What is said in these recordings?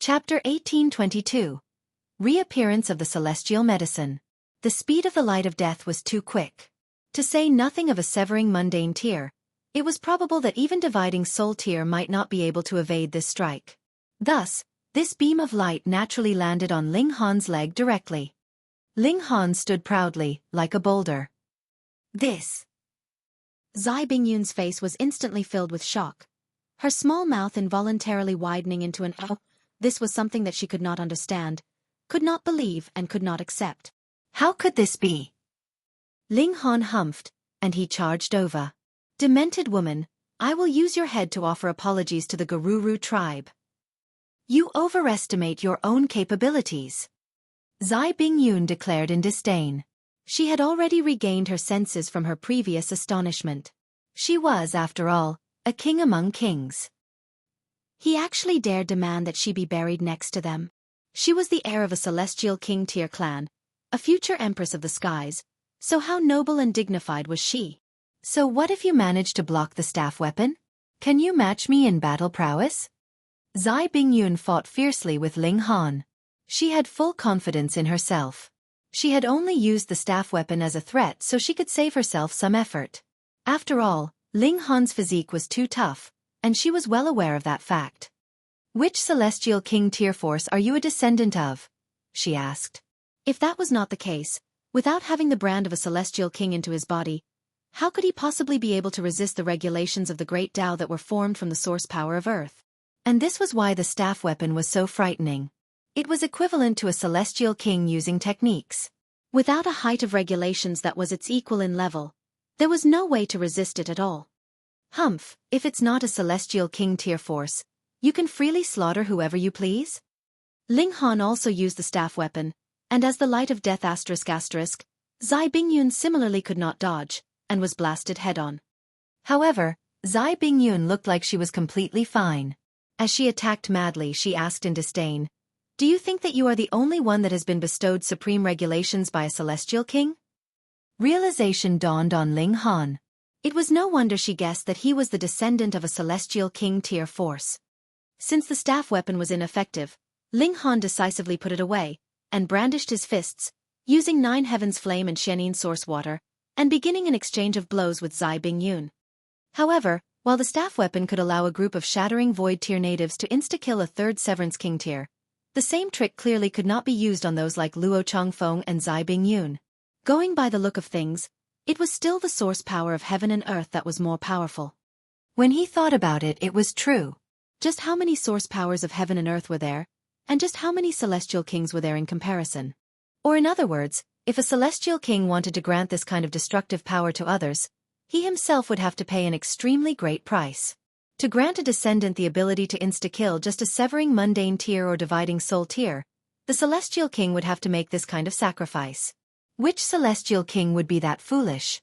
Chapter 1822. Reappearance of the Celestial Medicine. The speed of the light of death was too quick. To say nothing of a severing mundane tear, it was probable that even dividing soul tear might not be able to evade this strike. Thus, this beam of light naturally landed on Ling Han's leg directly. Ling Han stood proudly, like a boulder. This. Zai Bingyun's face was instantly filled with shock. Her small mouth involuntarily widening into an O. This was something that she could not understand, could not believe, and could not accept. How could this be? Ling Han humphed, and he charged over. Demented woman, I will use your head to offer apologies to the Garuru tribe. You overestimate your own capabilities. Zai Bingyun declared in disdain. She had already regained her senses from her previous astonishment. She was, after all, a king among kings. He actually dared demand that she be buried next to them. She was the heir of a celestial king tier clan, a future empress of the skies, so how noble and dignified was she? So what if you managed to block the staff weapon? Can you match me in battle prowess? Zai Bingyun fought fiercely with Ling Han. She had full confidence in herself. She had only used the staff weapon as a threat so she could save herself some effort. After all, Ling Han's physique was too tough, and she was well aware of that fact. Which celestial king tier force are you a descendant of? She asked. If that was not the case, without having the brand of a celestial king into his body, how could he possibly be able to resist the regulations of the great Tao that were formed from the source power of Earth? And this was why the staff weapon was so frightening. It was equivalent to a celestial king using techniques. Without a height of regulations that was its equal in level, there was no way to resist it at all. Humph, if it's not a celestial king tier force, you can freely slaughter whoever you please? Ling Han also used the staff weapon, and as the light of death ***, Zai Bingyun similarly could not dodge, and was blasted head-on. However, Zai Bingyun looked like she was completely fine. As she attacked madly, she asked in disdain, "Do you think that you are the only one that has been bestowed supreme regulations by a celestial king?" Realization dawned on Ling Han. It was no wonder she guessed that he was the descendant of a celestial king tier force. Since the staff weapon was ineffective, Ling Han decisively put it away, and brandished his fists, using 9 Heavens Flame and Xianin Source Water, and beginning an exchange of blows with Zai Bingyun. However, while the staff weapon could allow a group of Shattering Void tier natives to insta-kill a third Severance King tier, the same trick clearly could not be used on those like Luo Changfeng and Zai Bingyun. Going by the look of things, it was still the source power of heaven and earth that was more powerful. When he thought about it, it was true. Just how many source powers of heaven and earth were there, and just how many celestial kings were there in comparison? Or in other words, if a celestial king wanted to grant this kind of destructive power to others, he himself would have to pay an extremely great price. To grant a descendant the ability to insta-kill just a severing mundane tier or dividing soul tier, the celestial king would have to make this kind of sacrifice. Which celestial king would be that foolish?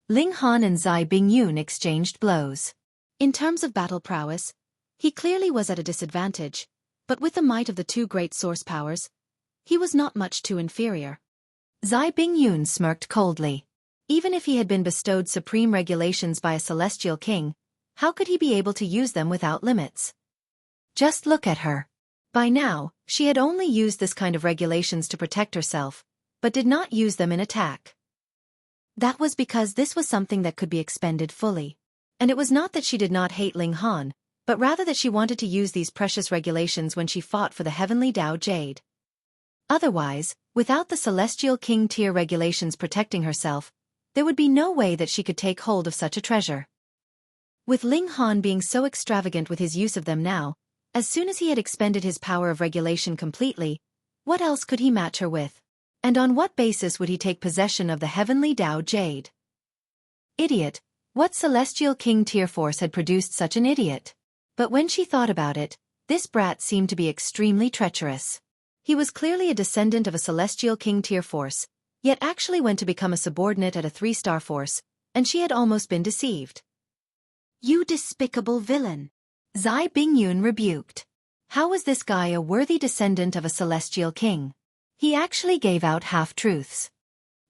Ling Han and Zai Bingyun exchanged blows. In terms of battle prowess, he clearly was at a disadvantage, but with the might of the two great source powers, he was not much too inferior. Zai Bingyun smirked coldly. Even if he had been bestowed supreme regulations by a celestial king, how could he be able to use them without limits? Just look at her. By now, she had only used this kind of regulations to protect herself, but did not use them in attack. That was because this was something that could be expended fully. And it was not that she did not hate Ling Han, but rather that she wanted to use these precious regulations when she fought for the heavenly Tao Jade. Otherwise, without the celestial king tier regulations protecting herself, there would be no way that she could take hold of such a treasure. With Ling Han being so extravagant with his use of them now, as soon as he had expended his power of regulation completely, what else could he match her with? And on what basis would he take possession of the heavenly Tao Jade? Idiot! What celestial king tier force had produced such an idiot? But when she thought about it, this brat seemed to be extremely treacherous. He was clearly a descendant of a celestial king tier force, yet actually went to become a subordinate at a 3-star force, and she had almost been deceived. You despicable villain! Zai Bingyun rebuked. How was this guy a worthy descendant of a celestial king? He actually gave out half-truths.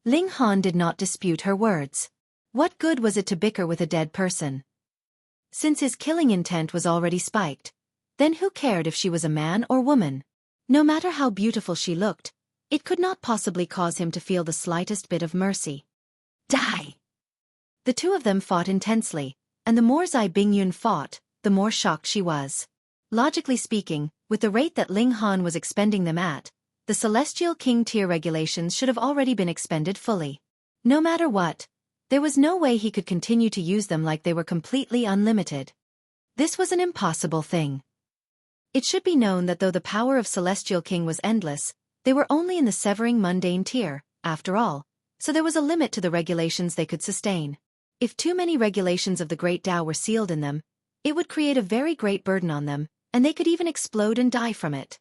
Ling Han did not dispute her words. What good was it to bicker with a dead person? Since his killing intent was already spiked, Then who cared if she was a man or woman? No matter how beautiful she looked, it could not possibly cause him to feel the slightest bit of mercy. Die! The two of them fought intensely, and the more Zai Bingyun fought, the more shocked she was. Logically speaking, with the rate that Ling Han was expending them at, the Celestial King tier regulations should have already been expended fully. No matter what, there was no way he could continue to use them like they were completely unlimited. This was an impossible thing. It should be known that though the power of Celestial King was endless, they were only in the severing mundane tier, after all, so there was a limit to the regulations they could sustain. If too many regulations of the Great Tao were sealed in them, it would create a very great burden on them, and they could even explode and die from it.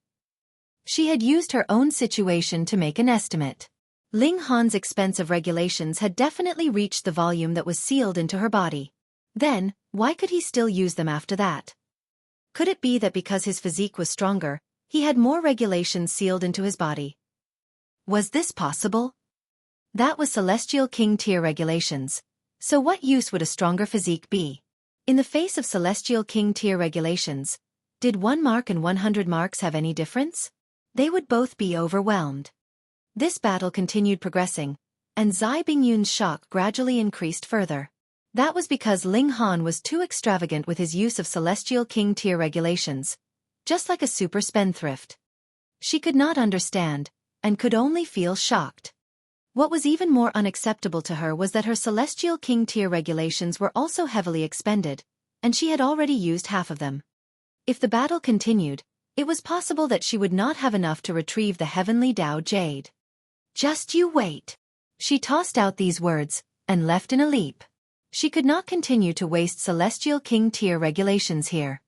She had used her own situation to make an estimate. Ling Han's expensive regulations had definitely reached the volume that was sealed into her body. Then, why could he still use them after that? Could it be that because his physique was stronger, he had more regulations sealed into his body? Was this possible? That was Celestial King tier regulations. So what use would a stronger physique be? In the face of Celestial King tier regulations, did 1 mark and 100 marks have any difference? They would both be overwhelmed. This battle continued progressing, and Zai Bingyun's shock gradually increased further. That was because Ling Han was too extravagant with his use of Celestial King tier regulations, just like a super spendthrift. She could not understand, and could only feel shocked. What was even more unacceptable to her was that her Celestial King tier regulations were also heavily expended, and she had already used half of them. If the battle continued, it was possible that she would not have enough to retrieve the Heavenly Tao Jade. Just you wait. She tossed out these words, and left in a leap. She could not continue to waste Celestial King tier regulations here.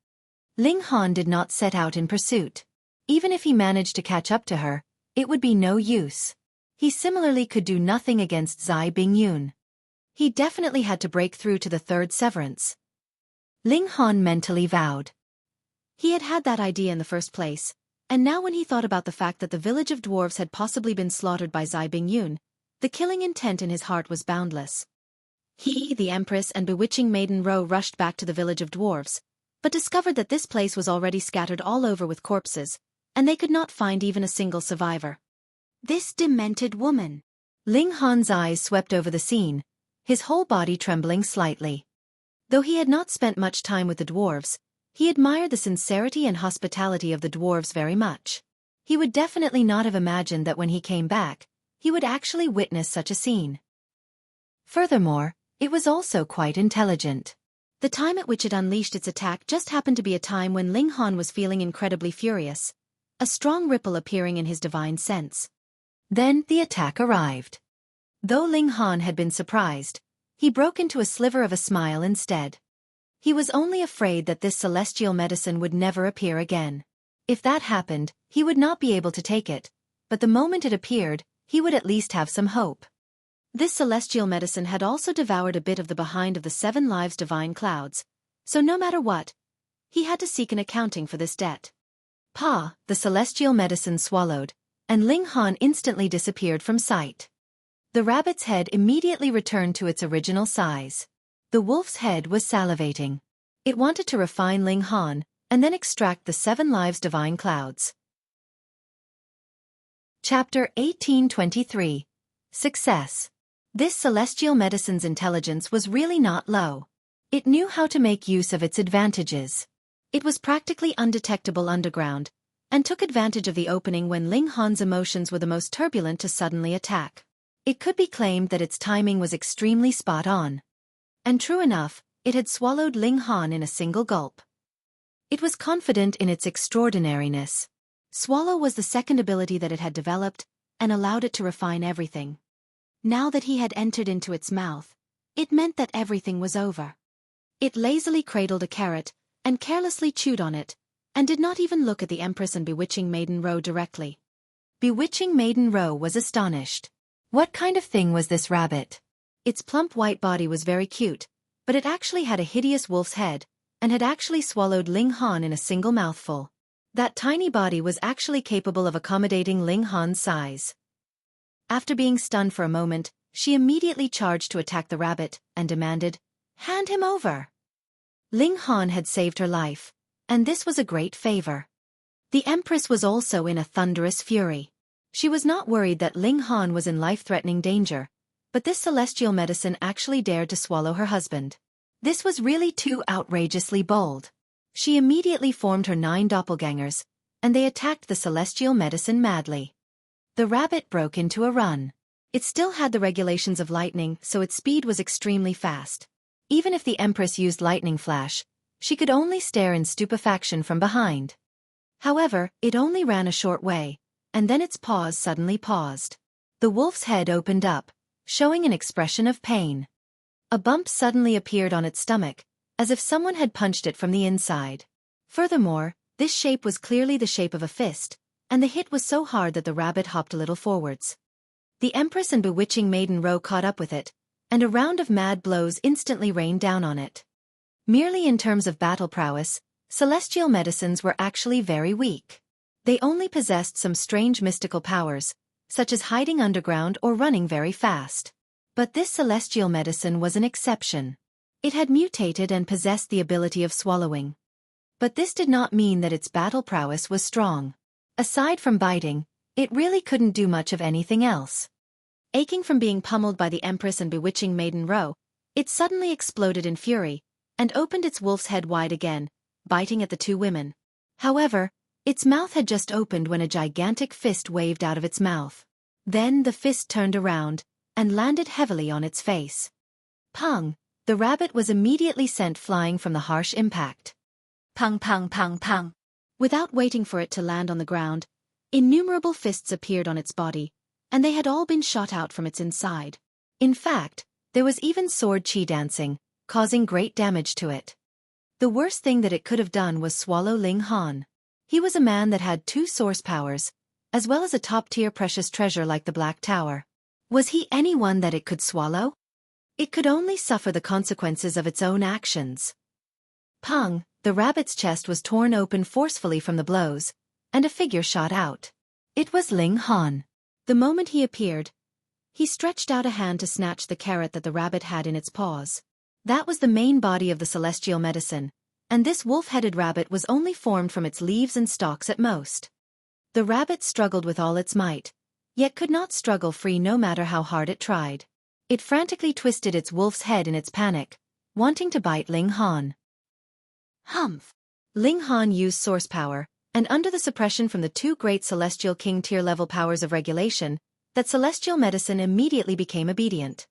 Ling Han did not set out in pursuit. Even if he managed to catch up to her, it would be no use. He similarly could do nothing against Zai Bingyun. He definitely had to break through to the third severance. Ling Han mentally vowed. He had had that idea in the first place, and now when he thought about the fact that the village of dwarves had possibly been slaughtered by Zai Bingyun, the killing intent in his heart was boundless. He, the Empress, and bewitching Maiden Ro rushed back to the village of dwarves, but discovered that this place was already scattered all over with corpses, and they could not find even a single survivor. This demented woman! Ling Han's eyes swept over the scene, his whole body trembling slightly. Though he had not spent much time with the dwarves, he admired the sincerity and hospitality of the dwarves very much. He would definitely not have imagined that when he came back, he would actually witness such a scene. Furthermore, it was also quite intelligent. The time at which it unleashed its attack just happened to be a time when Ling Han was feeling incredibly furious, a strong ripple appearing in his divine sense. Then the attack arrived. Though Ling Han had been surprised, he broke into a sliver of a smile instead. He was only afraid that this celestial medicine would never appear again. If that happened, he would not be able to take it, but the moment it appeared, he would at least have some hope. This celestial medicine had also devoured a bit of the behind of the 7 lives divine clouds, so no matter what, he had to seek an accounting for this debt. The celestial medicine swallowed, and Ling Han instantly disappeared from sight. The rabbit's head immediately returned to its original size. The wolf's head was salivating. It wanted to refine Ling Han, and then extract the 7 lives divine clouds. Chapter 1823. Success. This celestial medicine's intelligence was really not low. It knew how to make use of its advantages. It was practically undetectable underground, and took advantage of the opening when Ling Han's emotions were the most turbulent to suddenly attack. It could be claimed that its timing was extremely spot on. And true enough, it had swallowed Ling Han in a single gulp. It was confident in its extraordinariness. Swallow was the second ability that it had developed, and allowed it to refine everything. Now that he had entered into its mouth, it meant that everything was over. It lazily cradled a carrot, and carelessly chewed on it, and did not even look at the Empress and bewitching Maiden Ro directly. Bewitching Maiden Ro was astonished. What kind of thing was this rabbit? Its plump white body was very cute, but it actually had a hideous wolf's head, and had actually swallowed Ling Han in a single mouthful. That tiny body was actually capable of accommodating Ling Han's size. After being stunned for a moment, she immediately charged to attack the rabbit, and demanded, "Hand him over!" Ling Han had saved her life, and this was a great favor. The Empress was also in a thunderous fury. She was not worried that Ling Han was in life-threatening danger, but this celestial medicine actually dared to swallow her husband. This was really too outrageously bold. She immediately formed her 9 doppelgangers, and they attacked the celestial medicine madly. The rabbit broke into a run. It still had the regulations of lightning, so its speed was extremely fast. Even if the Empress used lightning flash, she could only stare in stupefaction from behind. However, it only ran a short way, and then its paws suddenly paused. The wolf's head opened up, showing an expression of pain. A bump suddenly appeared on its stomach, as if someone had punched it from the inside. Furthermore, this shape was clearly the shape of a fist, and the hit was so hard that the rabbit hopped a little forwards. The Empress and bewitching Maiden Row caught up with it, and a round of mad blows instantly rained down on it. Merely in terms of battle prowess, celestial medicines were actually very weak. They only possessed some strange mystical powers, such as hiding underground or running very fast. But this celestial medicine was an exception. It had mutated and possessed the ability of swallowing. But this did not mean that its battle prowess was strong. Aside from biting, it really couldn't do much of anything else. Aching from being pummeled by the Empress and bewitching Maiden Row, it suddenly exploded in fury, and opened its wolf's head wide again, biting at the 2 women. However, its mouth had just opened when a gigantic fist waved out of its mouth. Then the fist turned around, and landed heavily on its face. Pung! The rabbit was immediately sent flying from the harsh impact. Pung pung pung pung! Without waiting for it to land on the ground, innumerable fists appeared on its body, and they had all been shot out from its inside. In fact, there was even sword chi dancing, causing great damage to it. The worst thing that it could have done was swallow Ling Han. He was a man that had 2 source powers, as well as a top-tier precious treasure like the Black Tower. Was he anyone that it could swallow? It could only suffer the consequences of its own actions. Pung! The rabbit's chest was torn open forcefully from the blows, and a figure shot out. It was Ling Han. The moment he appeared, he stretched out a hand to snatch the carrot that the rabbit had in its paws. That was the main body of the celestial medicine, and this wolf-headed rabbit was only formed from its leaves and stalks at most. The rabbit struggled with all its might, yet could not struggle free no matter how hard it tried. It frantically twisted its wolf's head in its panic, wanting to bite Ling Han. Humph! Ling Han used source power, and under the suppression from the 2 great celestial king tier level powers of regulation, that celestial medicine immediately became obedient.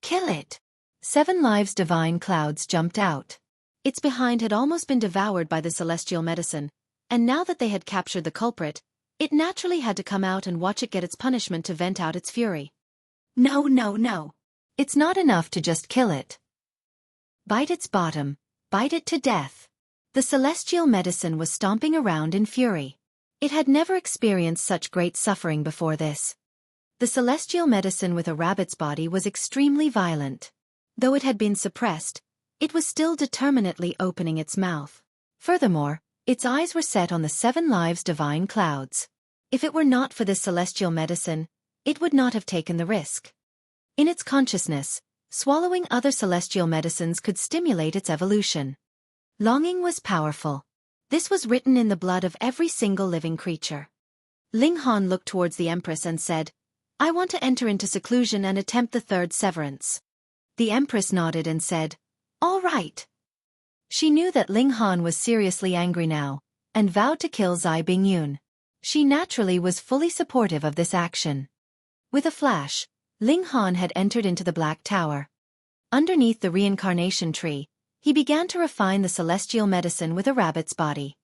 Kill it! 7 lives divine clouds jumped out. Its behind had almost been devoured by the celestial medicine, and now that they had captured the culprit, it naturally had to come out and watch it get its punishment to vent out its fury. No, no, no. It's not enough to just kill it. Bite its bottom, bite it to death. The celestial medicine was stomping around in fury. It had never experienced such great suffering before this. The celestial medicine with a rabbit's body was extremely violent. Though it had been suppressed, it was still determinately opening its mouth. Furthermore, its eyes were set on the 7 lives divine clouds. If it were not for this celestial medicine, it would not have taken the risk. In its consciousness, swallowing other celestial medicines could stimulate its evolution. Longing was powerful. This was written in the blood of every single living creature. Ling Han looked towards the Empress and said, "I want to enter into seclusion and attempt the 3rd severance." The Empress nodded and said, "All right." She knew that Ling Han was seriously angry now, and vowed to kill Zai Bingyun. She naturally was fully supportive of this action. With a flash, Ling Han had entered into the Black Tower. Underneath the reincarnation tree, he began to refine the celestial medicine with a rabbit's body.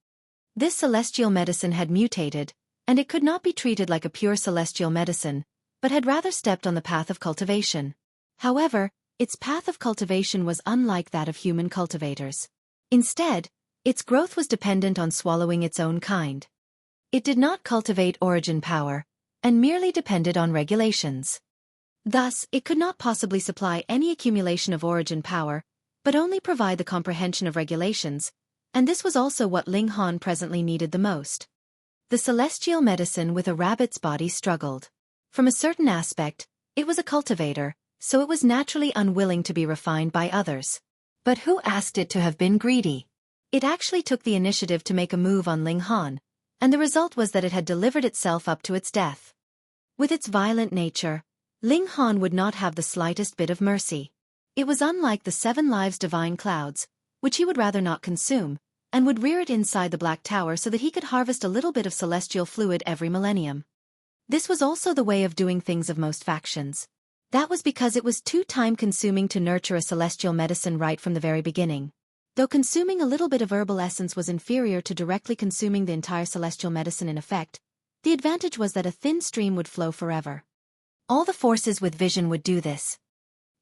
This celestial medicine had mutated, and it could not be treated like a pure celestial medicine, but had rather stepped on the path of cultivation. However, its path of cultivation was unlike that of human cultivators. Instead, its growth was dependent on swallowing its own kind. It did not cultivate origin power, and merely depended on regulations. Thus, it could not possibly supply any accumulation of origin power, but only provide the comprehension of regulations, and this was also what Ling Han presently needed the most. The celestial medicine with a rabbit's body struggled. From a certain aspect, it was a cultivator, so it was naturally unwilling to be refined by others. But who asked it to have been greedy? It actually took the initiative to make a move on Ling Han, and the result was that it had delivered itself up to its death. With its violent nature, Ling Han would not have the slightest bit of mercy. It was unlike the 7 lives divine clouds, which he would rather not consume, and would rear it inside the Black Tower so that he could harvest a little bit of celestial fluid every millennium. This was also the way of doing things of most factions. That was because it was too time-consuming to nurture a celestial medicine right from the very beginning. Though consuming a little bit of herbal essence was inferior to directly consuming the entire celestial medicine in effect, the advantage was that a thin stream would flow forever. All the forces with vision would do this.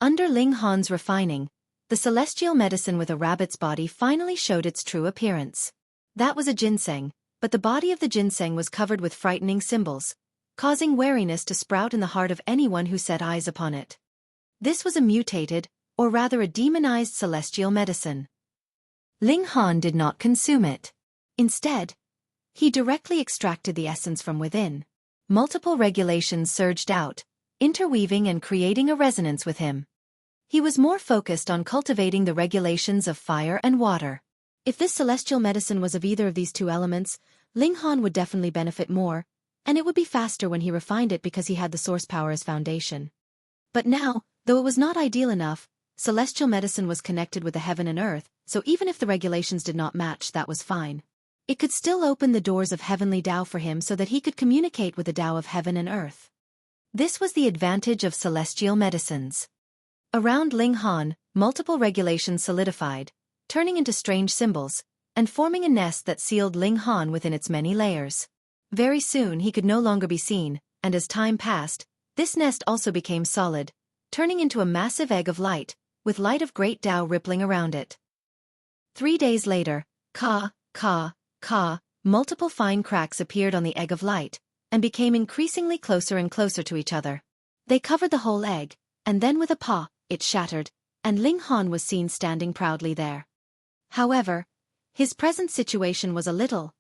Under Ling Han's refining, the celestial medicine with a rabbit's body finally showed its true appearance. That was a ginseng, but the body of the ginseng was covered with frightening symbols, causing wariness to sprout in the heart of anyone who set eyes upon it. This was a mutated, or rather a demonized celestial medicine. Ling Han did not consume it. Instead, he directly extracted the essence from within. Multiple regulations surged out, interweaving and creating a resonance with him. He was more focused on cultivating the regulations of fire and water. If this celestial medicine was of either of these 2 elements, Ling Han would definitely benefit more, and it would be faster when he refined it because he had the source power as foundation. But now, though it was not ideal enough, celestial medicine was connected with the heaven and earth, so even if the regulations did not match, that was fine. It could still open the doors of heavenly Tao for him so that he could communicate with the Tao of heaven and earth. This was the advantage of celestial medicines. Around Ling Han, multiple regulations solidified, turning into strange symbols, and forming a nest that sealed Ling Han within its many layers. Very soon he could no longer be seen, and as time passed, this nest also became solid, turning into a massive egg of light, with light of great Tao rippling around it. 3 days later, multiple fine cracks appeared on the egg of light, and became increasingly closer and closer to each other. They covered the whole egg, and then with a paw, it shattered, and Ling Han was seen standing proudly there. However, his present situation was a little...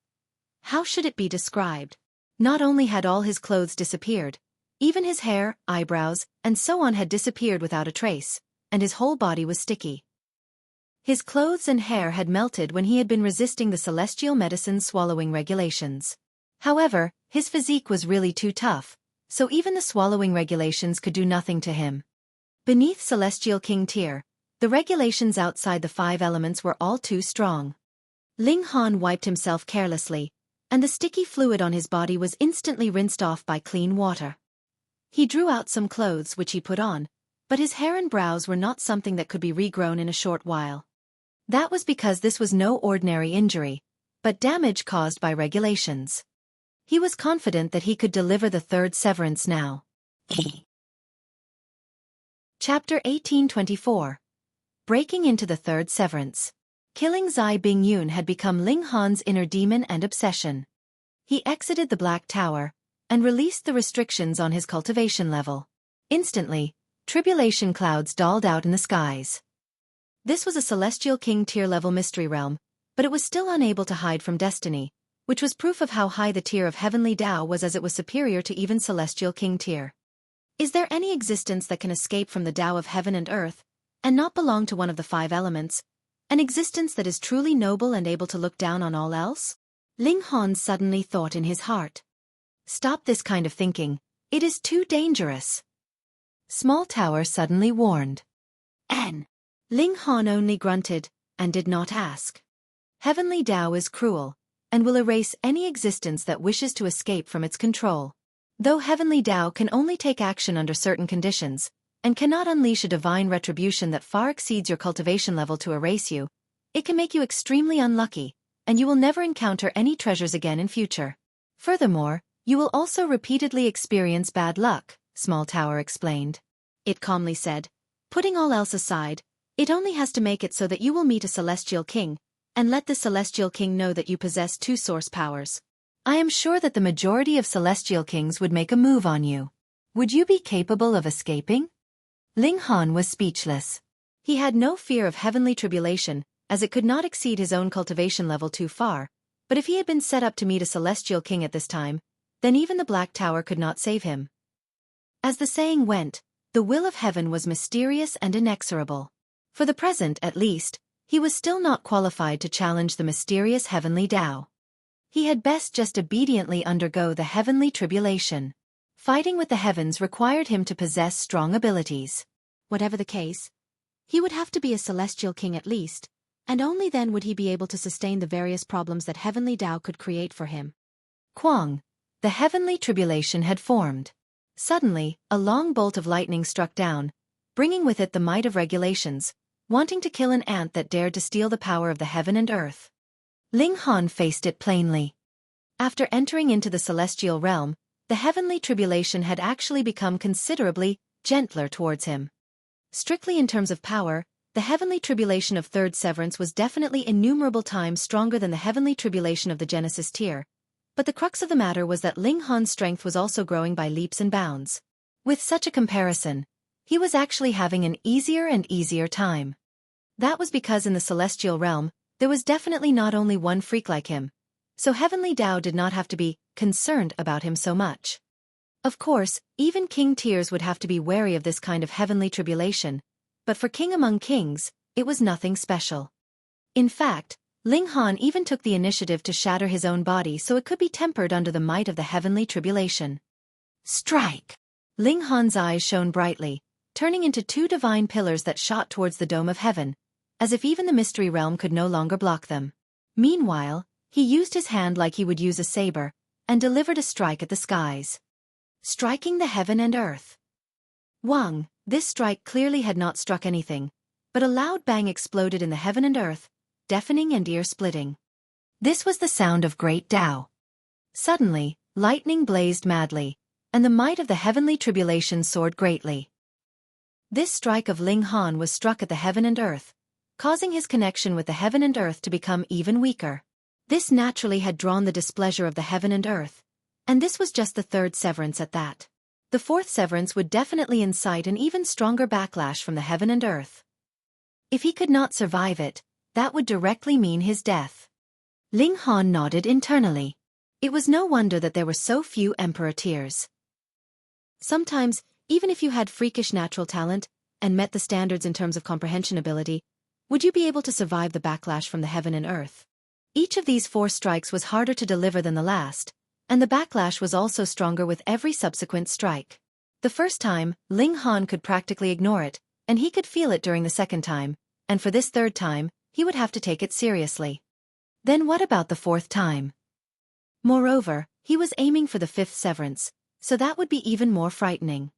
how should it be described? Not only had all his clothes disappeared, even his hair, eyebrows, and so on had disappeared without a trace, and his whole body was sticky. His clothes and hair had melted when he had been resisting the celestial medicine's swallowing regulations. However, his physique was really too tough, so even the swallowing regulations could do nothing to him. Beneath Celestial King tier, the regulations outside the 5 elements were all too strong. Ling Han wiped himself carelessly, and the sticky fluid on his body was instantly rinsed off by clean water. He drew out some clothes which he put on, but his hair and brows were not something that could be regrown in a short while. That was because this was no ordinary injury, but damage caused by regulations. He was confident that he could deliver the 3rd severance now. Chapter 1824. Breaking into the 3rd severance. Killing Zai Bingyun had become Ling Han's inner demon and obsession. He exited the Black Tower, and released the restrictions on his cultivation level. Instantly, tribulation clouds dulled out in the skies. This was a Celestial King tier-level mystery realm, but it was still unable to hide from destiny, which was proof of how high the tier of Heavenly Tao was, as it was superior to even Celestial King tier. Is there any existence that can escape from the Tao of heaven and earth, and not belong to one of the 5 elements, an existence that is truly noble and able to look down on all else? Ling Han suddenly thought in his heart. Stop this kind of thinking, it is too dangerous. Small Tower suddenly warned. N. Ling Han only grunted, and did not ask. Heavenly Tao is cruel, and will erase any existence that wishes to escape from its control. Though Heavenly Tao can only take action under certain conditions, and cannot unleash a divine retribution that far exceeds your cultivation level to erase you, it can make you extremely unlucky, and you will never encounter any treasures again in future. Furthermore, you will also repeatedly experience bad luck, Small Tower explained. It calmly said, putting all else aside, it only has to make it so that you will meet a Celestial King, and let the Celestial King know that you possess 2 source powers. I am sure that the majority of Celestial Kings would make a move on you. Would you be capable of escaping? Ling Han was speechless. He had no fear of heavenly tribulation, as it could not exceed his own cultivation level too far, but if he had been set up to meet a Celestial King at this time, then even the Black Tower could not save him. As the saying went, the will of heaven was mysterious and inexorable. For the present, at least, he was still not qualified to challenge the mysterious heavenly Tao. He had best just obediently undergo the heavenly tribulation. Fighting with the heavens required him to possess strong abilities. Whatever the case, he would have to be a celestial king at least, and only then would he be able to sustain the various problems that heavenly Tao could create for him. Quang. The heavenly tribulation had formed. Suddenly, a long bolt of lightning struck down, bringing with it the might of regulations, wanting to kill an ant that dared to steal the power of the heaven and earth. Ling Han faced it plainly. After entering into the celestial realm, the heavenly tribulation had actually become considerably gentler towards him. Strictly in terms of power, the heavenly tribulation of third severance was definitely innumerable times stronger than the heavenly tribulation of the Genesis tier, but the crux of the matter was that Ling Han's strength was also growing by leaps and bounds. With such a comparison, he was actually having an easier and easier time. That was because in the celestial realm, there was definitely not only one freak like him, so heavenly Tao did not have to be concerned about him so much. Of course, even king tiers would have to be wary of this kind of heavenly tribulation, but for king among kings, it was nothing special. In fact, Ling Han even took the initiative to shatter his own body so it could be tempered under the might of the heavenly tribulation. Strike! Ling Han's eyes shone brightly, turning into two divine pillars that shot towards the dome of heaven, as if even the mystery realm could no longer block them. Meanwhile, he used his hand like he would use a saber, and delivered a strike at the skies. Striking the heaven and earth. Wang, this strike clearly had not struck anything, but a loud bang exploded in the heaven and earth, deafening and ear-splitting. This was the sound of great Tao. Suddenly, lightning blazed madly, and the might of the heavenly tribulation soared greatly. This strike of Ling Han was struck at the heaven and earth, causing his connection with the heaven and earth to become even weaker. This naturally had drawn the displeasure of the heaven and earth, and this was just the third severance at that. The fourth severance would definitely incite an even stronger backlash from the heaven and earth. If he could not survive it, that would directly mean his death. Ling Han nodded internally. It was no wonder that there were so few emperor tiers. Sometimes, even if you had freakish natural talent, and met the standards in terms of comprehension ability, would you be able to survive the backlash from the heaven and earth? Each of these 4 strikes was harder to deliver than the last, and the backlash was also stronger with every subsequent strike. The first time, Ling Han could practically ignore it, and he could feel it during the second time, and for this third time, he would have to take it seriously. Then what about the fourth time? Moreover, he was aiming for the fifth severance, so that would be even more frightening.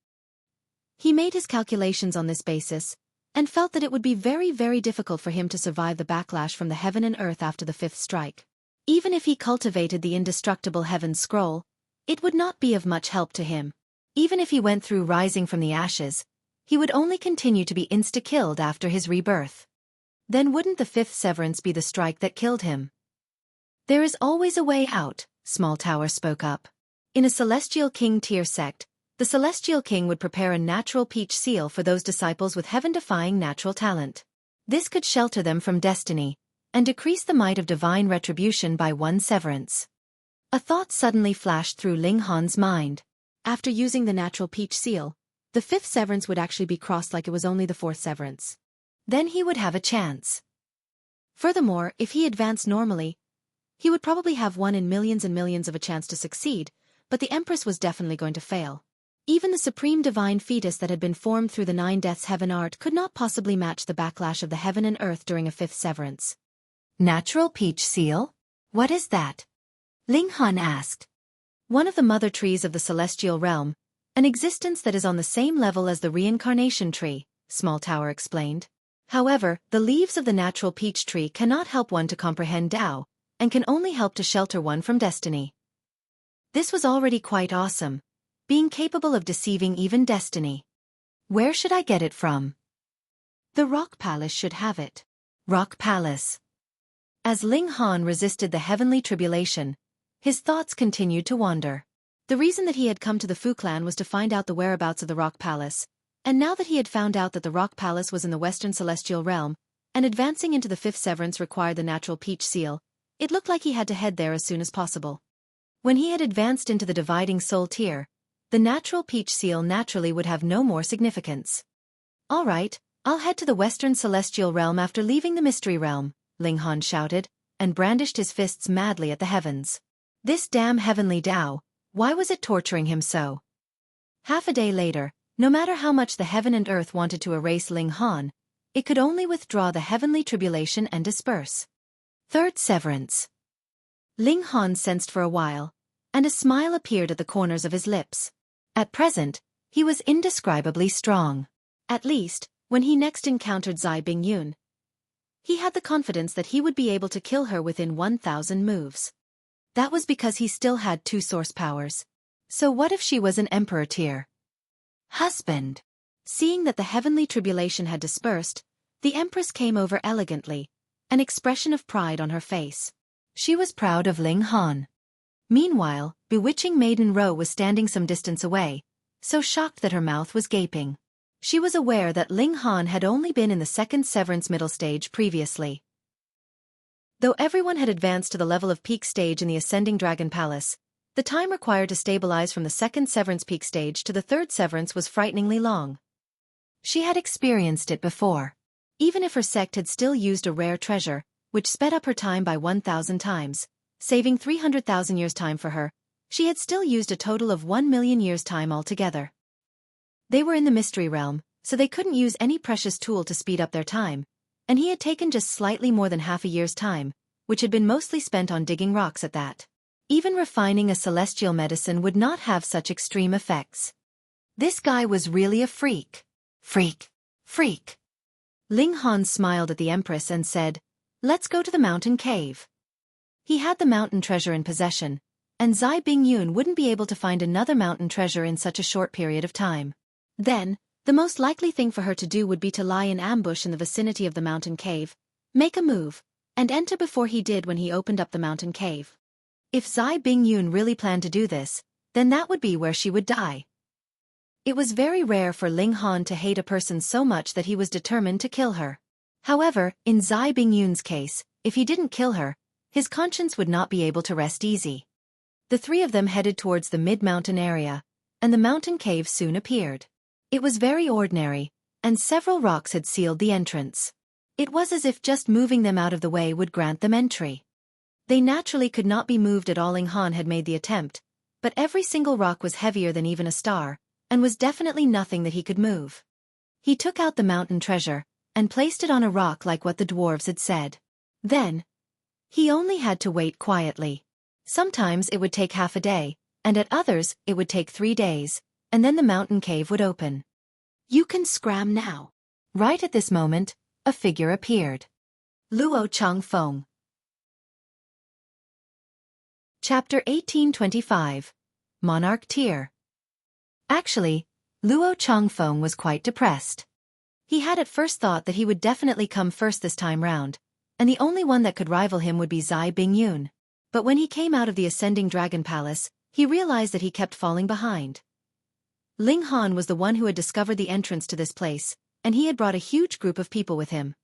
He made his calculations on this basis, and felt that it would be very, very difficult for him to survive the backlash from the heaven and earth after the fifth strike. Even if he cultivated the indestructible heaven scroll, it would not be of much help to him. Even if he went through rising from the ashes, he would only continue to be insta-killed after his rebirth. Then wouldn't the fifth severance be the strike that killed him? There is always a way out, Small Tower spoke up. In a Celestial King tier sect, the Celestial King would prepare a natural peach seal for those disciples with heaven-defying natural talent. This could shelter them from destiny, and decrease the might of divine retribution by 1 severance. A thought suddenly flashed through Ling Han's mind. After using the natural peach seal, the fifth severance would actually be crossed like it was only the fourth severance. Then he would have a chance. Furthermore, if he advanced normally, he would probably have 1 in millions and millions of a chance to succeed, but the Empress was definitely going to fail. Even the supreme divine fetus that had been formed through the 9 deaths heaven art could not possibly match the backlash of the heaven and earth during a fifth severance. Natural peach seal? What is that? Ling Han asked. One of the mother trees of the celestial realm, an existence that is on the same level as the reincarnation tree, Small Tower explained. However, the leaves of the natural peach tree cannot help one to comprehend Tao, and can only help to shelter one from destiny. This was already quite awesome, being capable of deceiving even destiny. Where should I get it from? The Rock Palace should have it. Rock Palace. As Ling Han resisted the heavenly tribulation, his thoughts continued to wander. The reason that he had come to the Fu clan was to find out the whereabouts of the Rock Palace, and now that he had found out that the Rock Palace was in the Western Celestial Realm, and advancing into the fifth severance required the natural peach seal, it looked like he had to head there as soon as possible. When he had advanced into the dividing soul tier, the natural peach seal naturally would have no more significance. All right, I'll head to the Western Celestial Realm after leaving the Mystery Realm, Ling Han shouted, and brandished his fists madly at the heavens. This damn heavenly Tao, why was it torturing him so? Half a day later, no matter how much the heaven and earth wanted to erase Ling Han, it could only withdraw the heavenly tribulation and disperse. Third severance. Ling Han sensed for a while, and a smile appeared at the corners of his lips. At present, he was indescribably strong. At least, when he next encountered Zai Bingyun, he had the confidence that he would be able to kill her within 1,000 moves. That was because he still had 2 source powers. So what if she was an emperor tier? Husband. Seeing that the heavenly tribulation had dispersed, the empress came over elegantly, an expression of pride on her face. She was proud of Ling Han. Meanwhile, bewitching Maiden Ro was standing some distance away, so shocked that her mouth was gaping. She was aware that Ling Han had only been in the second severance middle stage previously. Though everyone had advanced to the level of peak stage in the Ascending Dragon Palace, the time required to stabilize from the second severance peak stage to the third severance was frighteningly long. She had experienced it before. Even if her sect had still used a rare treasure, which sped up her time by 1,000 times, saving 300,000 years' time for her, she had still used a total of 1,000,000 years' time altogether. They were in the Mystery Realm, so they couldn't use any precious tool to speed up their time, and he had taken just slightly more than half a year's time, which had been mostly spent on digging rocks at that. Even refining a celestial medicine would not have such extreme effects. This guy was really a freak. Freak. Ling Han smiled at the Empress and said, "Let's go to the mountain cave." He had the mountain treasure in possession, and Zai Bingyun wouldn't be able to find another mountain treasure in such a short period of time. Then, the most likely thing for her to do would be to lie in ambush in the vicinity of the mountain cave, make a move, and enter before he did when he opened up the mountain cave. If Zai Bingyun really planned to do this, then that would be where she would die. It was very rare for Ling Han to hate a person so much that he was determined to kill her. However, in Zai Bingyun's case, if he didn't kill her, his conscience would not be able to rest easy. The 3 of them headed towards the mid-mountain area, and the mountain cave soon appeared. It was very ordinary, and several rocks had sealed the entrance. It was as if just moving them out of the way would grant them entry. They naturally could not be moved at all. Ling Han had made the attempt, but every single rock was heavier than even a star, and was definitely nothing that he could move. He took out the mountain treasure, and placed it on a rock like what the dwarves had said. Then, he only had to wait quietly. Sometimes it would take half a day, and at others it would take 3 days, and then the mountain cave would open. "You can scram now." Right at this moment, a figure appeared. Luo Changfeng. Chapter 1825. Monarch Tier. Actually, Luo Changfeng was quite depressed. He had at first thought that he would definitely come first this time round, and the only one that could rival him would be Zai Bingyun. But when he came out of the Ascending Dragon Palace, he realized that he kept falling behind. Ling Han was the one who had discovered the entrance to this place, and he had brought a huge group of people with him.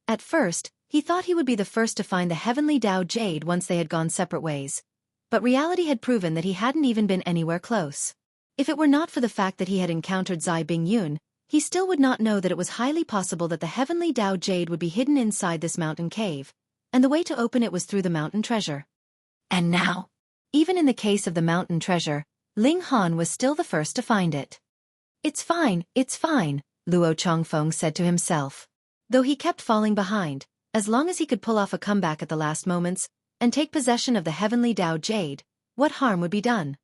At first, he thought he would be the first to find the heavenly Tao Jade once they had gone separate ways. But reality had proven that he hadn't even been anywhere close. If it were not for the fact that he had encountered Zai Bingyun, he still would not know that it was highly possible that the heavenly Tao Jade would be hidden inside this mountain cave, and the way to open it was through the mountain treasure. And now, even in the case of the mountain treasure, Ling Han was still the first to find it. It's fine, Luo Changfeng said to himself. Though he kept falling behind, as long as he could pull off a comeback at the last moments, and take possession of the heavenly Tao Jade, what harm would be done?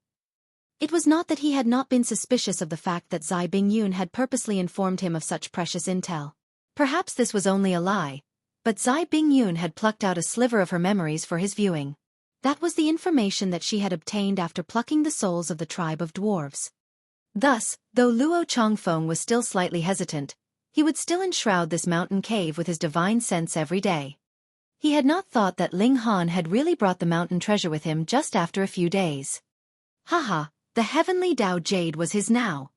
It was not that he had not been suspicious of the fact that Zai Bingyun had purposely informed him of such precious intel. Perhaps this was only a lie, but Zai Bingyun had plucked out a sliver of her memories for his viewing. That was the information that she had obtained after plucking the souls of the tribe of dwarves. Thus, though Luo Changfeng was still slightly hesitant, he would still enshroud this mountain cave with his divine sense every day. He had not thought that Ling Han had really brought the mountain treasure with him just after a few days. Haha, the heavenly Tao Jade was his now.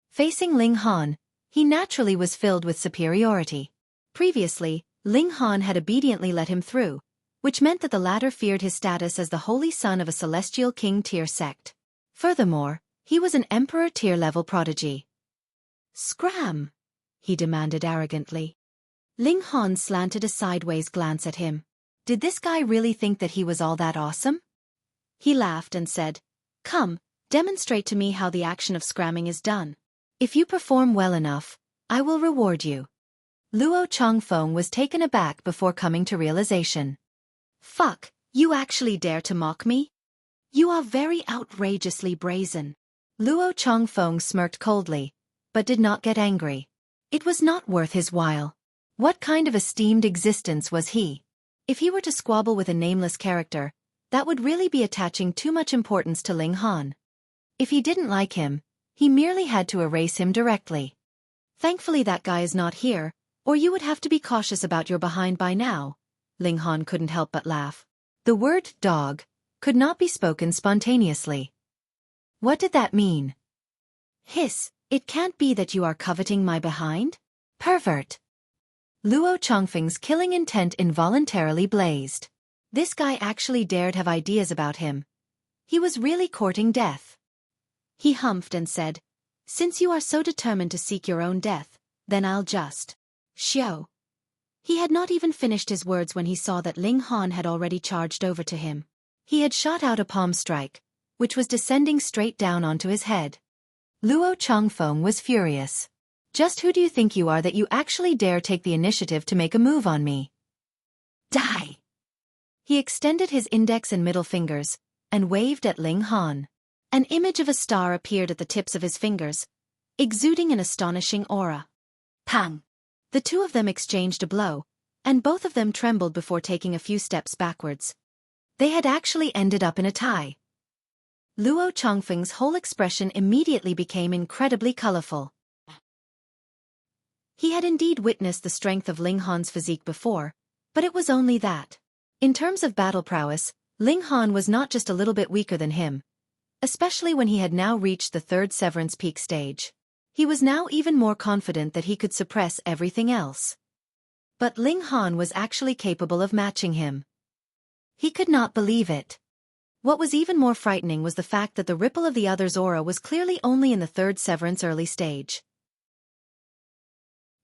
Facing Ling Han, he naturally was filled with superiority. Previously, Ling Han had obediently let him through, which meant that the latter feared his status as the holy son of a celestial king tier sect. Furthermore, he was an emperor tier level prodigy. Scram! he demanded arrogantly. Ling Han slanted a sideways glance at him. Did this guy really think that he was all that awesome? He laughed and said, "Come, demonstrate to me how the action of scramming is done. If you perform well enough, I will reward you." Luo Changfeng was taken aback before coming to realization. "Fuck, you actually dare to mock me? You are very outrageously brazen." Luo Changfeng smirked coldly, but did not get angry. It was not worth his while. What kind of esteemed existence was he? If he were to squabble with a nameless character, that would really be attaching too much importance to Ling Han. If he didn't like him, he merely had to erase him directly. Thankfully that guy is not here, or you would have to be cautious about your behind by now. Ling Han couldn't help but laugh. The word dog could not be spoken spontaneously. What did that mean? Hiss, it can't be that you are coveting my behind? Pervert. Luo Changfeng's killing intent involuntarily blazed. This guy actually dared have ideas about him. He was really courting death. He humphed and said, "Since you are so determined to seek your own death, then I'll just show." He had not even finished his words when he saw that Ling Han had already charged over to him. He had shot out a palm strike, which was descending straight down onto his head. Luo Changfeng was furious. "Just who do you think you are that you actually dare take the initiative to make a move on me? Die!" He extended his index and middle fingers, and waved at Ling Han. An image of a star appeared at the tips of his fingers, exuding an astonishing aura. Pang! The two of them exchanged a blow, and both of them trembled before taking a few steps backwards. They had actually ended up in a tie. Luo Changfeng's whole expression immediately became incredibly colorful. He had indeed witnessed the strength of Ling Han's physique before, but it was only that. In terms of battle prowess, Ling Han was not just a little bit weaker than him, especially when he had now reached the third Severance Peak stage. He was now even more confident that he could suppress everything else. But Ling Han was actually capable of matching him. He could not believe it. What was even more frightening was the fact that the ripple of the other's aura was clearly only in the third Severance early stage.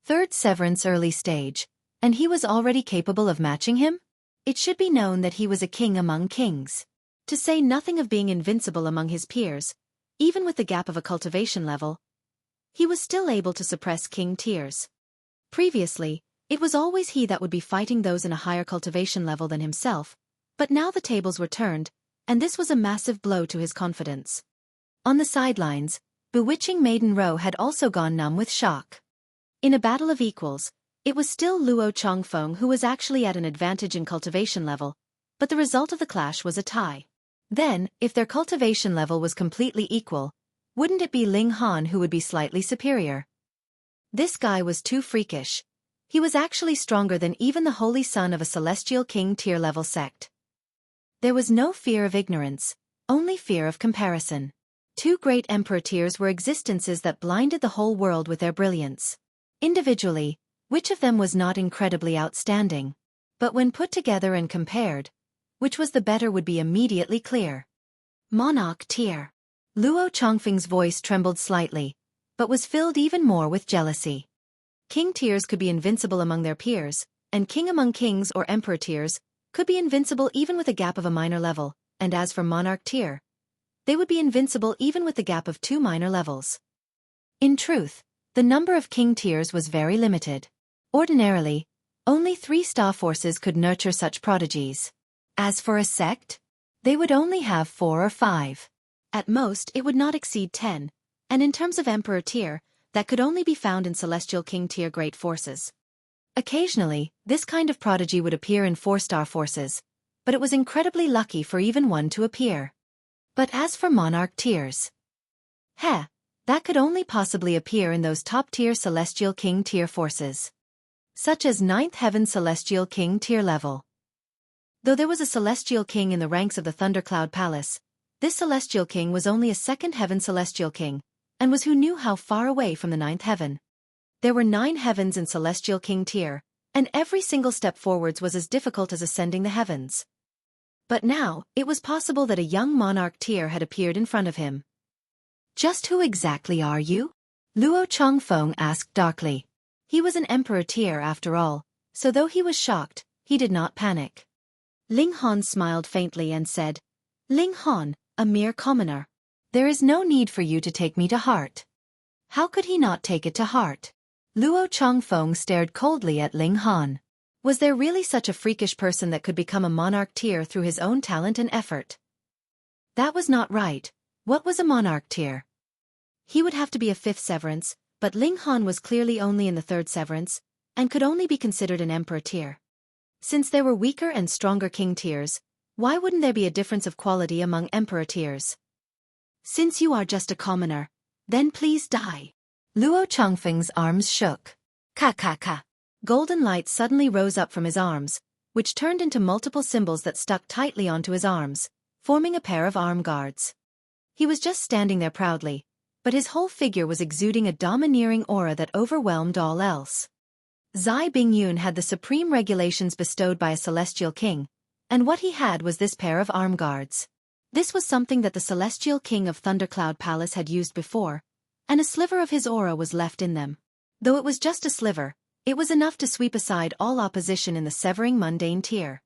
Third Severance early stage, and he was already capable of matching him? It should be known that he was a king among kings. To say nothing of being invincible among his peers, even with the gap of a cultivation level, he was still able to suppress king tiers. Previously, it was always he that would be fighting those in a higher cultivation level than himself, but now the tables were turned, and this was a massive blow to his confidence. On the sidelines, bewitching Maiden Row had also gone numb with shock. In a battle of equals, it was still Luo Changfeng who was actually at an advantage in cultivation level, but the result of the clash was a tie. Then, if their cultivation level was completely equal, wouldn't it be Ling Han who would be slightly superior? This guy was too freakish. He was actually stronger than even the holy son of a celestial king tier level sect. There was no fear of ignorance, only fear of comparison. Two great emperor tiers were existences that blinded the whole world with their brilliance. Individually, which of them was not incredibly outstanding? But when put together and compared, which was the better would be immediately clear. Monarch tier. Luo Changfeng's voice trembled slightly, but was filled even more with jealousy. King tiers could be invincible among their peers, and king among kings or emperor tiers could be invincible even with a gap of a minor level, and as for monarch tier, they would be invincible even with the gap of 2 minor levels. In truth, the number of king tiers was very limited. Ordinarily, only 3-star forces could nurture such prodigies. As for a sect, they would only have 4 or 5. At most, it would not exceed 10, and in terms of emperor tier, that could only be found in celestial king tier great forces. Occasionally, this kind of prodigy would appear in 4-star forces, but it was incredibly lucky for even one to appear. But as for monarch tiers, that could only possibly appear in those top-tier celestial king tier forces, such as 9th heaven celestial king tier level. Though there was a celestial king in the ranks of the Thundercloud Palace, this celestial king was only a 2nd heaven celestial king, and was who knew how far away from the 9th heaven. There were 9 heavens in celestial king tier, and every single step forwards was as difficult as ascending the heavens. But now, it was possible that a young monarch tier had appeared in front of him. Just who exactly are you? Luo Changfeng asked darkly. He was an emperor tier after all, so though he was shocked, he did not panic. Ling Han smiled faintly and said, "Ling Han, a mere commoner. There is no need for you to take me to heart." How could he not take it to heart? Luo Changfeng stared coldly at Ling Han. Was there really such a freakish person that could become a monarch tier through his own talent and effort? That was not right. What was a monarch tier? He would have to be a 5th severance, but Ling Han was clearly only in the 3rd severance, and could only be considered an emperor tier. Since there were weaker and stronger king tiers, why wouldn't there be a difference of quality among emperor tiers? Since you are just a commoner, then please die. Luo Changfeng's arms shook. Ka ka ka. Golden light suddenly rose up from his arms, which turned into multiple symbols that stuck tightly onto his arms, forming a pair of arm guards. He was just standing there proudly, but his whole figure was exuding a domineering aura that overwhelmed all else. Zai Bingyun had the supreme regulations bestowed by a celestial king, and what he had was this pair of arm guards. This was something that the celestial king of Thundercloud Palace had used before, and a sliver of his aura was left in them. Though it was just a sliver, it was enough to sweep aside all opposition in the severing mundane tier.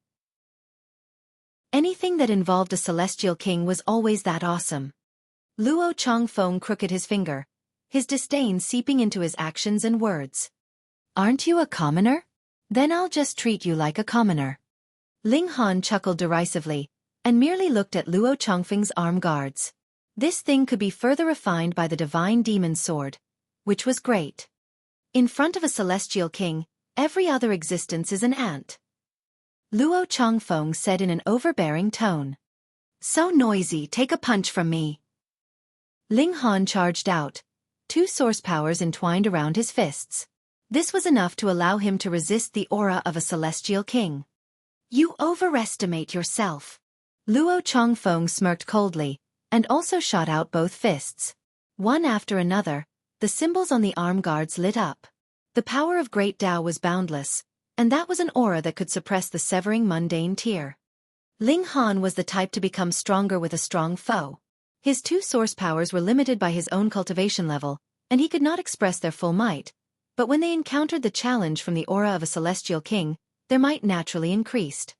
Anything that involved a celestial king was always that awesome. Luo Changfeng crooked his finger, his disdain seeping into his actions and words. Aren't you a commoner? Then I'll just treat you like a commoner. Ling Han chuckled derisively, and merely looked at Luo Changfeng's arm guards. This thing could be further refined by the divine demon's sword, which was great. In front of a celestial king, every other existence is an ant. Luo Changfeng said in an overbearing tone. So noisy, take a punch from me. Ling Han charged out, 2 source powers entwined around his fists. This was enough to allow him to resist the aura of a celestial king. You overestimate yourself. Luo Changfeng smirked coldly, and also shot out both fists. One after another, the symbols on the arm guards lit up. The power of Great Tao was boundless, and that was an aura that could suppress the severing mundane tier. Ling Han was the type to become stronger with a strong foe. His 2 source powers were limited by his own cultivation level, and he could not express their full might, but when they encountered the challenge from the aura of a celestial king, their might naturally increased.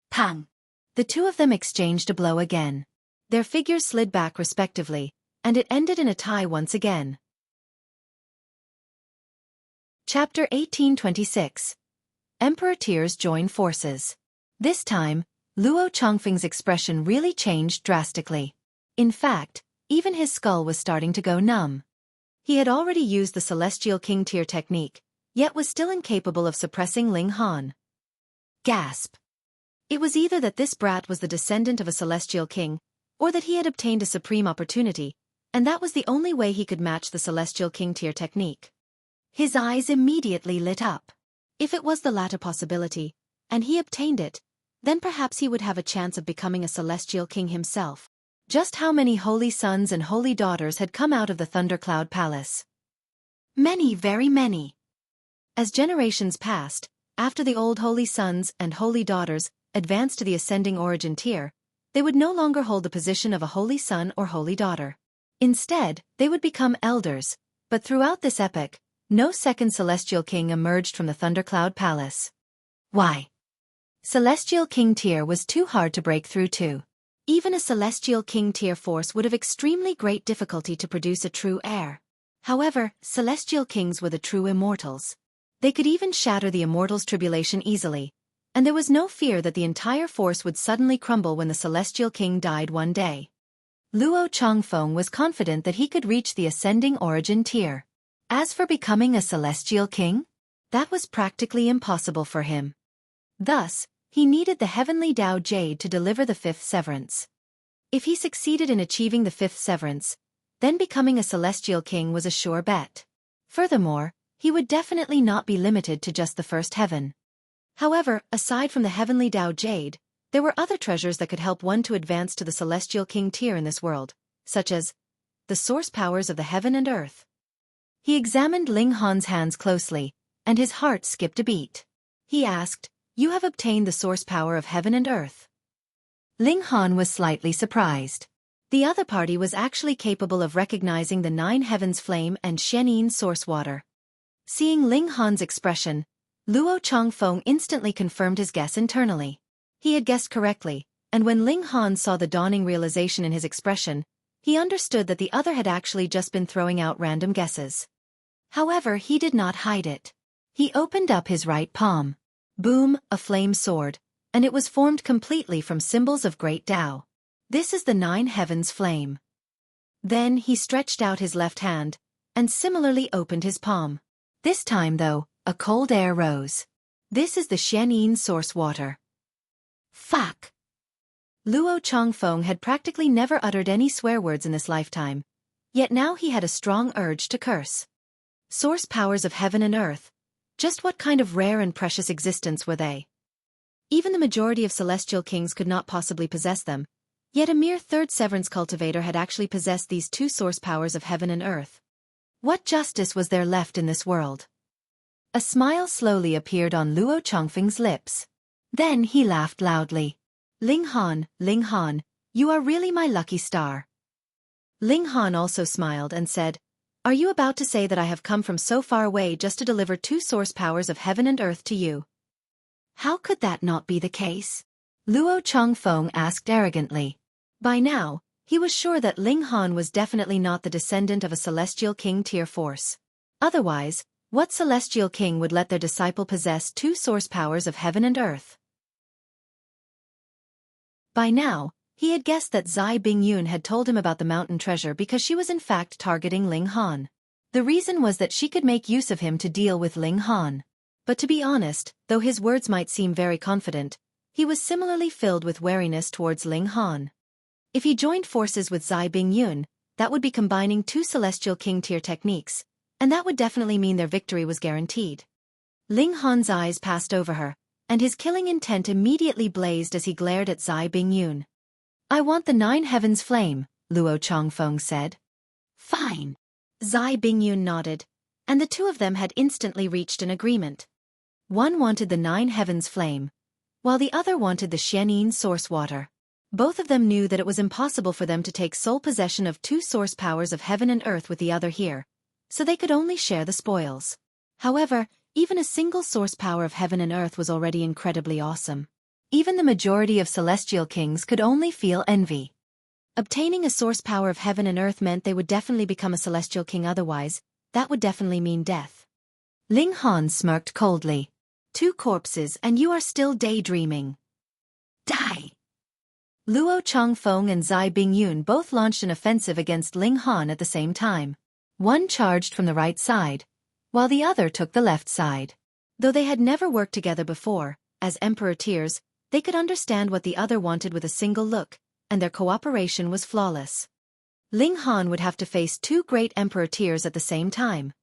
Pang! The 2 of them exchanged a blow again. Their figures slid back respectively, and it ended in a tie once again. Chapter 1826. Emperor Tiers join forces. This time, Luo Changfeng's expression really changed drastically. In fact, even his skull was starting to go numb. He had already used the Celestial King tier technique, yet was still incapable of suppressing Ling Han. Gasp! It was either that this brat was the descendant of a celestial king, or that he had obtained a supreme opportunity, and that was the only way he could match the Celestial King tier technique. His eyes immediately lit up. If it was the latter possibility, and he obtained it, then perhaps he would have a chance of becoming a celestial king himself. Just how many holy sons and holy daughters had come out of the Thundercloud Palace? Many, very many. As generations passed, after the old holy sons and holy daughters advanced to the ascending origin tier, they would no longer hold the position of a holy son or holy daughter. Instead, they would become elders, but throughout this epoch, no second celestial king emerged from the Thundercloud Palace. Why? Celestial King tier was too hard to break through to. Even a Celestial King tier force would have extremely great difficulty to produce a true heir. However, Celestial Kings were the true immortals. They could even shatter the immortals' tribulation easily, and there was no fear that the entire force would suddenly crumble when the Celestial King died one day. Luo Changfeng was confident that he could reach the ascending origin tier. As for becoming a Celestial King, that was practically impossible for him. Thus, he needed the heavenly Tao Jade to deliver the 5th severance. If he succeeded in achieving the 5th severance, then becoming a Celestial King was a sure bet. Furthermore, he would definitely not be limited to just the 1st heaven. However, aside from the heavenly Tao Jade, there were other treasures that could help one to advance to the Celestial King tier in this world, such as the source powers of the heaven and earth. He examined Ling Han's hands closely, and his heart skipped a beat. He asked, "You have obtained the source power of heaven and earth?" Ling Han was slightly surprised. The other party was actually capable of recognizing the 9 heavens flame and Xianyin source water. Seeing Ling Han's expression, Luo Changfeng instantly confirmed his guess internally. He had guessed correctly, and when Ling Han saw the dawning realization in his expression, he understood that the other had actually just been throwing out random guesses. However, he did not hide it. He opened up his right palm. Boom, a flame sword, and it was formed completely from symbols of great Tao. This is the Nine Heavens flame. Then he stretched out his left hand, and similarly opened his palm. This time though, a cold air rose. This is the Xianyin source water. Fuck! Luo Changfeng had practically never uttered any swear words in this lifetime, yet now he had a strong urge to curse. Source powers of heaven and earth. Just what kind of rare and precious existence were they? Even the majority of celestial kings could not possibly possess them, yet a mere third severance cultivator had actually possessed these two source powers of heaven and earth. What justice was there left in this world? A smile slowly appeared on Luo Changfeng's lips. Then he laughed loudly. Ling Han, you are really my lucky star. Ling Han also smiled and said, "Are you about to say that I have come from so far away just to deliver two source powers of heaven and earth to you?" How could that not be the case? Luo Changfeng asked arrogantly. By now, he was sure that Ling Han was definitely not the descendant of a celestial king tier force. Otherwise, what celestial king would let their disciple possess two source powers of heaven and earth? By now, he had guessed that Zai Bingyun had told him about the mountain treasure because she was in fact targeting Ling Han. The reason was that she could make use of him to deal with Ling Han. But to be honest, though his words might seem very confident, he was similarly filled with wariness towards Ling Han. If he joined forces with Zai Bingyun, that would be combining two celestial king tier techniques, and that would definitely mean their victory was guaranteed. Ling Han's eyes passed over her, and his killing intent immediately blazed as he glared at Zai Bingyun. "I want the Nine Heavens flame," Luo Changfeng said. "Fine." Zai Bingyun nodded, and the two of them had instantly reached an agreement. One wanted the Nine Heavens flame, while the other wanted the Xianyin source water. Both of them knew that it was impossible for them to take sole possession of two source powers of heaven and earth with the other here, so they could only share the spoils. However, even a single source power of heaven and earth was already incredibly awesome. Even the majority of celestial kings could only feel envy. Obtaining a source power of heaven and earth meant they would definitely become a celestial king, otherwise, that would definitely mean death. Ling Han smirked coldly. "Two corpses and you are still daydreaming. Die!" Luo Changfeng and Zai Bingyun both launched an offensive against Ling Han at the same time. One charged from the right side, while the other took the left side. Though they had never worked together before, as Emperor tiers, they could understand what the other wanted with a single look, and their cooperation was flawless. Ling Han would have to face two great Emperor tiers at the same time.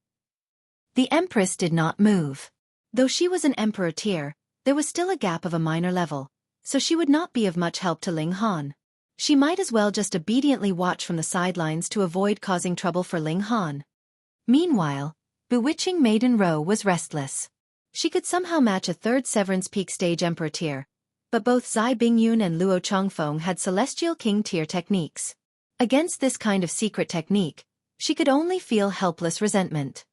The Empress did not move. Though she was an Emperor tier, there was still a gap of a minor level, so she would not be of much help to Ling Han. She might as well just obediently watch from the sidelines to avoid causing trouble for Ling Han. Meanwhile, Bewitching Maiden Ro was restless. She could somehow match a third Severance Peak stage Emperor tier, but both Zai Bingyun and Luo Changfeng had Celestial King tier techniques. Against this kind of secret technique, she could only feel helpless resentment.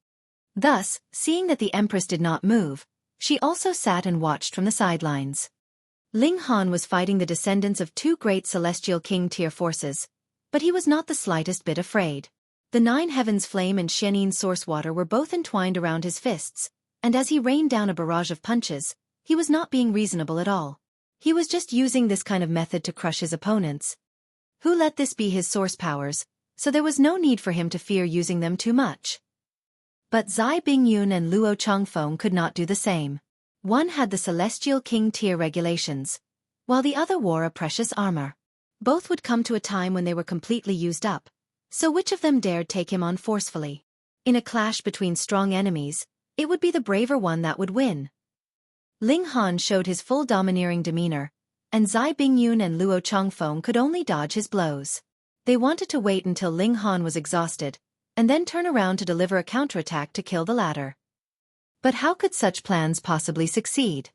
Thus, seeing that the Empress did not move, she also sat and watched from the sidelines. Ling Han was fighting the descendants of two great Celestial King tier forces, but he was not the slightest bit afraid. The Nine Heavens flame and Xianyin source water were both entwined around his fists, and as he rained down a barrage of punches, he was not being reasonable at all. He was just using this kind of method to crush his opponents, who let this be his source powers, so there was no need for him to fear using them too much. But Zai Bingyun and Luo Changfeng could not do the same. One had the Celestial King tier regulations, while the other wore a precious armor. Both would come to a time when they were completely used up, so which of them dared take him on forcefully? In a clash between strong enemies, it would be the braver one that would win. Ling Han showed his full domineering demeanor, and Zai Bingyun and Luo Changfeng could only dodge his blows. They wanted to wait until Ling Han was exhausted, and then turn around to deliver a counterattack to kill the latter. But how could such plans possibly succeed?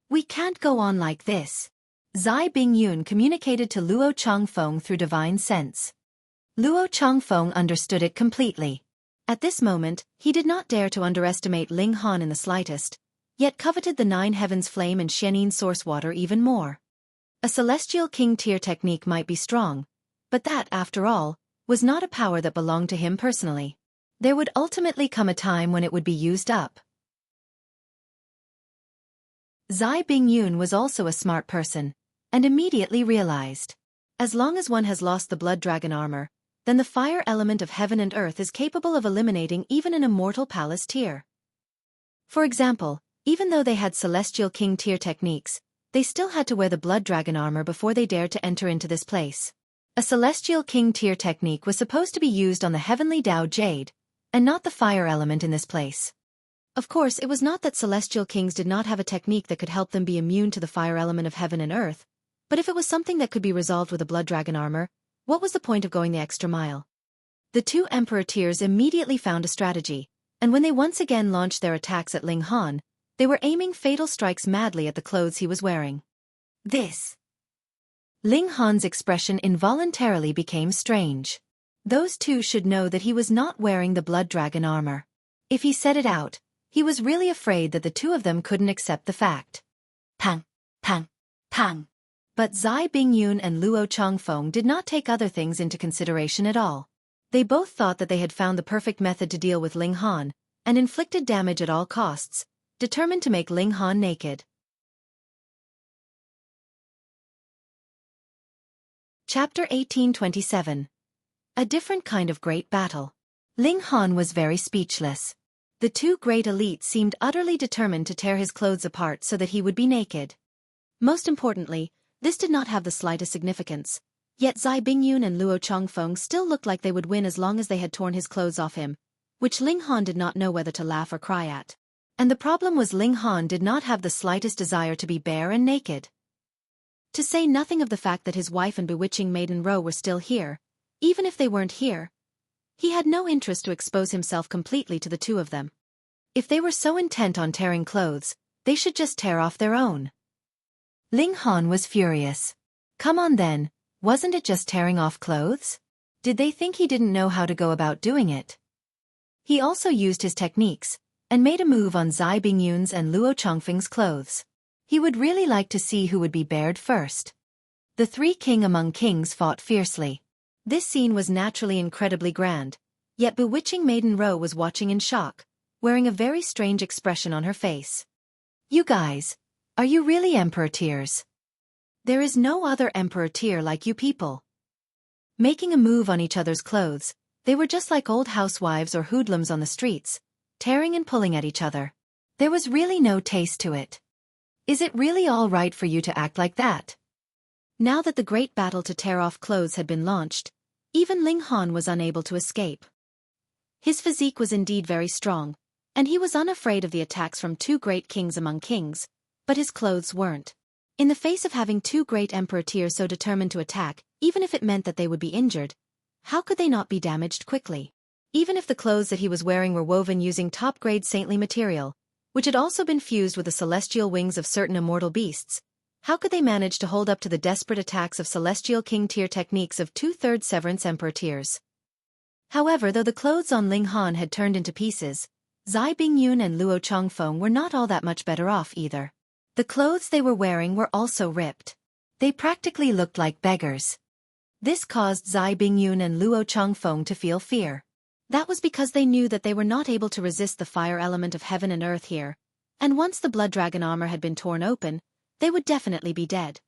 "We can't go on like this," Zai Bingyun communicated to Luo Changfeng through divine sense. Luo Changfeng understood it completely. At this moment, he did not dare to underestimate Ling Han in the slightest, yet coveted the nine heavens flame and Xianin source water even more. A celestial king tier technique might be strong, but that, after all, was not a power that belonged to him personally. There would ultimately come a time when it would be used up. Zai Bingyun was also a smart person, and immediately realized. As long as one has lost the blood dragon armor, then the fire element of heaven and earth is capable of eliminating even an immortal palace tier. For example, even though they had celestial king tier techniques, they still had to wear the blood dragon armor before they dared to enter into this place. A celestial king tier technique was supposed to be used on the heavenly Tao Jade, and not the fire element in this place. Of course, it was not that celestial kings did not have a technique that could help them be immune to the fire element of heaven and earth, but if it was something that could be resolved with a blood dragon armor, what was the point of going the extra mile? The two emperor tiers immediately found a strategy, and when they once again launched their attacks at Ling Han, they were aiming fatal strikes madly at the clothes he was wearing. Ling Han's expression involuntarily became strange. Those two should know that he was not wearing the blood dragon armor. If he said it out, he was really afraid that the two of them couldn't accept the fact. Pang, pang, pang. But Zai Bingyun and Luo Chongfeng did not take other things into consideration at all. They both thought that they had found the perfect method to deal with Ling Han, and inflicted damage at all costs, determined to make Ling Han naked. Chapter 1827. A different kind of great battle. Ling Han was very speechless. The two great elites seemed utterly determined to tear his clothes apart so that he would be naked. Most importantly, this did not have the slightest significance. Yet Zai Bingyun and Luo Chongfeng still looked like they would win as long as they had torn his clothes off him, which Ling Han did not know whether to laugh or cry at. And the problem was Ling Han did not have the slightest desire to be bare and naked. To say nothing of the fact that his wife and bewitching maiden Ro were still here, even if they weren't here, he had no interest to expose himself completely to the two of them. If they were so intent on tearing clothes, they should just tear off their own. Ling Han was furious. Come on then, wasn't it just tearing off clothes? Did they think he didn't know how to go about doing it? He also used his techniques, and made a move on Zai Bingyun's and Luo Chongfeng's clothes. He would really like to see who would be bared first. The three king among kings fought fiercely. This scene was naturally incredibly grand, yet bewitching maiden Ro was watching in shock, wearing a very strange expression on her face. You guys, are you really emperor tiers? There is no other emperor tier like you people. Making a move on each other's clothes, they were just like old housewives or hoodlums on the streets, tearing and pulling at each other. There was really no taste to it. Is it really all right for you to act like that? Now that the great battle to tear off clothes had been launched, even Ling Han was unable to escape. His physique was indeed very strong, and he was unafraid of the attacks from two great kings among kings, but his clothes weren't. In the face of having two great emperor tiers so determined to attack, even if it meant that they would be injured, how could they not be damaged quickly? Even if the clothes that he was wearing were woven using top-grade saintly material, which had also been fused with the celestial wings of certain immortal beasts, how could they manage to hold up to the desperate attacks of celestial king tier techniques of two-thirds severance emperor tiers? However, though the clothes on Ling Han had turned into pieces, Zai Bingyun and Luo Chongfeng were not all that much better off either. The clothes they were wearing were also ripped. They practically looked like beggars. This caused Zai Bingyun and Luo Chongfeng to feel fear. That was because they knew that they were not able to resist the fire element of heaven and earth here, and once the blood dragon armor had been torn open, they would definitely be dead.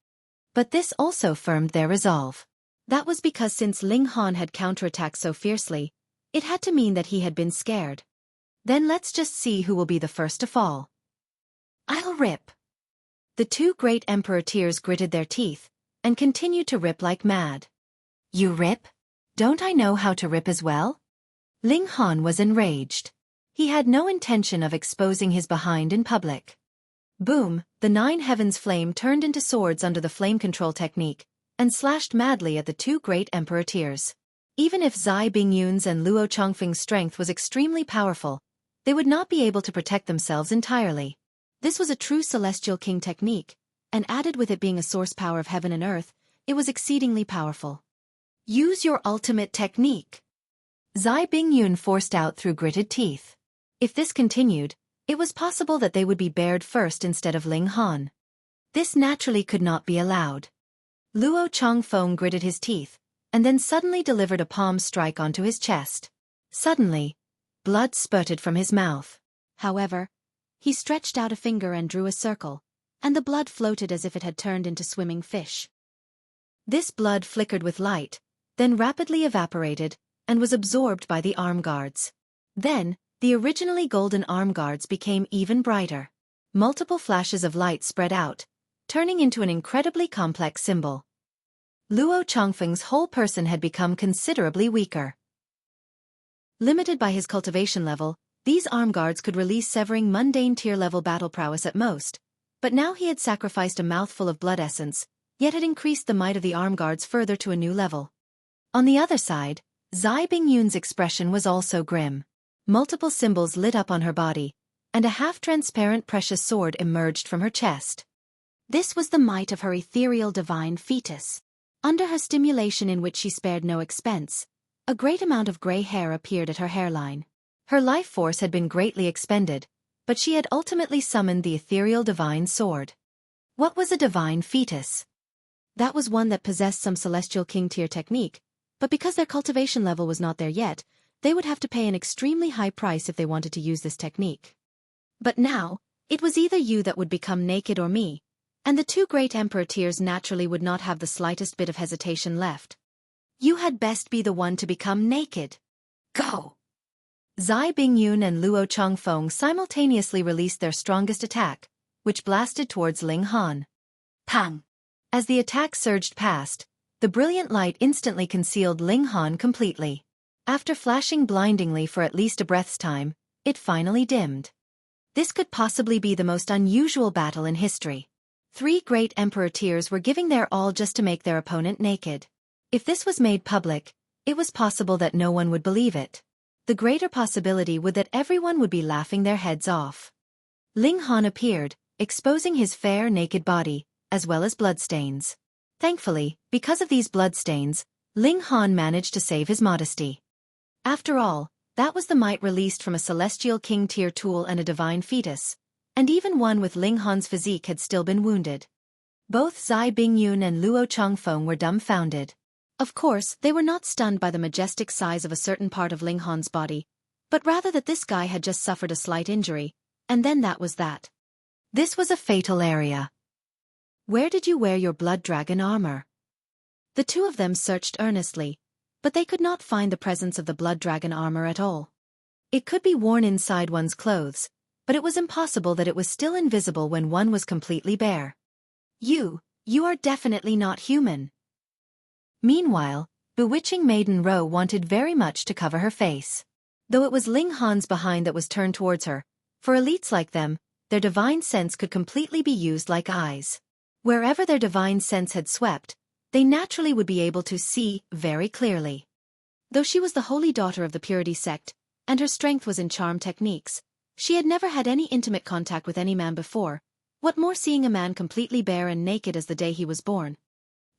But this also firmed their resolve. That was because since Ling Han had counterattacked so fiercely, it had to mean that he had been scared. Then let's just see who will be the first to fall. I'll rip. The two great emperor tiers gritted their teeth, and continued to rip like mad. You rip? Don't I know how to rip as well? Ling Han was enraged. He had no intention of exposing his behind in public. Boom, the nine heavens flame turned into swords under the flame control technique, and slashed madly at the two great emperor tiers. Even if Zai Bingyun's and Luo Chongfeng's strength was extremely powerful, they would not be able to protect themselves entirely. This was a true celestial king technique, and added with it being a source power of heaven and earth, it was exceedingly powerful. Use your ultimate technique. Zai Bingyun forced out through gritted teeth. If this continued, it was possible that they would be bared first instead of Ling Han. This naturally could not be allowed. Luo Changfeng gritted his teeth, and then suddenly delivered a palm strike onto his chest. Suddenly, blood spurted from his mouth. However, he stretched out a finger and drew a circle, and the blood floated as if it had turned into swimming fish. This blood flickered with light, then rapidly evaporated, and was absorbed by the arm guards. Then, the originally golden arm guards became even brighter. Multiple flashes of light spread out, turning into an incredibly complex symbol. Luo Changfeng's whole person had become considerably weaker. Limited by his cultivation level, these arm guards could release severing mundane tier-level battle prowess at most, but now he had sacrificed a mouthful of blood essence, yet had increased the might of the arm guards further to a new level. On the other side, Zai Bingyun's expression was also grim. Multiple symbols lit up on her body, and a half-transparent precious sword emerged from her chest. This was the might of her ethereal divine fetus. Under her stimulation, in which she spared no expense, a great amount of gray hair appeared at her hairline. Her life force had been greatly expended, but she had ultimately summoned the ethereal divine sword. What was a divine fetus? That was one that possessed some celestial king tier technique, but because their cultivation level was not there yet, they would have to pay an extremely high price if they wanted to use this technique. But now, it was either you that would become naked or me, and the two great emperor tiers naturally would not have the slightest bit of hesitation left. You had best be the one to become naked. Go! Zai Bingyun and Luo Changfeng simultaneously released their strongest attack, which blasted towards Ling Han. Pang! As the attack surged past, the brilliant light instantly concealed Ling Han completely. After flashing blindingly for at least a breath's time, it finally dimmed. This could possibly be the most unusual battle in history. Three great emperor tiers were giving their all just to make their opponent naked. If this was made public, it was possible that no one would believe it. The greater possibility would that everyone would be laughing their heads off. Ling Han appeared, exposing his fair naked body, as well as bloodstains. Thankfully, because of these bloodstains, Ling Han managed to save his modesty. After all, that was the might released from a celestial king tier tool and a divine fetus, and even one with Ling Han's physique had still been wounded. Both Zai Bingyun and Luo Changfeng were dumbfounded. Of course, they were not stunned by the majestic size of a certain part of Ling Han's body, but rather that this guy had just suffered a slight injury, and then that was that. This was a fatal area. Where did you wear your blood dragon armor? The two of them searched earnestly, but they could not find the presence of the blood dragon armor at all. It could be worn inside one's clothes, but it was impossible that it was still invisible when one was completely bare. You are definitely not human. Meanwhile, bewitching Maiden Ro wanted very much to cover her face. Though it was Ling Han's behind that was turned towards her, for elites like them, their divine sense could completely be used like eyes. Wherever their divine sense had swept, they naturally would be able to see very clearly. Though she was the holy daughter of the Purity sect, and her strength was in charm techniques, she had never had any intimate contact with any man before, what more seeing a man completely bare and naked as the day he was born.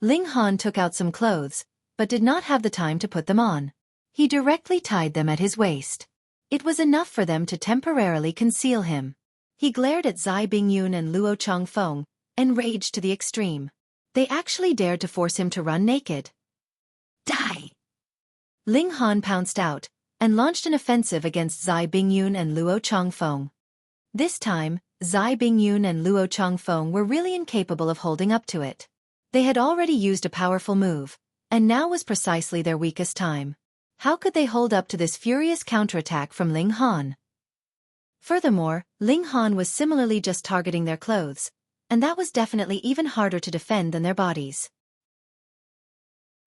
Ling Han took out some clothes, but did not have the time to put them on. He directly tied them at his waist. It was enough for them to temporarily conceal him. He glared at Zai Bingyun and Luo Changfeng, enraged to the extreme. They actually dared to force him to run naked. Die! Ling Han pounced out, and launched an offensive against Zai Bingyun and Luo Changfeng. This time, Zai Bingyun and Luo Changfeng were really incapable of holding up to it. They had already used a powerful move, and now was precisely their weakest time. How could they hold up to this furious counterattack from Ling Han? Furthermore, Ling Han was similarly just targeting their clothes, and that was definitely even harder to defend than their bodies.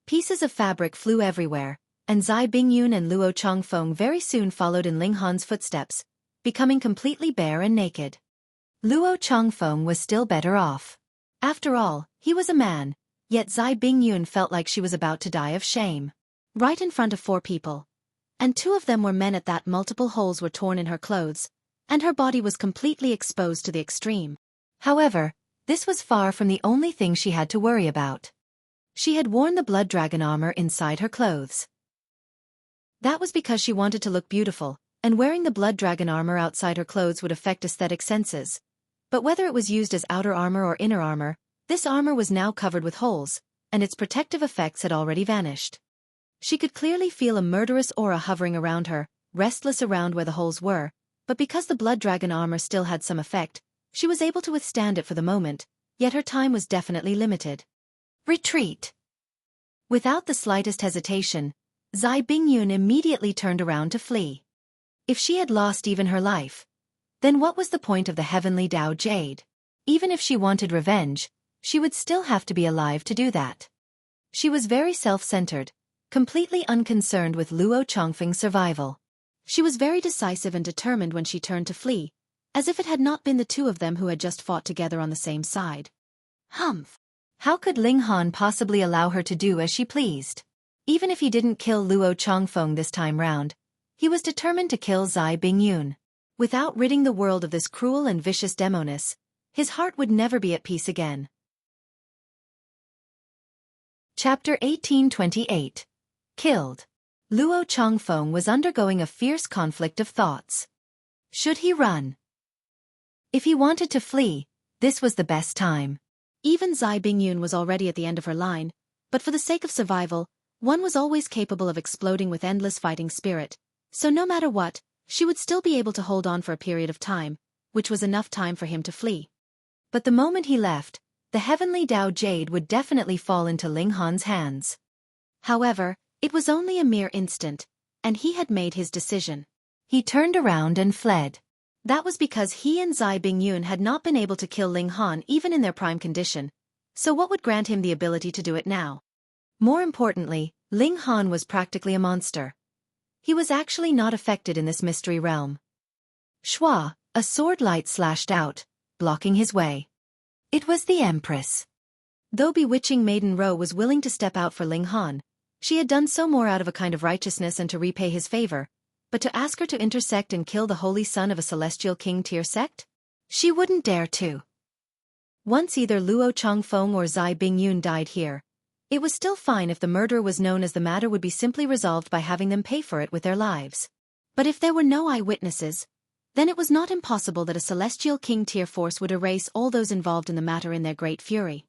Pieces of fabric flew everywhere, and Zai Bingyun and Luo Changfeng very soon followed in Ling Han's footsteps, becoming completely bare and naked. Luo Changfeng was still better off. After all, he was a man, yet Zai Bingyun felt like she was about to die of shame. Right in front of 4 people. And 2 of them were men at that. Multiple holes were torn in her clothes, and her body was completely exposed to the extreme. However, this was far from the only thing she had to worry about. She had worn the blood dragon armor inside her clothes. That was because she wanted to look beautiful, and wearing the blood dragon armor outside her clothes would affect aesthetic senses. But whether it was used as outer armor or inner armor, this armor was now covered with holes, and its protective effects had already vanished. She could clearly feel a murderous aura hovering around her, restless around where the holes were, but because the blood dragon armor still had some effect, she was able to withstand it for the moment, yet her time was definitely limited. Retreat. Without the slightest hesitation, Zai Bingyun immediately turned around to flee. If she had lost even her life, then what was the point of the heavenly Dao Jade? Even if she wanted revenge, she would still have to be alive to do that. She was very self-centered, completely unconcerned with Luo Chongfeng's survival. She was very decisive and determined when she turned to flee, as if it had not been the two of them who had just fought together on the same side. Humph! How could Ling Han possibly allow her to do as she pleased? Even if he didn't kill Luo Chongfeng this time round, he was determined to kill Zai Bingyun. Without ridding the world of this cruel and vicious demoness, his heart would never be at peace again. Chapter 1828. Killed. Luo Chongfeng was undergoing a fierce conflict of thoughts. Should he run? If he wanted to flee, this was the best time. Even Zai Bingyun was already at the end of her line, but for the sake of survival, one was always capable of exploding with endless fighting spirit, so no matter what, she would still be able to hold on for a period of time, which was enough time for him to flee. But the moment he left, the heavenly Dao Jade would definitely fall into Ling Han's hands. However, it was only a mere instant, and he had made his decision. He turned around and fled. That was because he and Zai Bingyun had not been able to kill Ling Han even in their prime condition, so what would grant him the ability to do it now? More importantly, Ling Han was practically a monster. He was actually not affected in this mystery realm. Shua, a sword light slashed out, blocking his way. It was the Empress. Though bewitching Maiden Ro was willing to step out for Ling Han, she had done so more out of a kind of righteousness and to repay his favor, but to ask her to intersect and kill the holy son of a celestial king tier sect? She wouldn't dare to. Once either Luo Chongfeng or Zai Bingyun died here, it was still fine if the murderer was known, as the matter would be simply resolved by having them pay for it with their lives. But if there were no eyewitnesses, then it was not impossible that a celestial king tier force would erase all those involved in the matter in their great fury.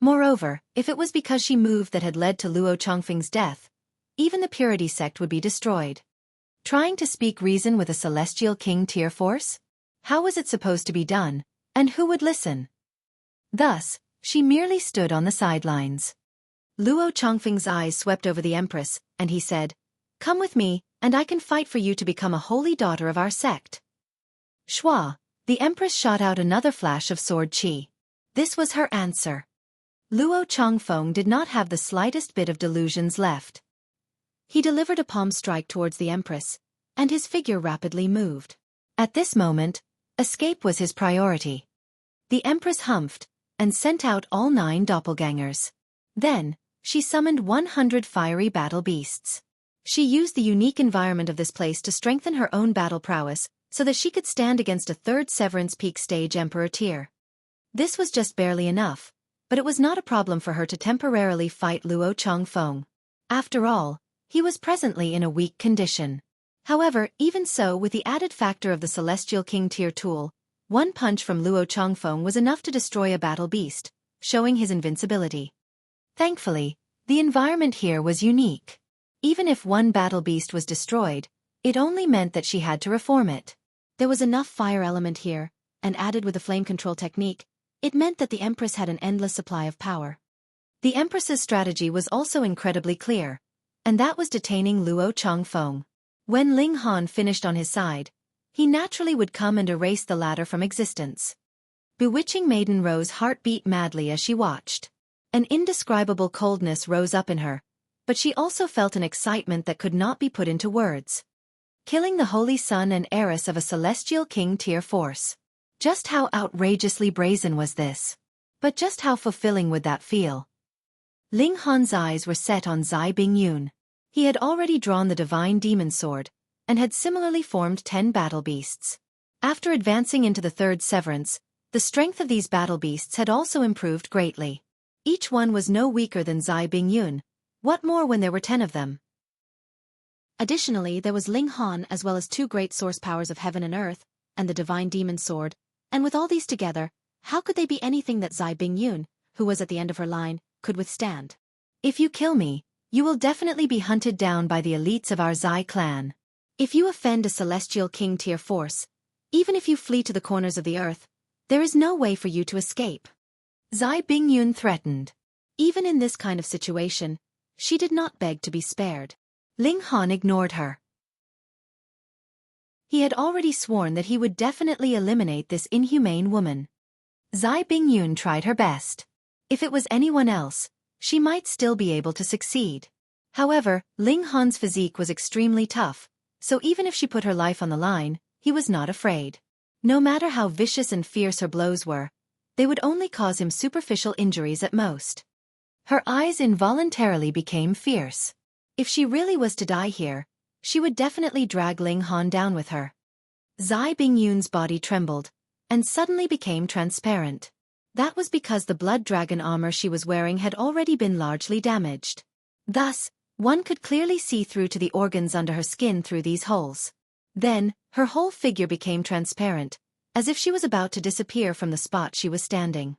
Moreover, if it was because she moved that had led to Luo Chongfeng's death, even the purity sect would be destroyed. Trying to speak reason with a celestial king tier force? How was it supposed to be done, and who would listen? Thus, she merely stood on the sidelines. Luo Chongfeng's eyes swept over the Empress, and he said, "Come with me, and I can fight for you to become a holy daughter of our sect." Shua, the Empress shot out another flash of sword chi. This was her answer. Luo Chongfeng did not have the slightest bit of delusions left. He delivered a palm strike towards the Empress, and his figure rapidly moved. At this moment, escape was his priority. The Empress humphed, and sent out all 9 doppelgangers. Then, she summoned 100 fiery battle beasts. She used the unique environment of this place to strengthen her own battle prowess, so that she could stand against a 3rd Severance Peak stage Emperor tier. This was just barely enough, but it was not a problem for her to temporarily fight Luo Chongfeng. After all, he was presently in a weak condition. However, even so, with the added factor of the Celestial King tier tool, one punch from Luo Chongfeng was enough to destroy a battle beast, showing his invincibility. Thankfully, the environment here was unique. Even if one battle beast was destroyed, it only meant that she had to reform it. There was enough fire element here, and added with the flame control technique, it meant that the Empress had an endless supply of power. The Empress's strategy was also incredibly clear, and that was detaining Luo Chongfeng. When Ling Han finished on his side, he naturally would come and erase the latter from existence. Bewitching Maiden Ro's heart beat madly as she watched. An indescribable coldness rose up in her, but she also felt an excitement that could not be put into words. Killing the holy son and heiress of a celestial king tier force. Just how outrageously brazen was this? But just how fulfilling would that feel? Ling Han's eyes were set on Zai Bingyun. He had already drawn the divine demon sword, and had similarly formed 10 battle beasts. After advancing into the 3rd Severance, the strength of these battle beasts had also improved greatly. Each one was no weaker than Zai Bingyun. What more when there were 10 of them? Additionally, there was Ling Han as well as two great source powers of heaven and earth, and the divine demon sword, and with all these together, how could they be anything that Zai Bingyun, who was at the end of her line, could withstand? If you kill me, you will definitely be hunted down by the elites of our Zai clan. If you offend a celestial king tier force, even if you flee to the corners of the earth, there is no way for you to escape. Zai Bingyun threatened. Even in this kind of situation, she did not beg to be spared. Ling Han ignored her. He had already sworn that he would definitely eliminate this inhumane woman. Zai Bingyun tried her best. If it was anyone else, she might still be able to succeed. However, Ling Han's physique was extremely tough, so even if she put her life on the line, he was not afraid. No matter how vicious and fierce her blows were, they would only cause him superficial injuries at most. Her eyes involuntarily became fierce. If she really was to die here, she would definitely drag Ling Han down with her. Zai Bingyun's body trembled, and suddenly became transparent. That was because the blood dragon armor she was wearing had already been largely damaged. Thus, one could clearly see through to the organs under her skin through these holes. Then, her whole figure became transparent, as if she was about to disappear from the spot she was standing.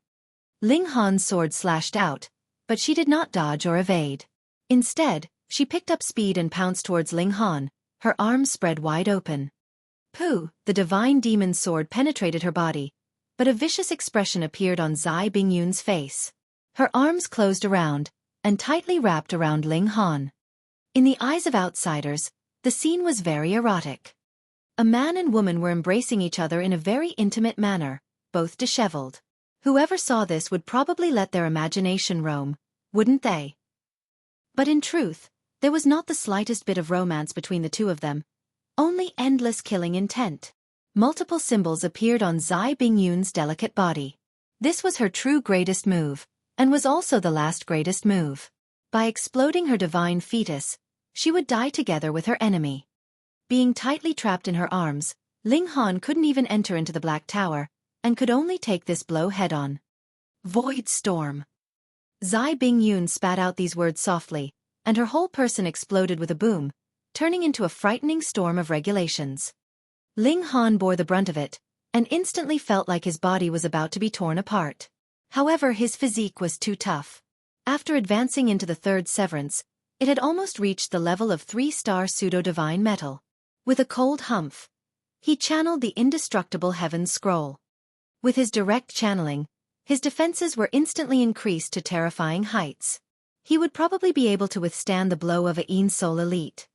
Ling Han's sword slashed out, but she did not dodge or evade. Instead, she picked up speed and pounced towards Ling Han, her arms spread wide open. Pooh, the divine demon's sword penetrated her body, but a vicious expression appeared on Zai Bingyun's face. Her arms closed around, and tightly wrapped around Ling Han. In the eyes of outsiders, the scene was very erotic. A man and woman were embracing each other in a very intimate manner, both disheveled. Whoever saw this would probably let their imagination roam, wouldn't they? But in truth, there was not the slightest bit of romance between the two of them, only endless killing intent. Multiple symbols appeared on Zai Bingyun's delicate body. This was her true greatest move, and was also the last greatest move. By exploding her divine fetus, she would die together with her enemy. Being tightly trapped in her arms, Ling Han couldn't even enter into the Black Tower, and could only take this blow head-on. Void Storm. Zai Bingyun spat out these words softly, and her whole person exploded with a boom, turning into a frightening storm of regulations. Ling Han bore the brunt of it, and instantly felt like his body was about to be torn apart. However, his physique was too tough. After advancing into the third severance, it had almost reached the level of 3-star pseudo-divine metal. With a cold humph, he channeled the indestructible Heaven's Scroll. With his direct channeling, his defenses were instantly increased to terrifying heights. He would probably be able to withstand the blow of a Een Soul elite.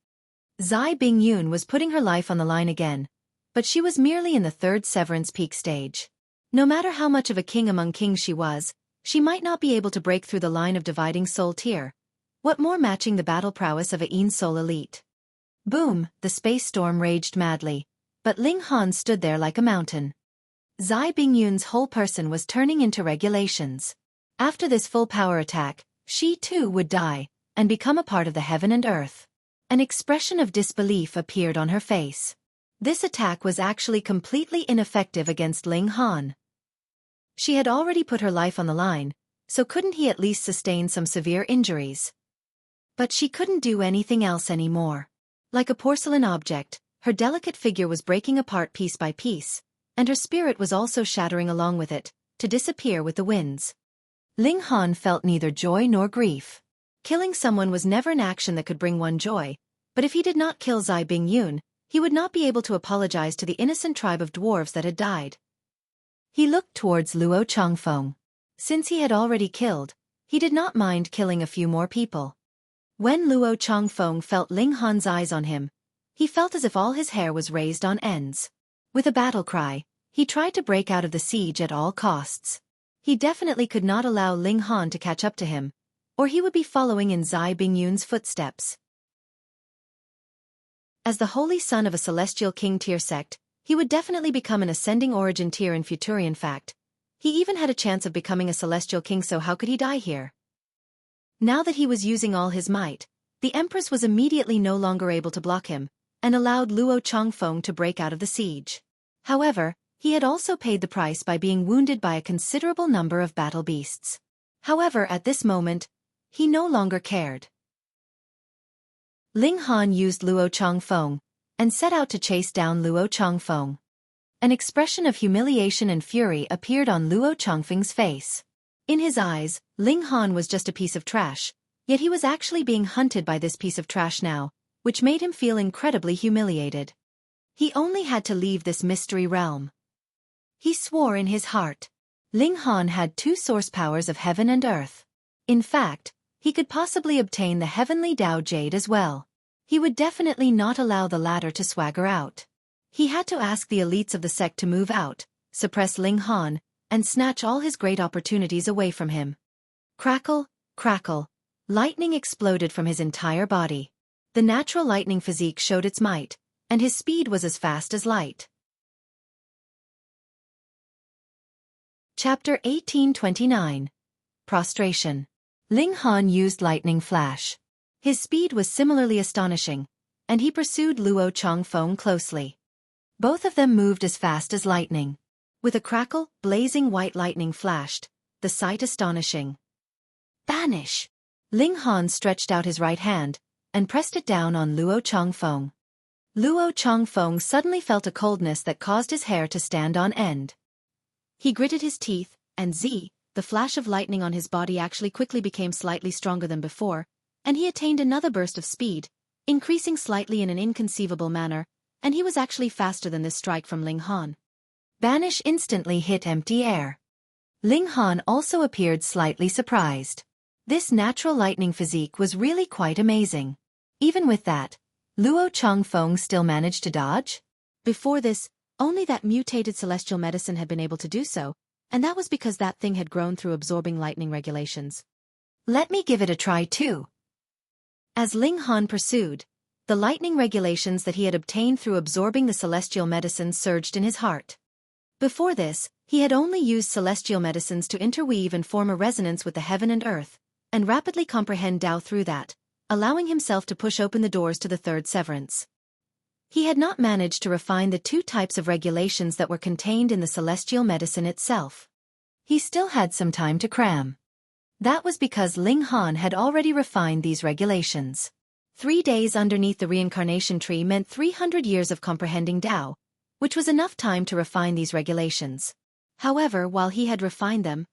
Zai Bingyun was putting her life on the line again, but she was merely in the third severance peak stage. No matter how much of a king among kings she might not be able to break through the line of dividing soul tier. What more matching the battle prowess of a Een Soul elite? Boom, the space storm raged madly, but Ling Han stood there like a mountain. Zai Bingyun's whole person was turning into regulations. After this full power attack, she too would die, and become a part of the heaven and earth. An expression of disbelief appeared on her face. This attack was actually completely ineffective against Ling Han. She had already put her life on the line, so couldn't he at least sustain some severe injuries? But she couldn't do anything else anymore. Like a porcelain object, her delicate figure was breaking apart piece by piece, and her spirit was also shattering along with it, to disappear with the winds. Ling Han felt neither joy nor grief. Killing someone was never an action that could bring one joy, but if he did not kill Zai Bingyun, he would not be able to apologize to the innocent tribe of dwarves that had died. He looked towards Luo Changfeng. Since he had already killed, he did not mind killing a few more people. When Luo Changfeng felt Ling Han's eyes on him, he felt as if all his hair was raised on ends. With a battle cry, he tried to break out of the siege at all costs. He definitely could not allow Ling Han to catch up to him, or he would be following in Zai Bingyun's footsteps. As the holy son of a celestial king tier sect, he would definitely become an ascending origin tier in Futurian fact. He even had a chance of becoming a celestial king, so how could he die here? Now that he was using all his might, the Empress was immediately no longer able to block him, and allowed Luo Changfeng to break out of the siege. However, he had also paid the price by being wounded by a considerable number of battle beasts. However, at this moment, he no longer cared. Ling Han used Luo Changfeng and set out to chase down Luo Changfeng. An expression of humiliation and fury appeared on Luo Changfeng's face. In his eyes, Ling Han was just a piece of trash, yet he was actually being hunted by this piece of trash now, which made him feel incredibly humiliated. He only had to leave this mystery realm. He swore in his heart. Ling Han had two source powers of heaven and earth. In fact, he could possibly obtain the heavenly Dao Jade as well. He would definitely not allow the latter to swagger out. He had to ask the elites of the sect to move out, suppress Ling Han, and snatch all his great opportunities away from him. Crackle, crackle. Lightning exploded from his entire body. The natural lightning physique showed its might, and his speed was as fast as light. Chapter 1829. Prostration. Ling Han used lightning flash. His speed was similarly astonishing, and he pursued Luo Changfeng closely. Both of them moved as fast as lightning. With a crackle, blazing white lightning flashed, the sight astonishing. Banish! Ling Han stretched out his right hand and pressed it down on Luo Changfeng. Luo Changfeng suddenly felt a coldness that caused his hair to stand on end. He gritted his teeth, and the flash of lightning on his body actually quickly became slightly stronger than before, and he attained another burst of speed, increasing slightly in an inconceivable manner, and he was actually faster than this strike from Ling Han. Banish instantly hit empty air. Ling Han also appeared slightly surprised. This natural lightning physique was really quite amazing. Even with that, Luo Changfeng still managed to dodge? Before this, only that mutated celestial medicine had been able to do so, and that was because that thing had grown through absorbing lightning regulations. Let me give it a try too. As Ling Han pursued, the lightning regulations that he had obtained through absorbing the celestial medicine surged in his heart. Before this, he had only used celestial medicines to interweave and form a resonance with the heaven and earth, and rapidly comprehend Tao through that, allowing himself to push open the doors to the third severance. He had not managed to refine the two types of regulations that were contained in the celestial medicine itself. He still had some time to cram. That was because Ling Han had already refined these regulations. 3 days underneath the reincarnation tree meant 300 years of comprehending Tao, which was enough time to refine these regulations. However, while he had refined them,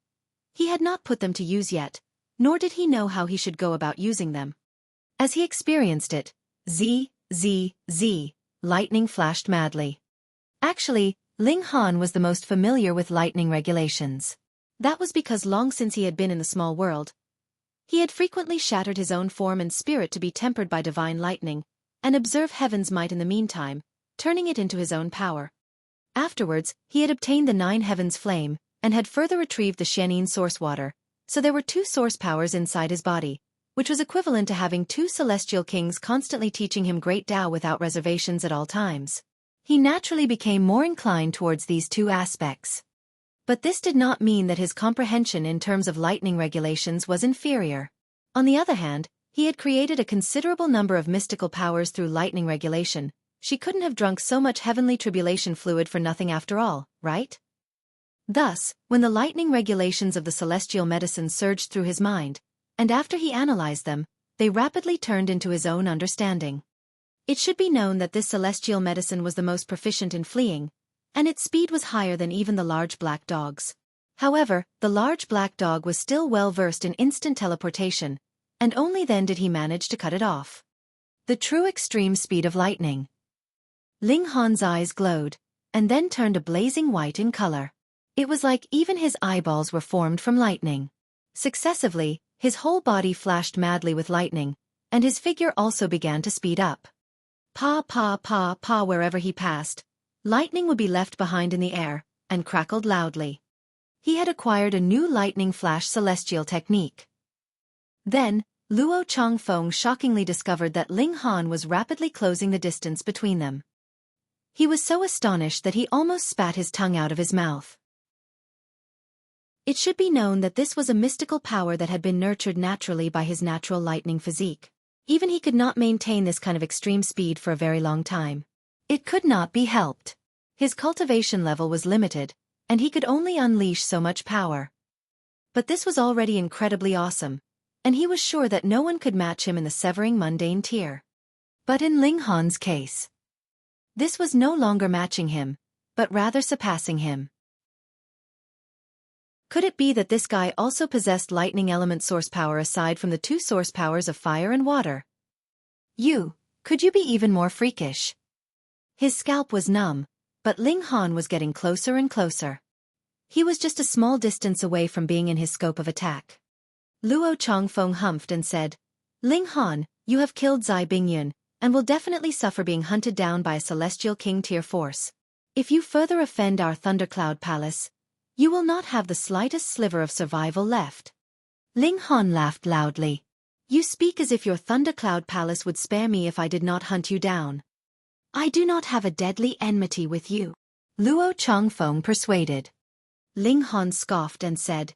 he had not put them to use yet, nor did he know how he should go about using them. As he experienced it, lightning flashed madly. Actually, Ling Han was the most familiar with lightning regulations. That was because long since he had been in the small world, he had frequently shattered his own form and spirit to be tempered by divine lightning, and observe heaven's might in the meantime, turning it into his own power. Afterwards, he had obtained the 9 heavens flame, and had further retrieved the Xianin source water, so there were 2 source powers inside his body, which was equivalent to having 2 celestial kings constantly teaching him great Tao without reservations at all times. He naturally became more inclined towards these 2 aspects. But this did not mean that his comprehension in terms of lightning regulations was inferior. On the other hand, he had created a considerable number of mystical powers through lightning regulation. She couldn't have drunk so much heavenly tribulation fluid for nothing after all, right? Thus, when the lightning regulations of the celestial medicine surged through his mind, and after he analyzed them, they rapidly turned into his own understanding. It should be known that this celestial medicine was the most proficient in fleeing, and its speed was higher than even the large black dog's. However, the large black dog was still well versed in instant teleportation, and only then did he manage to cut it off. The true extreme speed of lightning. Ling Han's eyes glowed, and then turned a blazing white in color. It was like even his eyeballs were formed from lightning. Successively, his whole body flashed madly with lightning, and his figure also began to speed up. Pa pa pa pa wherever he passed, lightning would be left behind in the air, and crackled loudly. He had acquired a new lightning flash celestial technique. Then, Luo Changfeng shockingly discovered that Ling Han was rapidly closing the distance between them. He was so astonished that he almost spat his tongue out of his mouth. It should be known that this was a mystical power that had been nurtured naturally by his natural lightning physique. Even he could not maintain this kind of extreme speed for a very long time. It could not be helped. His cultivation level was limited, and he could only unleash so much power. But this was already incredibly awesome, and he was sure that no one could match him in the severing mundane tier. But in Ling Han's case, this was no longer matching him, but rather surpassing him. Could it be that this guy also possessed lightning element source power aside from the two source powers of fire and water? Could you be even more freakish? His scalp was numb, but Ling Han was getting closer and closer. He was just a small distance away from being in his scope of attack. Luo Changfeng humphed and said, Ling Han, you have killed Zai Bingyun, and will definitely suffer being hunted down by a Celestial King tier force. If you further offend our Thundercloud Palace, you will not have the slightest sliver of survival left. Ling Han laughed loudly. You speak as if your Thundercloud Palace would spare me if I did not hunt you down. I do not have a deadly enmity with you, Luo Changfeng persuaded. Ling Han scoffed and said,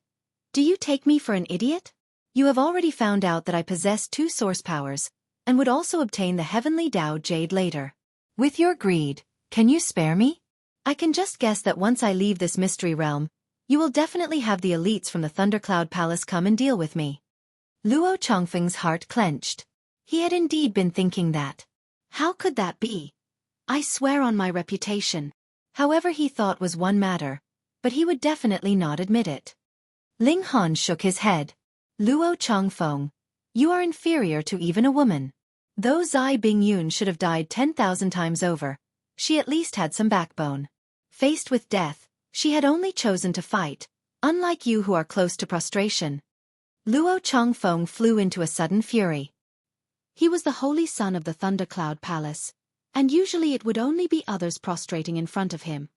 Do you take me for an idiot? You have already found out that I possess two source powers, and would also obtain the Heavenly Dao Jade later. With your greed, can you spare me? I can just guess that once I leave this mystery realm, you will definitely have the elites from the Thundercloud Palace come and deal with me. Luo Changfeng's heart clenched. He had indeed been thinking that. How could that be? I swear on my reputation. However, he thought was one matter, but he would definitely not admit it. Ling Han shook his head. Luo Changfeng, you are inferior to even a woman. Though Zai Bingyun should have died 10,000 times over, she at least had some backbone. Faced with death, she had only chosen to fight, unlike you who are close to prostration. Luo Changfeng flew into a sudden fury. He was the holy son of the Thundercloud Palace, and usually it would only be others prostrating in front of him.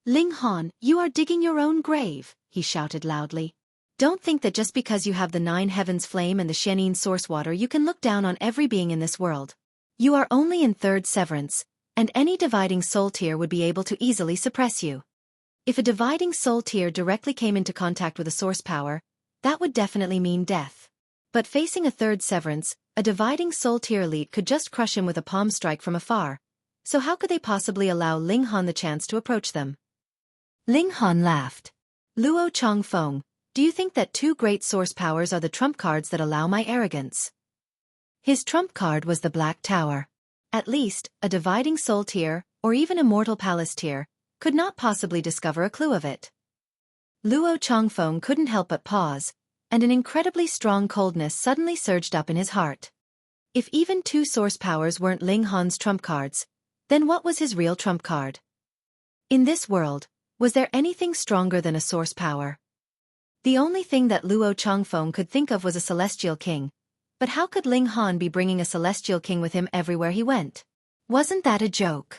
Ling Han, you are digging your own grave, he shouted loudly. Don't think that just because you have the 9 heavens flame and the Xianin source water you can look down on every being in this world. You are only in 3rd severance, and any dividing soul tier would be able to easily suppress you. If a dividing soul tier directly came into contact with a source power, that would definitely mean death. But facing a 3rd severance, a dividing soul tier elite could just crush him with a palm strike from afar, so how could they possibly allow Ling Han the chance to approach them? Ling Han laughed. Luo Changfeng, do you think that 2 great source powers are the trump cards that allow my arrogance? His trump card was the Black Tower. At least, a dividing soul tier, or even a mortal palace tier, could not possibly discover a clue of it. Luo Changfeng couldn't help but pause, and an incredibly strong coldness suddenly surged up in his heart. If even 2 source powers weren't Ling Han's trump cards, then what was his real trump card? In this world, was there anything stronger than a source power? The only thing that Luo Changfeng could think of was a Celestial King, but how could Ling Han be bringing a Celestial King with him everywhere he went? Wasn't that a joke?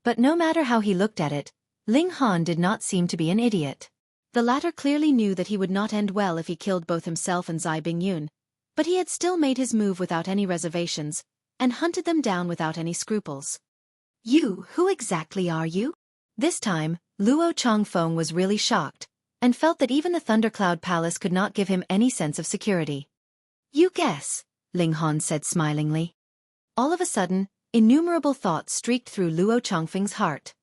But no matter how he looked at it, Ling Han did not seem to be an idiot. The latter clearly knew that he would not end well if he killed both himself and Zai Bingyun, but he had still made his move without any reservations, and hunted them down without any scruples. Who exactly are you? This time, Luo Changfeng was really shocked, and felt that even the Thundercloud Palace could not give him any sense of security. You guess, Ling Han said smilingly. All of a sudden, innumerable thoughts streaked through Luo Changfeng's heart.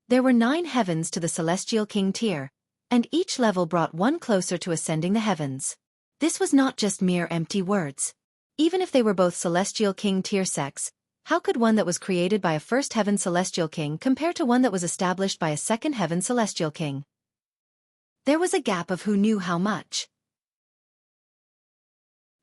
There were 9 heavens to the Celestial King tier, and each level brought one closer to ascending the heavens. This was not just mere empty words. Even if they were both Celestial King tier sects, how could one that was created by a 1st heaven Celestial King compare to one that was established by a 2nd heaven Celestial King? There was a gap of who knew how much.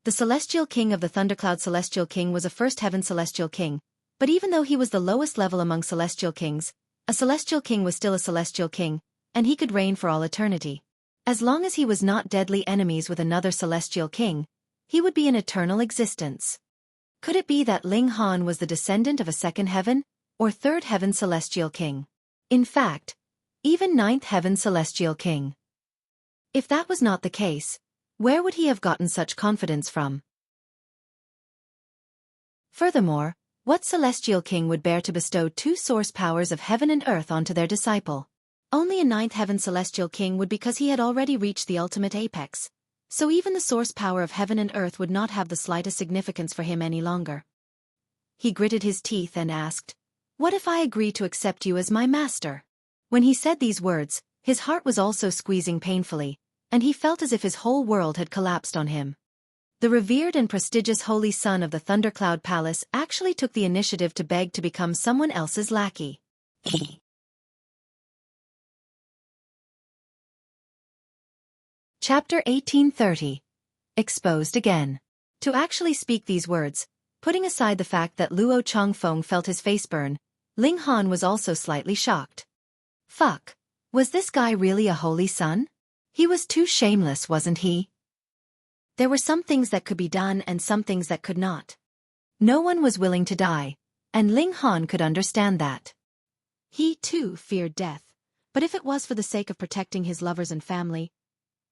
The Celestial King of the Thundercloud Celestial King was a 1st heaven Celestial King, but even though he was the lowest level among Celestial Kings, a Celestial King was still a Celestial King, and he could reign for all eternity. As long as he was not deadly enemies with another Celestial King, he would be in eternal existence. Could it be that Ling Han was the descendant of a 2nd heaven, or 3rd heaven Celestial King? In fact, even 9th heaven Celestial King. If that was not the case, where would he have gotten such confidence from? Furthermore, what Celestial King would bear to bestow 2 source powers of heaven and earth onto their disciple? Only a 9th heaven Celestial King would, because he had already reached the ultimate apex, so even the source power of heaven and earth would not have the slightest significance for him any longer. He gritted his teeth and asked, "What if I agree to accept you as my master?" When he said these words, his heart was also squeezing painfully, and he felt as if his whole world had collapsed on him. The revered and prestigious holy son of the Thundercloud Palace actually took the initiative to beg to become someone else's lackey. Chapter 1830. Exposed again. To actually speak these words, putting aside the fact that Luo Changfeng felt his face burn, Ling Han was also slightly shocked. Fuck. Was this guy really a holy son? He was too shameless, wasn't he? There were some things that could be done and some things that could not. No one was willing to die, and Ling Han could understand that. He, too, feared death, but if it was for the sake of protecting his lovers and family,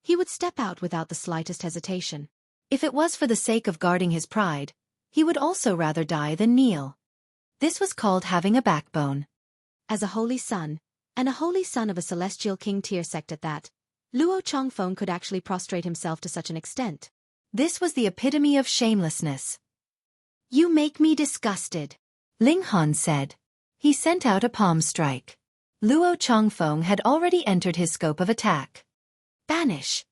he would step out without the slightest hesitation. If it was for the sake of guarding his pride, he would also rather die than kneel. This was called having a backbone. As a holy son, and a holy son of a celestial king tier sect at that, Luo Changfeng could actually prostrate himself to such an extent. This was the epitome of shamelessness. You make me disgusted, Ling Han said. He sent out a palm strike. Luo Changfeng had already entered his scope of attack. Banish.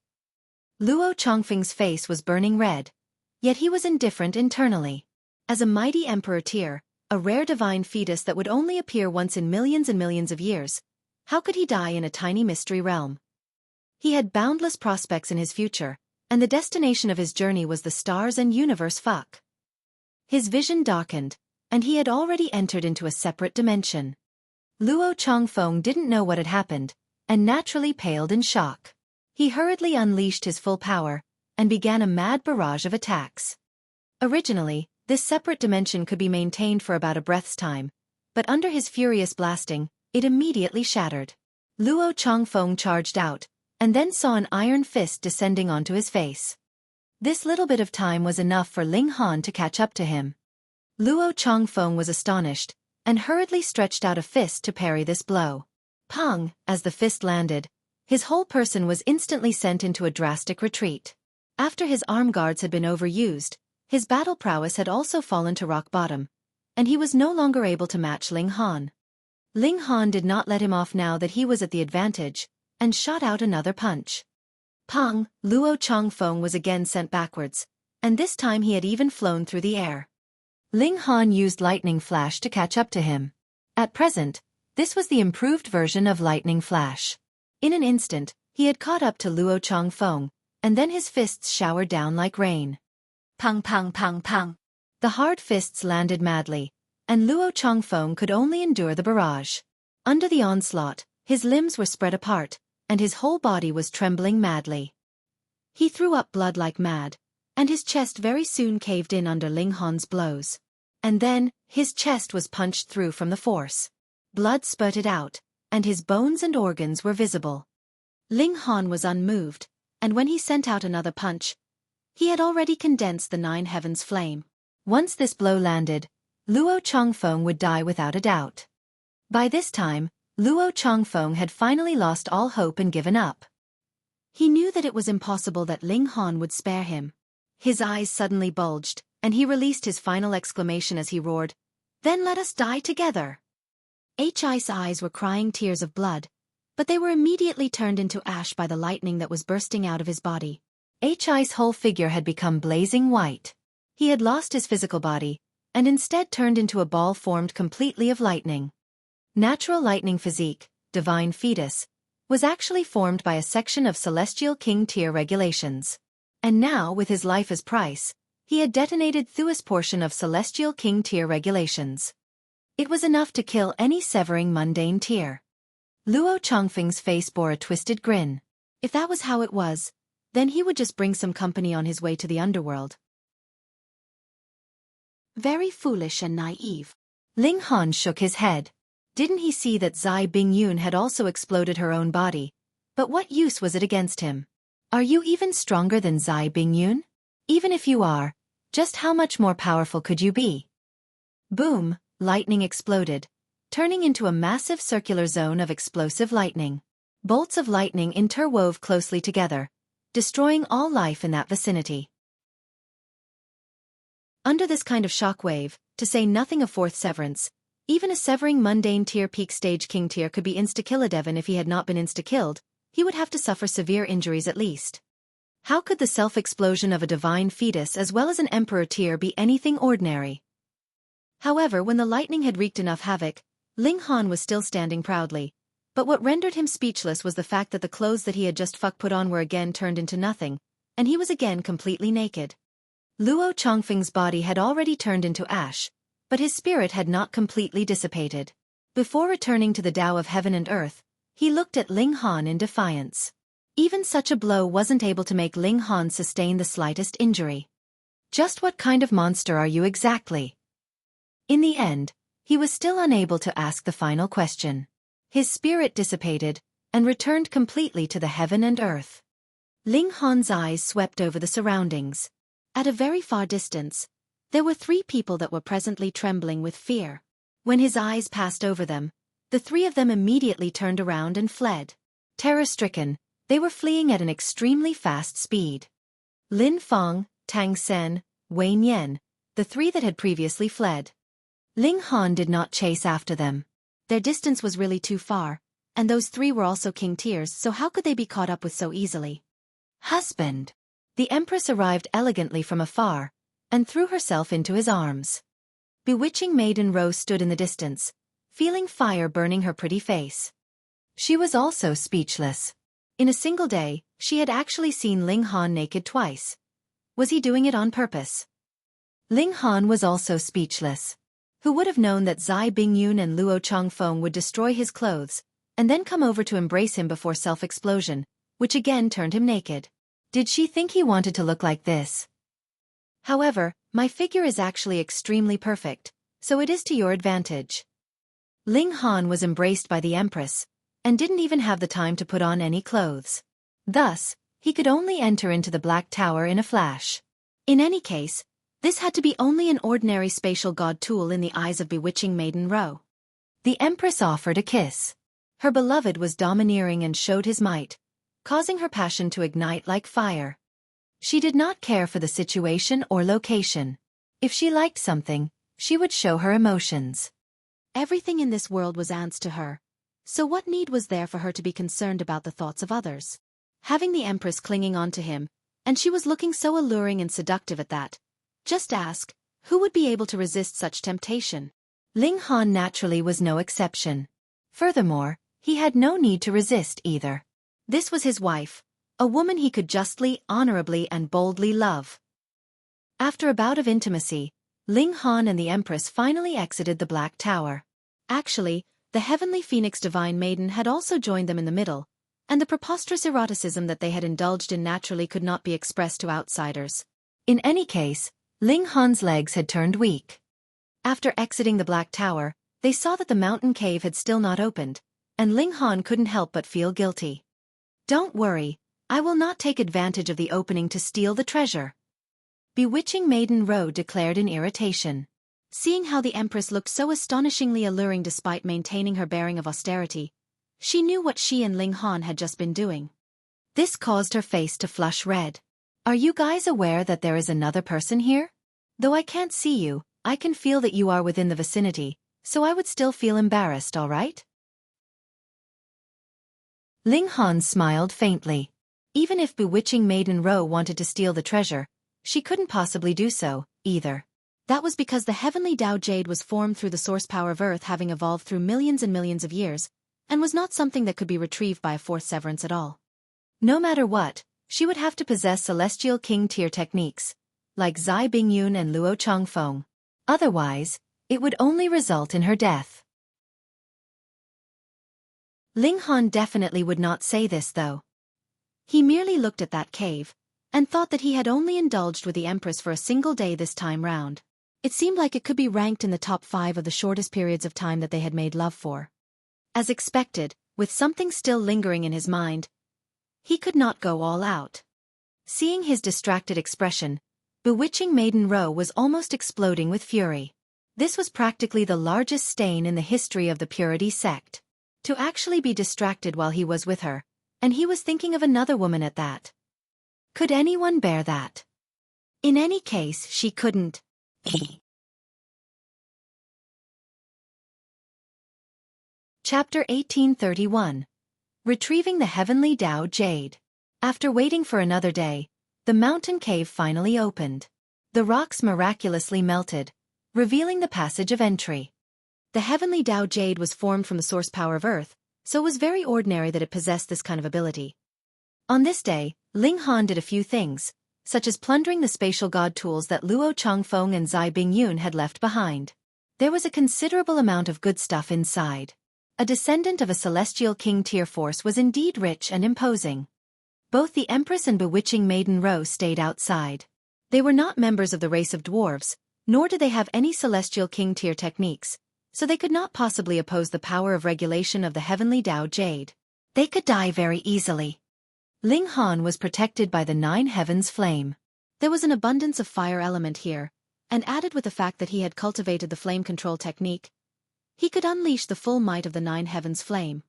Luo Changfeng's face was burning red, yet he was indifferent internally. As a mighty emperor tier, a rare divine fetus that would only appear once in millions and millions of years, how could he die in a tiny mystery realm? He had boundless prospects in his future, and the destination of his journey was the stars and universe. Fuck. His vision darkened, and he had already entered into a separate dimension. Luo Changfeng didn't know what had happened, and naturally paled in shock. He hurriedly unleashed his full power, and began a mad barrage of attacks. Originally, this separate dimension could be maintained for about a breath's time, but under his furious blasting, it immediately shattered. Luo Changfeng charged out, and then saw an iron fist descending onto his face. This little bit of time was enough for Ling Han to catch up to him. Luo Changfeng was astonished, and hurriedly stretched out a fist to parry this blow. Pong! As the fist landed, his whole person was instantly sent into a drastic retreat. After his arm guards had been overused, his battle prowess had also fallen to rock bottom, and he was no longer able to match Ling Han. Ling Han did not let him off now that he was at the advantage, and shot out another punch. Pong! Luo Changfeng was again sent backwards, and this time he had even flown through the air. Ling Han used Lightning Flash to catch up to him. At present, this was the improved version of Lightning Flash. In an instant, he had caught up to Luo Changfeng, and then his fists showered down like rain. Pang pang pang pang. The hard fists landed madly, and Luo Changfeng could only endure the barrage. Under the onslaught, his limbs were spread apart, and his whole body was trembling madly. He threw up blood like mad, and his chest very soon caved in under Ling Han's blows. And then, his chest was punched through from the force. Blood spurted out, and his bones and organs were visible. Ling Han was unmoved, and when he sent out another punch, he had already condensed the 9 heavens flame. Once this blow landed, Luo Changfeng would die without a doubt. By this time, Luo Changfeng had finally lost all hope and given up. He knew that it was impossible that Ling Han would spare him. His eyes suddenly bulged, and he released his final exclamation as he roared, "Then let us die together!" Hi's eyes were crying tears of blood, but they were immediately turned into ash by the lightning that was bursting out of his body. Hi's whole figure had become blazing white. He had lost his physical body, and instead turned into a ball formed completely of lightning. Natural lightning physique, divine fetus, was actually formed by a section of Celestial King tier regulations. And now, with his life as price, he had detonated Thua's portion of Celestial King tier regulations. It was enough to kill any severing mundane tier. Luo Changfeng's face bore a twisted grin. If that was how it was, then he would just bring some company on his way to the underworld. Very foolish and naive. Ling Han shook his head. Didn't he see that Zai Bingyun had also exploded her own body? But what use was it against him? Are you even stronger than Zai Bingyun? Even if you are, just how much more powerful could you be? Boom! Lightning exploded, turning into a massive circular zone of explosive lightning. Bolts of lightning interwove closely together, destroying all life in that vicinity. Under this kind of shockwave, to say nothing of fourth severance, even a severing mundane tier peak stage king tier could be insta-killadevan. If he had not been insta-killed, he would have to suffer severe injuries at least. How could the self-explosion of a divine fetus as well as an emperor tear be anything ordinary? However, when the lightning had wreaked enough havoc, Ling Han was still standing proudly. But what rendered him speechless was the fact that the clothes that he had just put on were again turned into nothing, and he was again completely naked. Luo Chongfeng's body had already turned into ash, but his spirit had not completely dissipated. Before returning to the Tao of heaven and earth, he looked at Ling Han in defiance. Even such a blow wasn't able to make Ling Han sustain the slightest injury. Just what kind of monster are you exactly? In the end, he was still unable to ask the final question. His spirit dissipated, and returned completely to the heaven and earth. Ling Han's eyes swept over the surroundings. At a very far distance, there were 3 people that were presently trembling with fear. When his eyes passed over them, the 3 of them immediately turned around and fled. Terror-stricken, they were fleeing at an extremely fast speed. Lin Feng, Tang Sen, Wei Nian, the 3 that had previously fled. Ling Han did not chase after them. Their distance was really too far, and those 3 were also king tiers, so how could they be caught up with so easily? Husband! The Empress arrived elegantly from afar, and threw herself into his arms. Bewitching Maiden Rose stood in the distance, feeling fire burning her pretty face. She was also speechless. In a single day, she had actually seen Ling Han naked twice. Was he doing it on purpose? Ling Han was also speechless. Who would have known that Zai Bingyun and Luo Chongfeng would destroy his clothes, and then come over to embrace him before self-explosion, which again turned him naked? Did she think he wanted to look like this? However, my figure is actually extremely perfect, so it is to your advantage. Ling Han was embraced by the Empress, and didn't even have the time to put on any clothes. Thus, he could only enter into the Black Tower in a flash. In any case, this had to be only an ordinary spatial god tool in the eyes of bewitching Maiden Ro. The Empress offered a kiss. Her beloved was domineering and showed his might, causing her passion to ignite like fire. She did not care for the situation or location. If she liked something, she would show her emotions. Everything in this world was ants to her, so what need was there for her to be concerned about the thoughts of others? Having the Empress clinging on to him, and she was looking so alluring and seductive at that. Just ask, who would be able to resist such temptation? Ling Han naturally was no exception. Furthermore, he had no need to resist either. This was his wife, a woman he could justly, honorably and boldly love. After a bout of intimacy, Ling Han and the Empress finally exited the Black Tower. Actually, the heavenly Phoenix Divine Maiden had also joined them in the middle, and the preposterous eroticism that they had indulged in naturally could not be expressed to outsiders. In any case, Ling Han's legs had turned weak. After exiting the Black Tower, they saw that the mountain cave had still not opened, and Ling Han couldn't help but feel guilty. Don't worry, I will not take advantage of the opening to steal the treasure. Bewitching Maiden Ro declared in irritation. Seeing how the Empress looked so astonishingly alluring despite maintaining her bearing of austerity, she knew what she and Ling Han had just been doing. This caused her face to flush red. Are you guys aware that there is another person here? Though I can't see you, I can feel that you are within the vicinity, so I would still feel embarrassed, all right? Ling Han smiled faintly. Even if bewitching Maiden Ro wanted to steal the treasure, she couldn't possibly do so, either. That was because the heavenly Tao Jade was formed through the source power of Earth having evolved through millions and millions of years, and was not something that could be retrieved by a forced severance at all. No matter what, she would have to possess Celestial King tier techniques, like Zai Bingyun and Luo Chongfeng. Otherwise, it would only result in her death. Ling Han definitely would not say this though. He merely looked at that cave, and thought that he had only indulged with the Empress for a single day this time round. It seemed like it could be ranked in the top 5 of the shortest periods of time that they had made love for. As expected, with something still lingering in his mind, he could not go all out. Seeing his distracted expression, bewitching Maiden Ro was almost exploding with fury. This was practically the largest stain in the history of the Purity sect. To actually be distracted while he was with her, and he was thinking of another woman at that. Could anyone bear that? In any case, she couldn't. Chapter 1831. Retrieving the Heavenly Tao Jade. After waiting for another day, the mountain cave finally opened. The rocks miraculously melted, revealing the passage of entry. The heavenly Tao jade was formed from the source power of earth, so it was very ordinary that it possessed this kind of ability. On this day, Ling Han did a few things, such as plundering the spatial god tools that Luo Changfeng and Zai Bingyun had left behind. There was a considerable amount of good stuff inside. A descendant of a celestial king tier force was indeed rich and imposing. Both the Empress and bewitching Maiden Row stayed outside. They were not members of the race of dwarves, nor did they have any celestial king tier techniques, so they could not possibly oppose the power of regulation of the heavenly Tao jade. They could die very easily. Ling Han was protected by the 9 heavens flame. There was an abundance of fire element here, and added with the fact that he had cultivated the flame control technique, he could unleash the full might of the 9 heavens flame.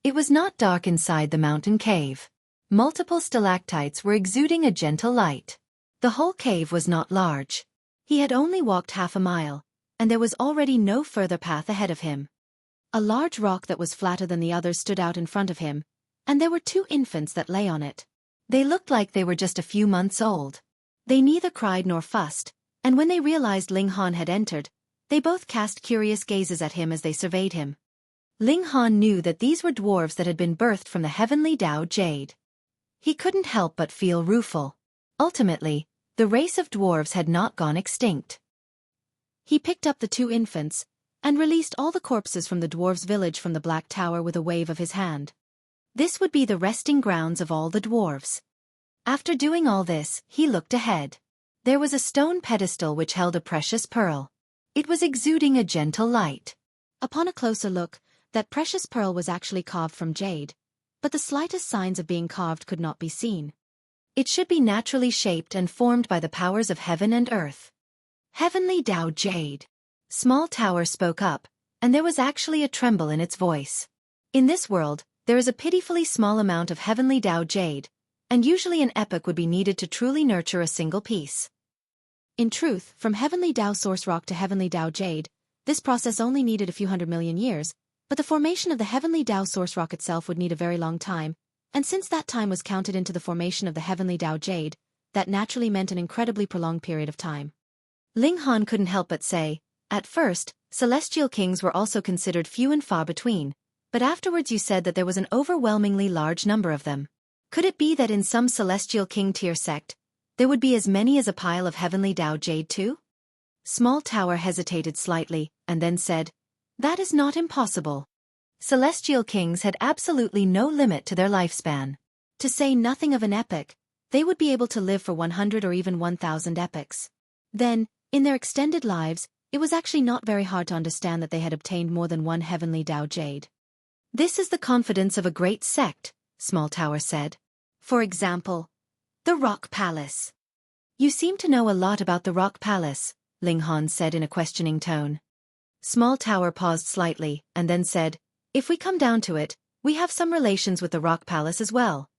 It was not dark inside the mountain cave. Multiple stalactites were exuding a gentle light. The whole cave was not large. He had only walked half a mile, and there was already no further path ahead of him. A large rock that was flatter than the others stood out in front of him, and there were 2 infants that lay on it. They looked like they were just a few months old. They neither cried nor fussed, and when they realized Ling Han had entered, they both cast curious gazes at him as they surveyed him. Ling Han knew that these were dwarves that had been birthed from the heavenly Tao jade. He couldn't help but feel rueful. Ultimately, the race of dwarves had not gone extinct. He picked up the 2 infants, and released all the corpses from the dwarves' village from the Black Tower with a wave of his hand. This would be the resting grounds of all the dwarves. After doing all this, he looked ahead. There was a stone pedestal which held a precious pearl. It was exuding a gentle light. Upon a closer look, that precious pearl was actually carved from jade, but the slightest signs of being carved could not be seen. It should be naturally shaped and formed by the powers of heaven and earth. Heavenly Tao jade. Small Tower spoke up, and there was actually a tremble in its voice. In this world, there is a pitifully small amount of heavenly Tao jade, and usually an epoch would be needed to truly nurture a single piece. In truth, from heavenly Tao source rock to heavenly Tao jade, this process only needed a few 100 million years, but the formation of the heavenly Tao source rock itself would need a very long time, and since that time was counted into the formation of the heavenly Tao jade, that naturally meant an incredibly prolonged period of time. Ling Han couldn't help but say, at first, celestial kings were also considered few and far between, but afterwards you said that there was an overwhelmingly large number of them. Could it be that in some celestial king tier sect, there would be as many as a pile of heavenly Tao jade too? Small Tower hesitated slightly, and then said, that is not impossible. Celestial kings had absolutely no limit to their lifespan. To say nothing of an epoch, they would be able to live for 100 or even 1,000 epochs. Then, in their extended lives, it was actually not very hard to understand that they had obtained more than 1 heavenly Tao jade. This is the confidence of a great sect, Small Tower said. For example, the Rock Palace. You seem to know a lot about the Rock Palace, Ling Han said in a questioning tone. Small Tower paused slightly, and then said, if we come down to it, we have some relations with the Rock Palace as well.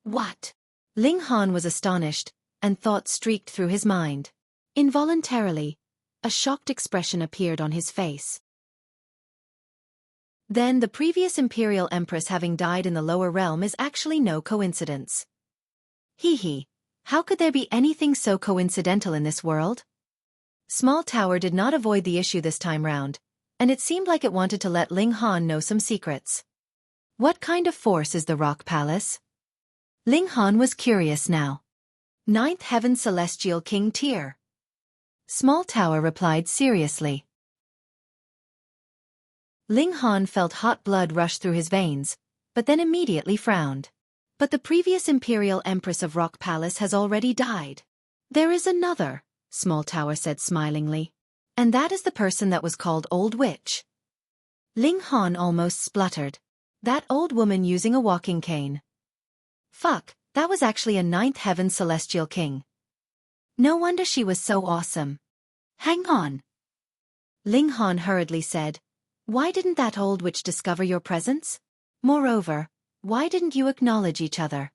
What? Ling Han was astonished, and thought streaked through his mind. Involuntarily, a shocked expression appeared on his face. Then the previous Imperial Empress having died in the lower realm is actually no coincidence. Hee, how could there be anything so coincidental in this world? Small Tower did not avoid the issue this time round, and it seemed like it wanted to let Ling Han know some secrets. What kind of force is the Rock Palace? Ling Han was curious now. 9th Heaven Celestial King tier. Small Tower replied seriously. Ling Han felt hot blood rush through his veins, but then immediately frowned. But the previous Imperial Empress of Rock Palace has already died. There is another, Small Tower said smilingly. And that is the person that was called Old Witch. Ling Han almost spluttered. That old woman using a walking cane. Fuck, that was actually a 9th Heaven Celestial King. No wonder she was so awesome. Hang on. Ling Han hurriedly said, why didn't that old witch discover your presence? Moreover, why didn't you acknowledge each other?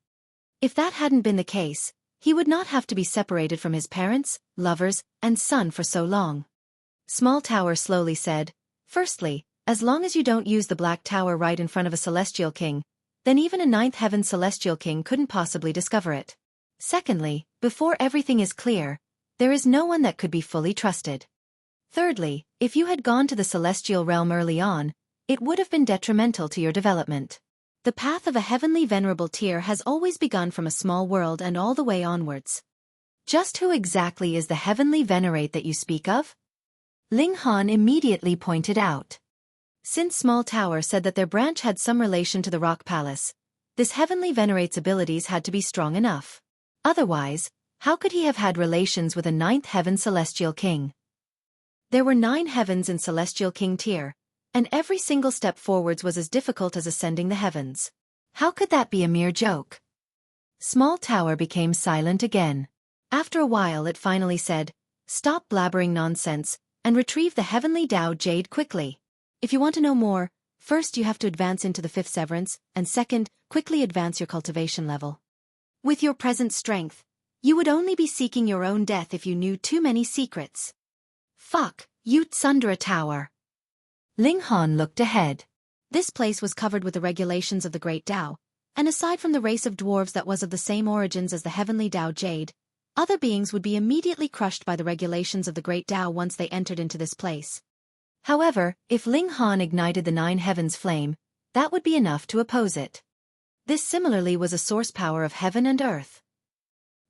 If that hadn't been the case, he would not have to be separated from his parents, lovers, and son for so long. Small Tower slowly said, firstly, as long as you don't use the Black Tower right in front of a Celestial King, then even a 9th Heaven Celestial King couldn't possibly discover it. Secondly, before everything is clear, there is no one that could be fully trusted. Thirdly, if you had gone to the celestial realm early on, it would have been detrimental to your development. The path of a heavenly venerable tier has always begun from a small world and all the way onwards. Just who exactly is the heavenly venerate that you speak of? Ling Han immediately pointed out. Since Small Tower said that their branch had some relation to the Rock Palace, this heavenly venerate's abilities had to be strong enough. Otherwise, how could he have had relations with a ninth heaven celestial king? There were 9 heavens in celestial king tier, and every single step forwards was as difficult as ascending the heavens. How could that be a mere joke? Small Tower became silent again. After a while it finally said, "Stop blabbering nonsense, and retrieve the heavenly Tao Jade quickly. If you want to know more, first you have to advance into the 5th severance, and second, quickly advance your cultivation level. With your present strength, you would only be seeking your own death if you knew too many secrets." Fuck, you Tsundra Tower. Ling Han looked ahead. This place was covered with the regulations of the Great Tao, and aside from the race of dwarves that was of the same origins as the heavenly Tao Jade, other beings would be immediately crushed by the regulations of the Great Tao once they entered into this place. However, if Ling Han ignited the 9 heavens flame, that would be enough to oppose it. This similarly was a source power of heaven and earth.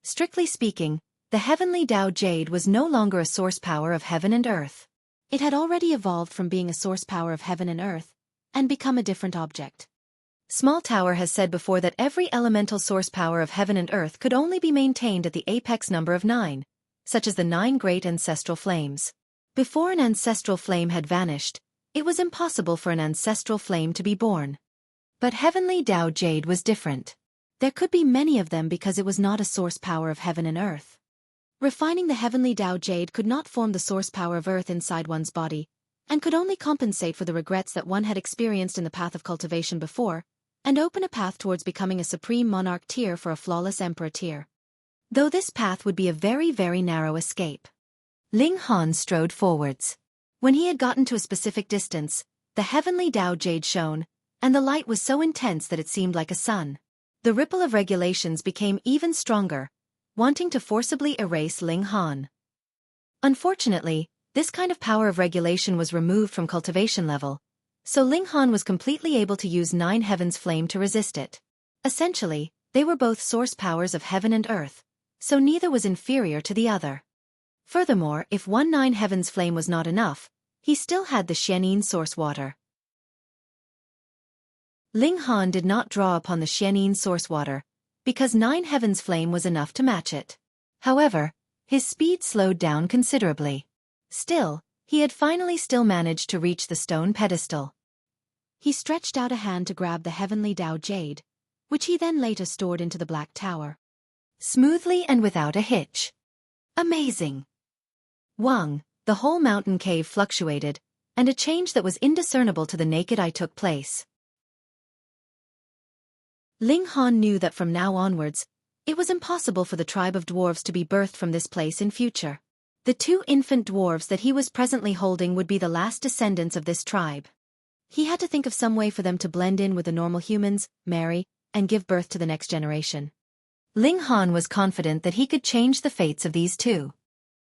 Strictly speaking, the heavenly Tao Jade was no longer a source power of heaven and earth. It had already evolved from being a source power of heaven and earth, and become a different object. Small Tower has said before that every elemental source power of heaven and earth could only be maintained at the apex number of 9, such as the 9 great ancestral flames. Before an ancestral flame had vanished, it was impossible for an ancestral flame to be born. But heavenly Tao Jade was different. There could be many of them because it was not a source power of heaven and earth. Refining the heavenly Tao Jade could not form the source power of earth inside one's body, and could only compensate for the regrets that one had experienced in the path of cultivation before, and open a path towards becoming a supreme monarch tier for a flawless emperor tier. Though this path would be a very, very narrow escape. Ling Han strode forwards. When he had gotten to a specific distance, the heavenly Tao Jade shone, and the light was so intense that it seemed like a sun. The ripple of regulations became even stronger, wanting to forcibly erase Ling Han. Unfortunately, this kind of power of regulation was removed from cultivation level, so Ling Han was completely able to use 9 heavens flame to resist it. Essentially, they were both source powers of heaven and earth, so neither was inferior to the other. Furthermore, if 9 heavens flame was not enough, he still had the Xianin source water. Ling Han did not draw upon the Xianin source water, because 9 heavens flame was enough to match it. However, his speed slowed down considerably. Still, he had finally still managed to reach the stone pedestal. He stretched out a hand to grab the heavenly Tao Jade, which he then later stored into the Black Tower. Smoothly and without a hitch. Amazing! Wang, the whole mountain cave fluctuated, and a change that was indiscernible to the naked eye took place. Ling Han knew that from now onwards, it was impossible for the tribe of dwarves to be birthed from this place in future. The 2 infant dwarves that he was presently holding would be the last descendants of this tribe. He had to think of some way for them to blend in with the normal humans, marry, and give birth to the next generation. Ling Han was confident that he could change the fates of these 2.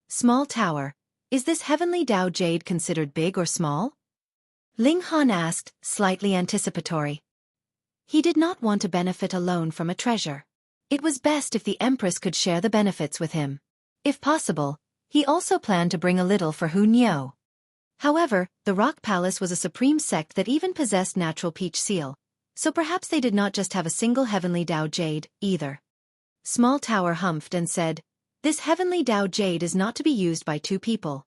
Small Tower, is this heavenly Tao Jade considered big or small? Ling Han asked, slightly anticipatory. He did not want to benefit alone from a treasure. It was best if the Empress could share the benefits with him. If possible, he also planned to bring a little for Hu Niu. However, the Rock Palace was a supreme sect that even possessed natural peach seal, so perhaps they did not just have a single heavenly Tao Jade, either. Small Tower humphed and said, "This heavenly Tao Jade is not to be used by 2 people.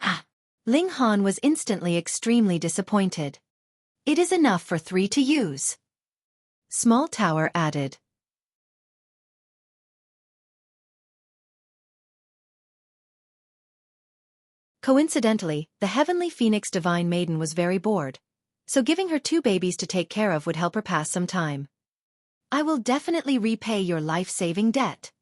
Ah! Ling Han was instantly extremely disappointed. It is enough for 3 to use. Small Tower added. Coincidentally, the heavenly Phoenix Divine Maiden was very bored, so giving her 2 babies to take care of would help her pass some time. I will definitely repay your life-saving debt.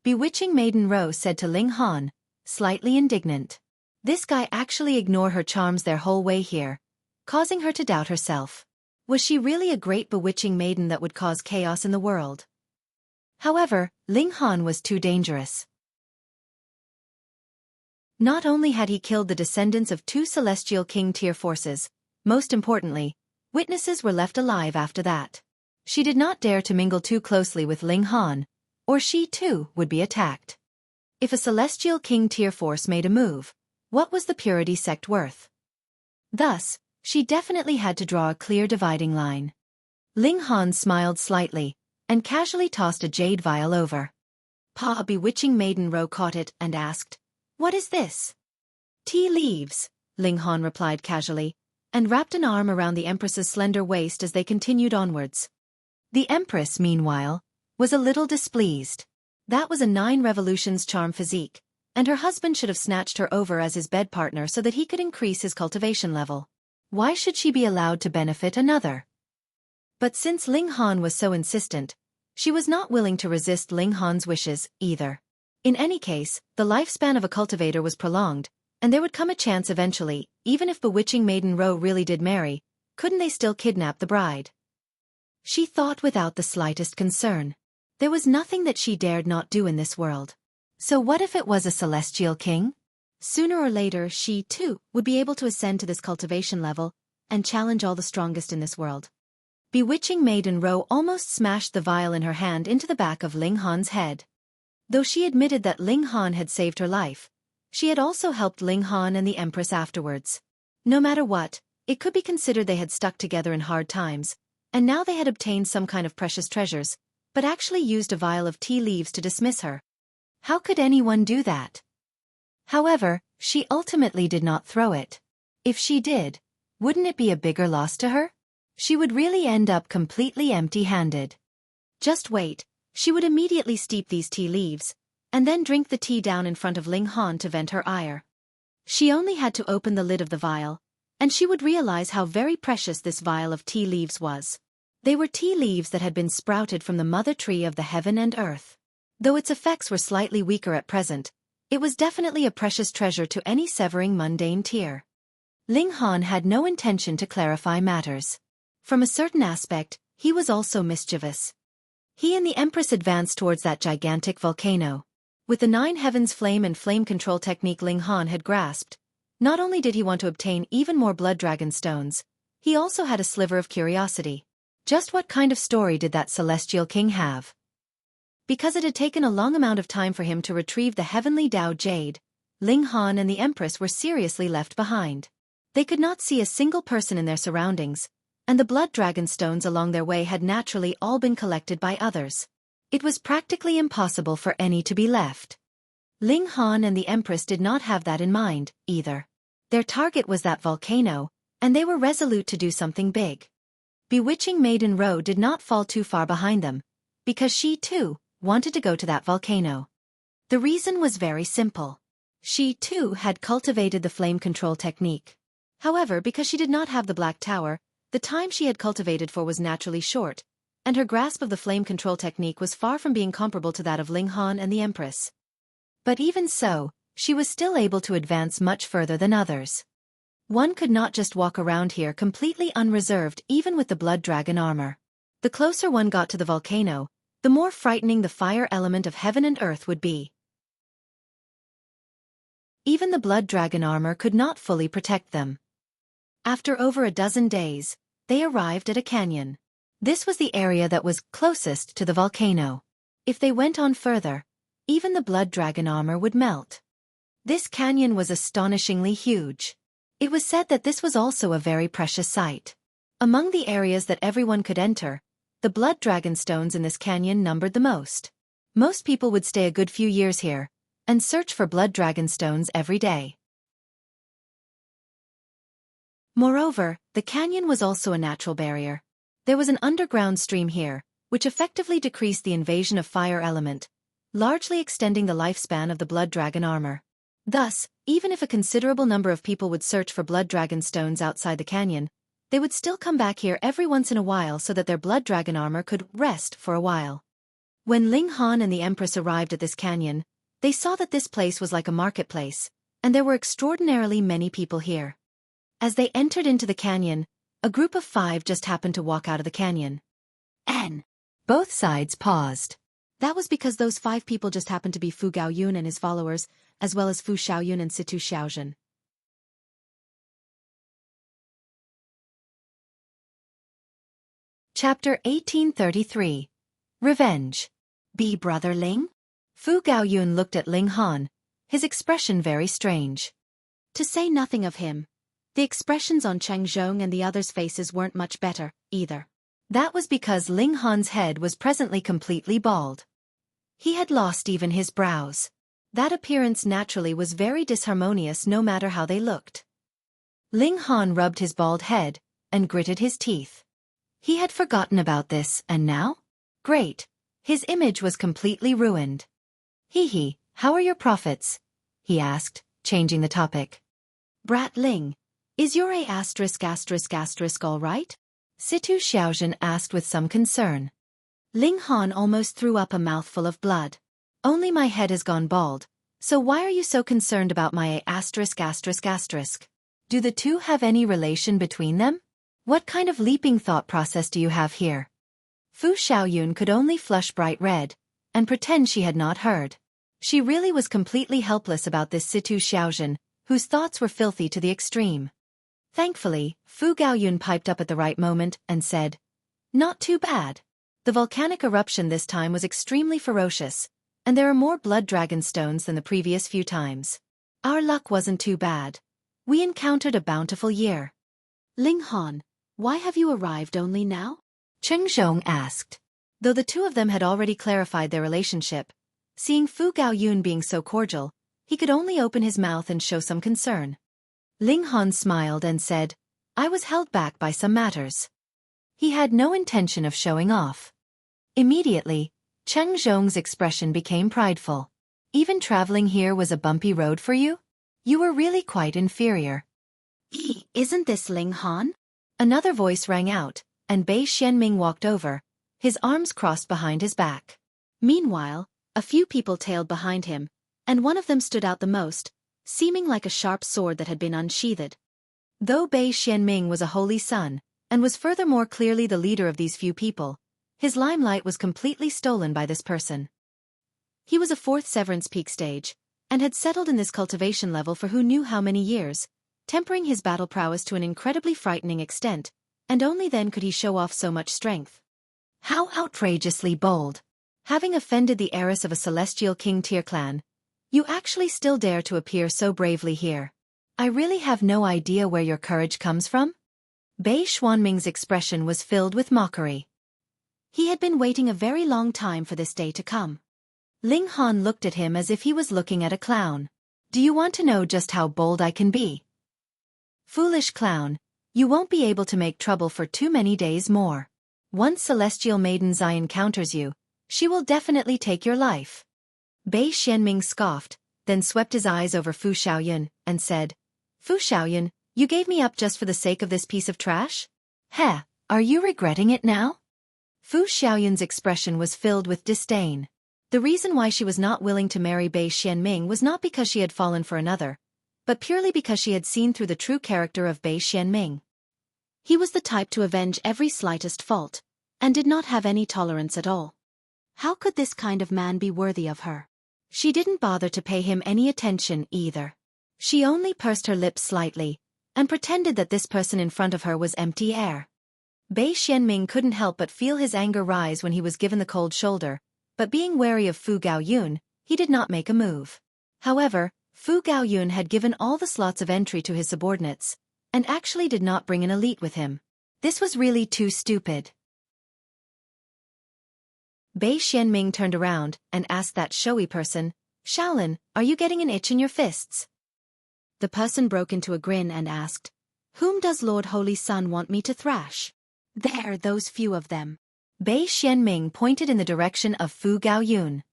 Bewitching Maiden Rose said to Ling Han, slightly indignant. This guy actually ignored her charms their whole way here, causing her to doubt herself. Was she really a great bewitching maiden that would cause chaos in the world? However, Ling Han was too dangerous. Not only had he killed the descendants of 2 Celestial King tier forces, most importantly, witnesses were left alive after that. She did not dare to mingle too closely with Ling Han, or she too would be attacked. If a Celestial King tier force made a move, what was the Purity sect worth? Thus, she definitely had to draw a clear dividing line. Ling Han smiled slightly, and casually tossed a jade vial over. A bewitching maiden Ro caught it and asked, "What is this?" "Tea leaves," Ling Han replied casually, and wrapped an arm around the Empress's slender waist as they continued onwards. The Empress, meanwhile, was a little displeased. That was a 9 revolutions charm physique, and her husband should have snatched her over as his bed partner so that he could increase his cultivation level. Why should she be allowed to benefit another? But since Ling Han was so insistent, she was not willing to resist Ling Han's wishes, either. In any case, the lifespan of a cultivator was prolonged, and there would come a chance eventually, even if bewitching maiden Ro really did marry, couldn't they still kidnap the bride? She thought without the slightest concern. There was nothing that she dared not do in this world. So what if it was a celestial king? Sooner or later she, too, would be able to ascend to this cultivation level, and challenge all the strongest in this world. Bewitching maiden Ro almost smashed the vial in her hand into the back of Ling Han's head. Though she admitted that Ling Han had saved her life, she had also helped Ling Han and the Empress afterwards. No matter what, it could be considered they had stuck together in hard times, and now they had obtained some kind of precious treasures, but actually used a vial of tea leaves to dismiss her. How could anyone do that? However, she ultimately did not throw it. If she did, wouldn't it be a bigger loss to her? She would really end up completely empty-handed. Just wait, she would immediately steep these tea leaves, and then drink the tea down in front of Ling Han to vent her ire. She only had to open the lid of the vial, and she would realize how very precious this vial of tea leaves was. They were tea leaves that had been sprouted from the mother tree of the heaven and earth. Though its effects were slightly weaker at present, it was definitely a precious treasure to any severing mundane tier. Ling Han had no intention to clarify matters. From a certain aspect, he was also mischievous. He and the Empress advanced towards that gigantic volcano. With the 9 heavens flame and flame control technique Ling Han had grasped, not only did he want to obtain even more blood dragon stones, he also had a sliver of curiosity. Just what kind of story did that celestial king have? Because it had taken a long amount of time for him to retrieve the heavenly Dao Jade, Ling Han and the Empress were seriously left behind. They could not see a single person in their surroundings, and the blood dragon stones along their way had naturally all been collected by others. It was practically impossible for any to be left. Ling Han and the Empress did not have that in mind, either. Their target was that volcano, and they were resolute to do something big. Bewitching maiden Ro did not fall too far behind them, because she, too, wanted to go to that volcano. The reason was very simple. She, too, had cultivated the flame control technique. However, because she did not have the Black Tower, the time she had cultivated for was naturally short, and her grasp of the flame control technique was far from being comparable to that of Ling Han and the Empress. But even so, she was still able to advance much further than others. One could not just walk around here completely unreserved even with the blood dragon armor. The closer one got to the volcano, the more frightening the fire element of heaven and earth would be. Even the blood dragon armor could not fully protect them. After over a dozen days, they arrived at a canyon. This was the area that was closest to the volcano. If they went on further, even the blood dragon armor would melt. This canyon was astonishingly huge. It was said that this was also a very precious site. Among the areas that everyone could enter, the blood dragon stones in this canyon numbered the most. Most people would stay a good few years here, and search for blood dragon stones every day. Moreover, the canyon was also a natural barrier. There was an underground stream here, which effectively decreased the invasion of fire element, largely extending the lifespan of the blood dragon armor. Thus, even if a considerable number of people would search for blood dragon stones outside the canyon, they would still come back here every once in a while so that their blood dragon armor could rest for a while. When Ling Han and the Empress arrived at this canyon, they saw that this place was like a marketplace, and there were extraordinarily many people here. As they entered into the canyon, a group of 5 just happened to walk out of the canyon. Both sides paused. That was because those 5 people just happened to be Fu Gaoyun and his followers, as well as Fu Xiaoyun and Situ Xiaozhen. Chapter 1833. Revenge. Be Brother Ling? Fu Gaoyun looked at Ling Han, his expression very strange. To say nothing of him, the expressions on Cheng Zhong and the others' faces weren't much better, either. That was because Ling Han's head was presently completely bald. He had lost even his brows. That appearance naturally was very disharmonious no matter how they looked. Ling Han rubbed his bald head and gritted his teeth. He had forgotten about this, and now? Great. His image was completely ruined. Hee, how are your profits? He asked, changing the topic. Brat Ling, is your A*** all right? Situ Xiaozhen asked with some concern. Ling Han almost threw up a mouthful of blood. Only my head has gone bald, so why are you so concerned about my A***? Do the two have any relation between them? What kind of leaping thought process do you have here? Fu Xiaoyun could only flush bright red and pretend she had not heard. She really was completely helpless about this Situ Xiaozhen, whose thoughts were filthy to the extreme. Thankfully, Fu Gaoyun piped up at the right moment and said, "Not too bad. The volcanic eruption this time was extremely ferocious, and there are more blood dragon stones than the previous few times. Our luck wasn't too bad. We encountered a bountiful year." Ling Han, why have you arrived only now? Cheng Zhong asked. Though the two of them had already clarified their relationship, seeing Fu Gaoyun being so cordial, he could only open his mouth and show some concern. Ling Han smiled and said, "I was held back by some matters." He had no intention of showing off. Immediately, Cheng Zhong's expression became prideful. "Even traveling here was a bumpy road for you? You were really quite inferior." "Isn't this Ling Han?" Another voice rang out, and Bei Xianming walked over, his arms crossed behind his back. Meanwhile, a few people tailed behind him, and one of them stood out the most, seeming like a sharp sword that had been unsheathed. Though Bei Xianming was a holy son, and was furthermore clearly the leader of these few people, his limelight was completely stolen by this person. He was a 4th Severance Peak stage, and had settled in this cultivation level for who knew how many years, tempering his battle prowess to an incredibly frightening extent, and only then could he show off so much strength. How outrageously bold! Having offended the heiress of a celestial king tier clan, you actually still dare to appear so bravely here. I really have no idea where your courage comes from. Bei Xuanming's expression was filled with mockery. He had been waiting a very long time for this day to come. Ling Han looked at him as if he was looking at a clown. "Do you want to know just how bold I can be? Foolish clown, you won't be able to make trouble for too many days more. Once Celestial Maiden Zai encounters you, she will definitely take your life." Bei Xianming scoffed, then swept his eyes over Fu Xiaoyun, and said, "Fu Xiaoyun, you gave me up just for the sake of this piece of trash? Heh, are you regretting it now?" Fu Xiaoyun's expression was filled with disdain. The reason why she was not willing to marry Bei Xianming was not because she had fallen for another, but purely because she had seen through the true character of Bei Xianming. He was the type to avenge every slightest fault, and did not have any tolerance at all. How could this kind of man be worthy of her? She didn't bother to pay him any attention either. She only pursed her lips slightly, and pretended that this person in front of her was empty air. Bei Xianming couldn't help but feel his anger rise when he was given the cold shoulder, but being wary of Fu Gaoyun, he did not make a move. However, Fu Gaoyun had given all the slots of entry to his subordinates, and actually did not bring an elite with him. This was really too stupid. Bei Xianming turned around and asked that showy person, "Shaolin, are you getting an itch in your fists?" The person broke into a grin and asked, "Whom does Lord Holy Sun want me to thrash?" "There, those few of them." Bei Xianming pointed in the direction of Fu Gaoyun.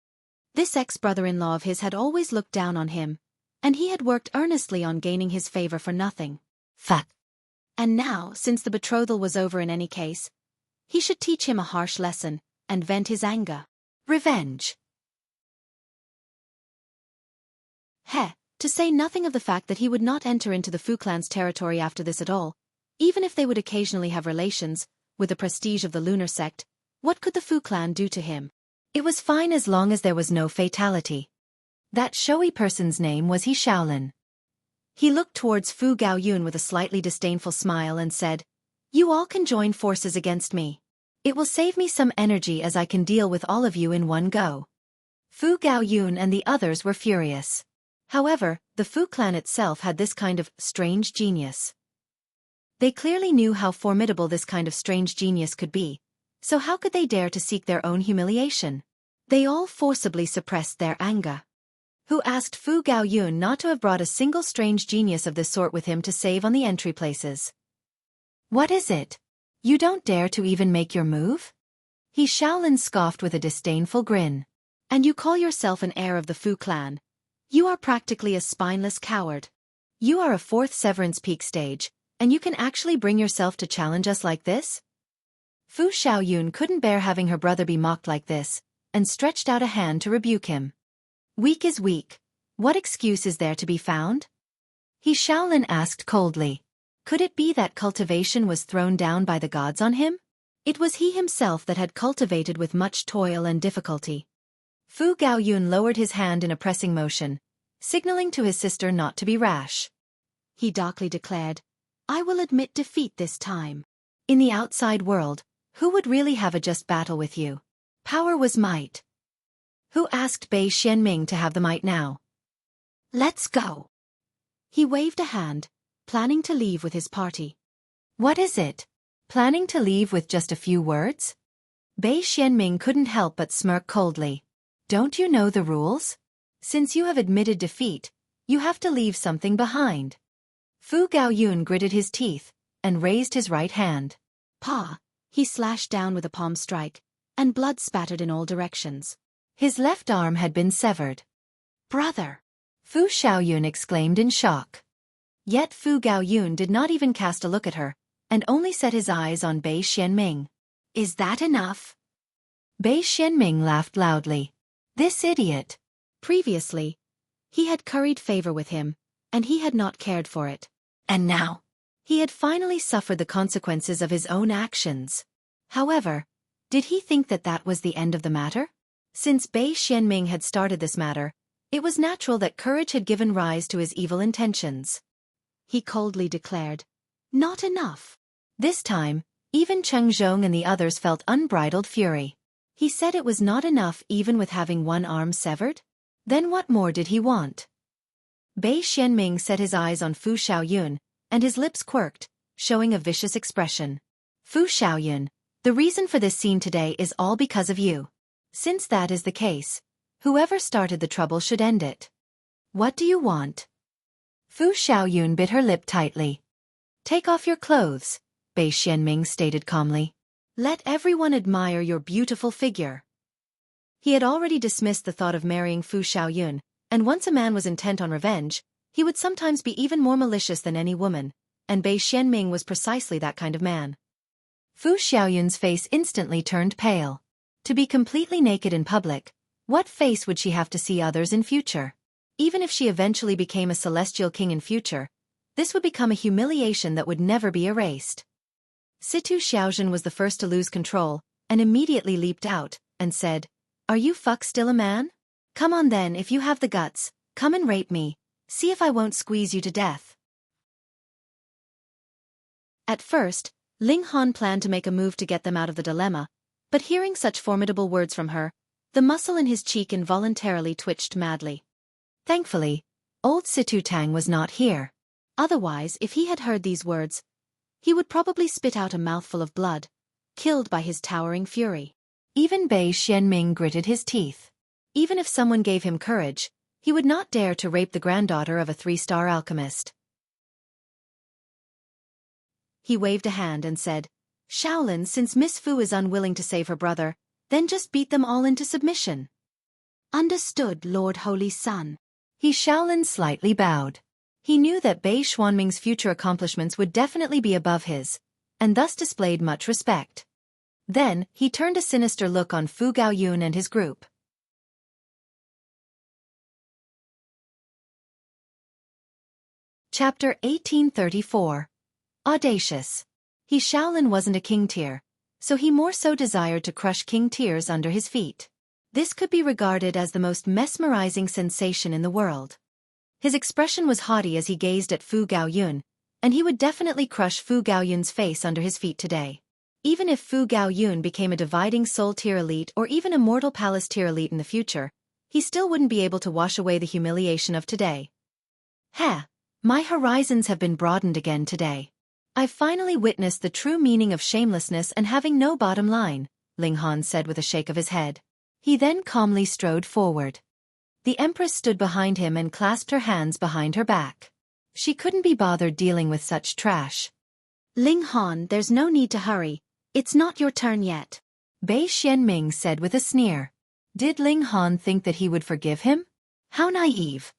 This ex-brother-in-law of his had always looked down on him, and he had worked earnestly on gaining his favor for nothing. Fuck. And now, since the betrothal was over in any case, he should teach him a harsh lesson, and vent his anger. Revenge. To say nothing of the fact that he would not enter into the Fu clan's territory after this at all, even if they would occasionally have relations, with the prestige of the lunar sect, what could the Fu clan do to him? It was fine as long as there was no fatality. That showy person's name was Xiaolin. He looked towards Fu Gaoyun with a slightly disdainful smile and said, "You all can join forces against me. It will save me some energy as I can deal with all of you in one go." Fu Gaoyun and the others were furious. However, the Fu clan itself had this kind of strange genius. They clearly knew how formidable this kind of strange genius could be, so how could they dare to seek their own humiliation? They all forcibly suppressed their anger. Fu asked Fu Gaoyun not to have brought a single strange genius of this sort with him to save on the entry places. "What is it? You don't dare to even make your move?" Xiaolin scoffed with a disdainful grin. "And you call yourself an heir of the Fu clan? You are practically a spineless coward. You are a fourth Severance Peak stage, and you can actually bring yourself to challenge us like this?" Fu Xiaoyun couldn't bear having her brother be mocked like this, and stretched out a hand to rebuke him. "Weak is weak. What excuse is there to be found?" Xiaolin asked coldly. Could it be that cultivation was thrown down by the gods on him? It was he himself that had cultivated with much toil and difficulty. Fu Gaoyun lowered his hand in a pressing motion, signaling to his sister not to be rash. He darkly declared, "I will admit defeat this time. In the outside world, who would really have a just battle with you? Power was might." Fu asked Bei Xianming to have the might now. "Let's go." He waved a hand, planning to leave with his party. "What is it? Planning to leave with just a few words?" Bei Xianming couldn't help but smirk coldly. "Don't you know the rules? Since you have admitted defeat, you have to leave something behind." Fu Gaoyun gritted his teeth and raised his right hand. "Pa!" He slashed down with a palm strike, and blood spattered in all directions. His left arm had been severed. "Brother!" Fu Xiaoyun exclaimed in shock. Yet Fu Gaoyun did not even cast a look at her, and only set his eyes on Bei Xianming. "Is that enough?" Bei Xianming laughed loudly. This idiot! Previously, he had curried favor with him, and he had not cared for it. And now, he had finally suffered the consequences of his own actions. However, did he think that that was the end of the matter? Since Bei Xianming had started this matter, it was natural that courage had given rise to his evil intentions. He coldly declared, "Not enough." This time, even Cheng Zhong and the others felt unbridled fury. He said it was not enough even with having one arm severed? Then what more did he want? Bei Xianming set his eyes on Fu Xiaoyun, and his lips quirked, showing a vicious expression. "Fu Xiaoyun, the reason for this scene today is all because of you. Since that is the case, whoever started the trouble should end it. What do you want?" Fu Xiaoyun bit her lip tightly. "Take off your clothes," Bei Xianming stated calmly. "Let everyone admire your beautiful figure." He had already dismissed the thought of marrying Fu Xiaoyun, and once a man was intent on revenge, he would sometimes be even more malicious than any woman, and Bei Xianming was precisely that kind of man. Fu Xiaoyun's face instantly turned pale. To be completely naked in public, what face would she have to see others in future? Even if she eventually became a celestial king in future, this would become a humiliation that would never be erased. Situ Xiaozhen was the first to lose control, and immediately leaped out, and said, "Are you still a man? Come on then, if you have the guts, come and rape me, see if I won't squeeze you to death." At first, Ling Han planned to make a move to get them out of the dilemma, but hearing such formidable words from her, the muscle in his cheek involuntarily twitched madly. Thankfully, old Situ Tang was not here. Otherwise, if he had heard these words, he would probably spit out a mouthful of blood, killed by his towering fury. Even Bei Xianming gritted his teeth. Even if someone gave him courage, he would not dare to rape the granddaughter of a 3-star alchemist. He waved a hand and said, "Shaolin, since Miss Fu is unwilling to save her brother, then just beat them all into submission." "Understood, Lord Holy Sun." Shaolin slightly bowed. He knew that Bei Xianming's future accomplishments would definitely be above his, and thus displayed much respect. Then, he turned a sinister look on Fu Gaoyun and his group. Chapter 1834. Audacious. Shaolin wasn't a king tier, so he more so desired to crush king tiers under his feet. This could be regarded as the most mesmerizing sensation in the world. His expression was haughty as he gazed at Fu Gaoyun, and he would definitely crush Fu Gaoyun's face under his feet today. Even if Fu Gaoyun became a dividing soul tier elite or even a mortal palace tier elite in the future, he still wouldn't be able to wash away the humiliation of today. My horizons have been broadened again today. I've finally witnessed the true meaning of shamelessness and having no bottom line, Ling Han said with a shake of his head. He then calmly strode forward. The Empress stood behind him and clasped her hands behind her back. She couldn't be bothered dealing with such trash. Ling Han, there's no need to hurry. It's not your turn yet, Bei Xianming said with a sneer. Did Ling Han think that he would forgive him? How naive.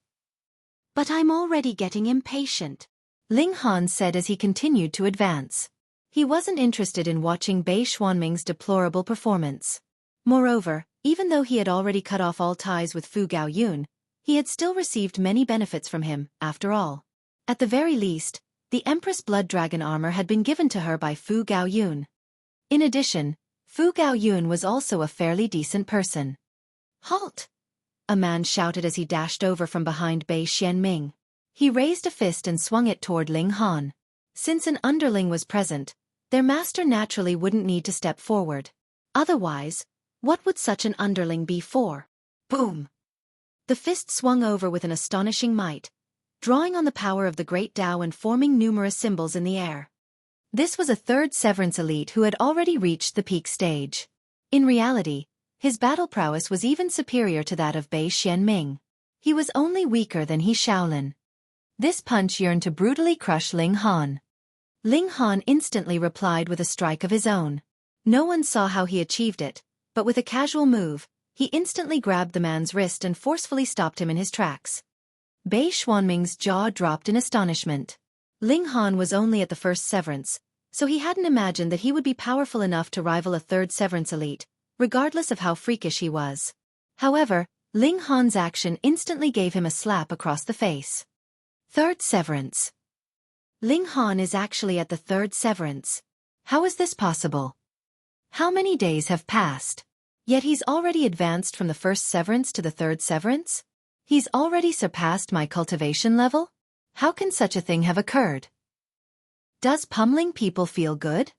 But I'm already getting impatient, Ling Han said as he continued to advance. He wasn't interested in watching Bei Xianming's deplorable performance. Moreover, even though he had already cut off all ties with Fu Gaoyun, he had still received many benefits from him, after all. At the very least, the Empress Blood Dragon armor had been given to her by Fu Gaoyun. In addition, Fu Gaoyun was also a fairly decent person. Halt! A man shouted as he dashed over from behind Bei Xianming. He raised a fist and swung it toward Ling Han. Since an underling was present, their master naturally wouldn't need to step forward. Otherwise, what would such an underling be for? Boom! The fist swung over with an astonishing might, drawing on the power of the Great Tao and forming numerous symbols in the air. This was a third Severance elite who had already reached the peak stage. In reality, his battle prowess was even superior to that of Bei Xianming. He was only weaker than He Shaolin. This punch yearned to brutally crush Ling Han. Ling Han instantly replied with a strike of his own. No one saw how he achieved it, but with a casual move, he instantly grabbed the man's wrist and forcefully stopped him in his tracks. Bei Xianming's jaw dropped in astonishment. Ling Han was only at the first Severance, so he hadn't imagined that he would be powerful enough to rival a third Severance elite, regardless of how freakish he was. However, Ling Han's action instantly gave him a slap across the face. Third Severance. Ling Han is actually at the third Severance. How is this possible? How many days have passed? Yet he's already advanced from the first Severance to the third Severance? He's already surpassed my cultivation level? How can such a thing have occurred? Does pummeling people feel good?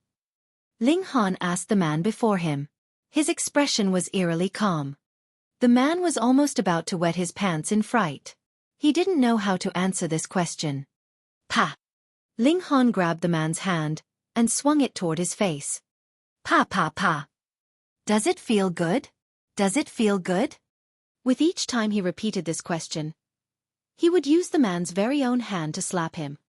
Ling Han asked the man before him. His expression was eerily calm. The man was almost about to wet his pants in fright. He didn't know how to answer this question. Pa! Ling Han grabbed the man's hand and swung it toward his face. Pa pa pa! Does it feel good? Does it feel good? With each time he repeated this question, he would use the man's very own hand to slap him.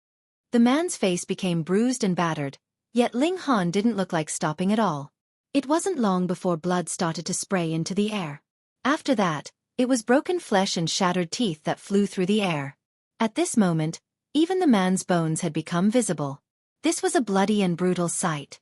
The man's face became bruised and battered, yet Ling Han didn't look like stopping at all. It wasn't long before blood started to spray into the air. After that, it was broken flesh and shattered teeth that flew through the air. At this moment, even the man's bones had become visible. This was a bloody and brutal sight.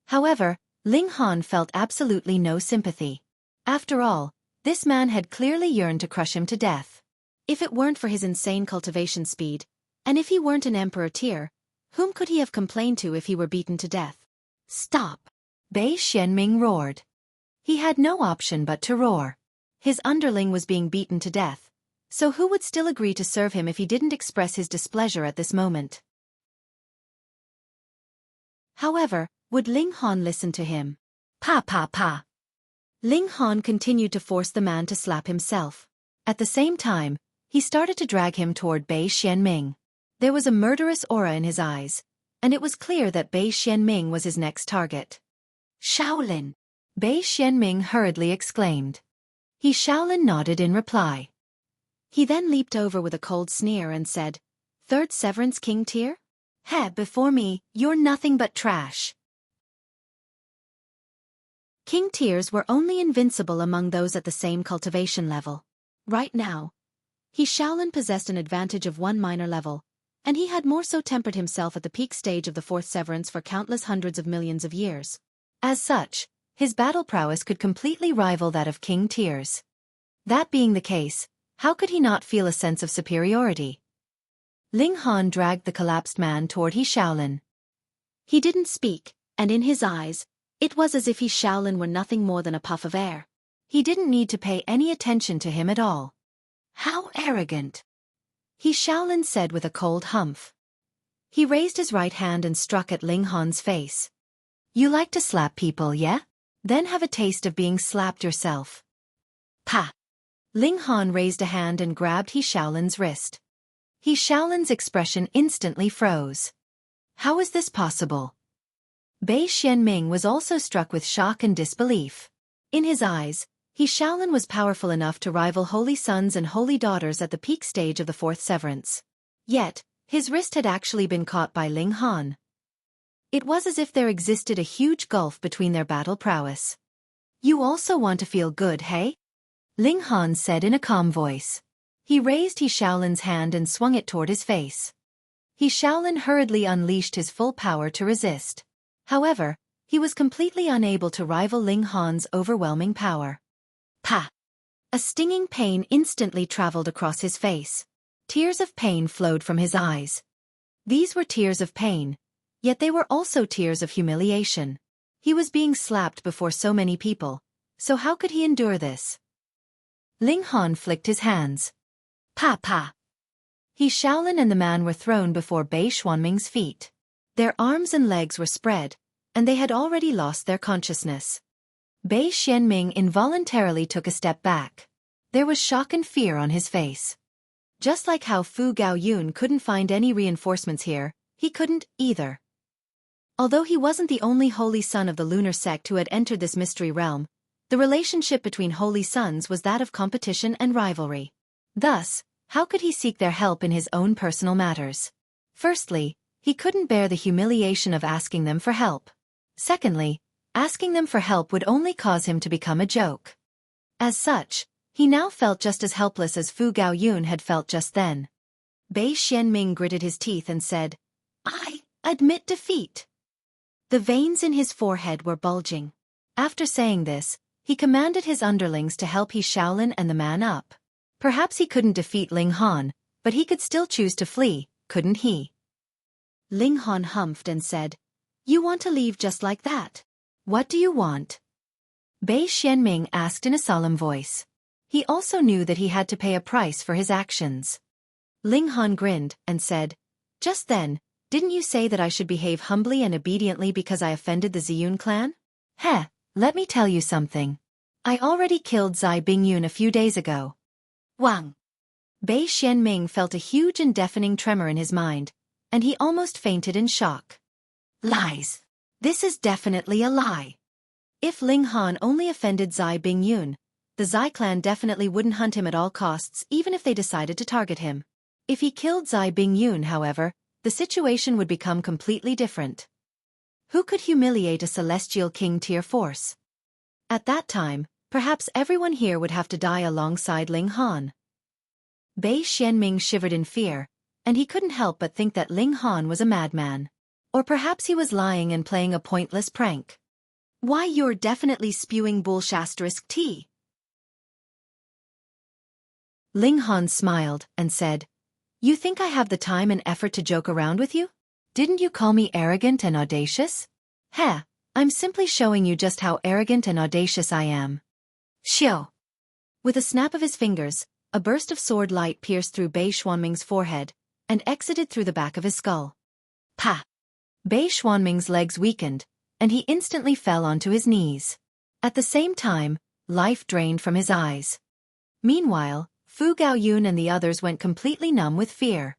However, Ling Han felt absolutely no sympathy. After all, this man had clearly yearned to crush him to death. If it weren't for his insane cultivation speed, and if he weren't an emperor tier, whom could he have complained to if he were beaten to death? Stop! Bei Xianming roared. He had no option but to roar. His underling was being beaten to death, so who would still agree to serve him if he didn't express his displeasure at this moment? However, would Ling Han listen to him? Pa pa pa! Ling Han continued to force the man to slap himself. At the same time, he started to drag him toward Bei Xianming. There was a murderous aura in his eyes, and it was clear that Bei Xianming was his next target. Shaolin! Bei Xianming hurriedly exclaimed. He Shaolin nodded in reply. He then leaped over with a cold sneer and said, Third Severance King tier? Before me, you're nothing but trash. King tiers were only invincible among those at the same cultivation level. Right now, He Shaolin possessed an advantage of one minor level, and he had more so tempered himself at the peak stage of the fourth Severance for countless hundreds of millions of years. As such, his battle prowess could completely rival that of King tiers. That being the case, how could he not feel a sense of superiority? Ling Han dragged the collapsed man toward He Shaolin. He didn't speak, and in his eyes, it was as if He Shaolin were nothing more than a puff of air. He didn't need to pay any attention to him at all. How arrogant! He Xiaolin said with a cold humph. He raised his right hand and struck at Ling Han's face. You like to slap people, yeah? Then have a taste of being slapped yourself. Pa! Ling Han raised a hand and grabbed He Xiaolin's wrist. He Xiaolin's expression instantly froze. How is this possible? Bei Xianming was also struck with shock and disbelief. In his eyes, He Xiaolin was powerful enough to rival holy sons and holy daughters at the peak stage of the fourth severance. Yet, his wrist had actually been caught by Ling Han. It was as if there existed a huge gulf between their battle prowess. You also want to feel good, hey? Ling Han said in a calm voice. He raised He Xiaolin's hand and swung it toward his face. He Xiaolin hurriedly unleashed his full power to resist. However, he was completely unable to rival Ling Han's overwhelming power. Pa! A stinging pain instantly traveled across his face. Tears of pain flowed from his eyes. These were tears of pain, yet they were also tears of humiliation. He was being slapped before so many people, so how could he endure this? Ling Han flicked his hands. Pa pa! He Xiaolin and the man were thrown before Bei Xuanming's feet. Their arms and legs were spread, and they had already lost their consciousness. Bei Xianming involuntarily took a step back. There was shock and fear on his face. Just like how Fu Gaoyun couldn't find any reinforcements here, he couldn't either. Although he wasn't the only holy son of the lunar sect who had entered this mystery realm, the relationship between holy sons was that of competition and rivalry. Thus, how could he seek their help in his own personal matters? Firstly, he couldn't bear the humiliation of asking them for help. Secondly, asking them for help would only cause him to become a joke. As such, he now felt just as helpless as Fu Gaoyun had felt just then. Bei Xianming gritted his teeth and said, I admit defeat. The veins in his forehead were bulging. After saying this, he commanded his underlings to help He Xiaolin and the man up. Perhaps he couldn't defeat Ling Han, but he could still choose to flee, couldn't he? Ling Han humphed and said, You want to leave just like that? What do you want? Bei Xianming asked in a solemn voice. He also knew that he had to pay a price for his actions. Ling Han grinned and said, Just then, didn't you say that I should behave humbly and obediently because I offended the Ziyun clan? Heh, let me tell you something. I already killed Zai Bingyun a few days ago. Wang! Bei Xianming felt a huge and deafening tremor in his mind, and he almost fainted in shock. Lies! This is definitely a lie. If Ling Han only offended Zai Bingyun, the Zai clan definitely wouldn't hunt him at all costs even if they decided to target him. If he killed Zai Bingyun, however, the situation would become completely different. Who could humiliate a celestial king-tier force? At that time, perhaps everyone here would have to die alongside Ling Han. Bei Xianming shivered in fear, and he couldn't help but think that Ling Han was a madman. Or perhaps he was lying and playing a pointless prank. Why, you're definitely spewing bullshit tea. Ling Han smiled and said, You think I have the time and effort to joke around with you? Didn't you call me arrogant and audacious? Heh, I'm simply showing you just how arrogant and audacious I am. Xiao! With a snap of his fingers, a burst of sword light pierced through Bei Xuanming's forehead and exited through the back of his skull. Pa! Bei Xuanming's legs weakened, and he instantly fell onto his knees. At the same time, life drained from his eyes. Meanwhile, Fu Gaoyun and the others went completely numb with fear.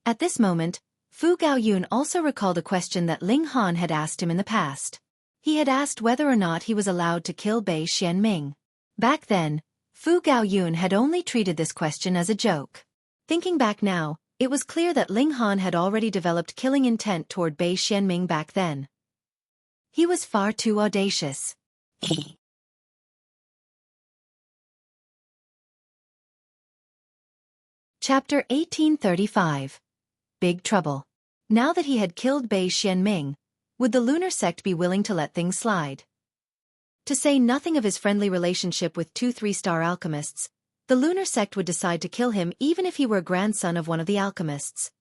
At this moment, Fu Gaoyun also recalled a question that Ling Han had asked him in the past. He had asked whether or not he was allowed to kill Bei Xianming. Back then, Fu Gaoyun had only treated this question as a joke. Thinking back now, it was clear that Ling Han had already developed killing intent toward Bei Xianming back then. He was far too audacious. Chapter 1835. Big Trouble. Now that he had killed Bei Xianming, would the lunar sect be willing to let things slide? To say nothing of his friendly relationship with 2 3-star alchemists, the lunar sect would decide to kill him even if he were a grandson of one of the alchemists.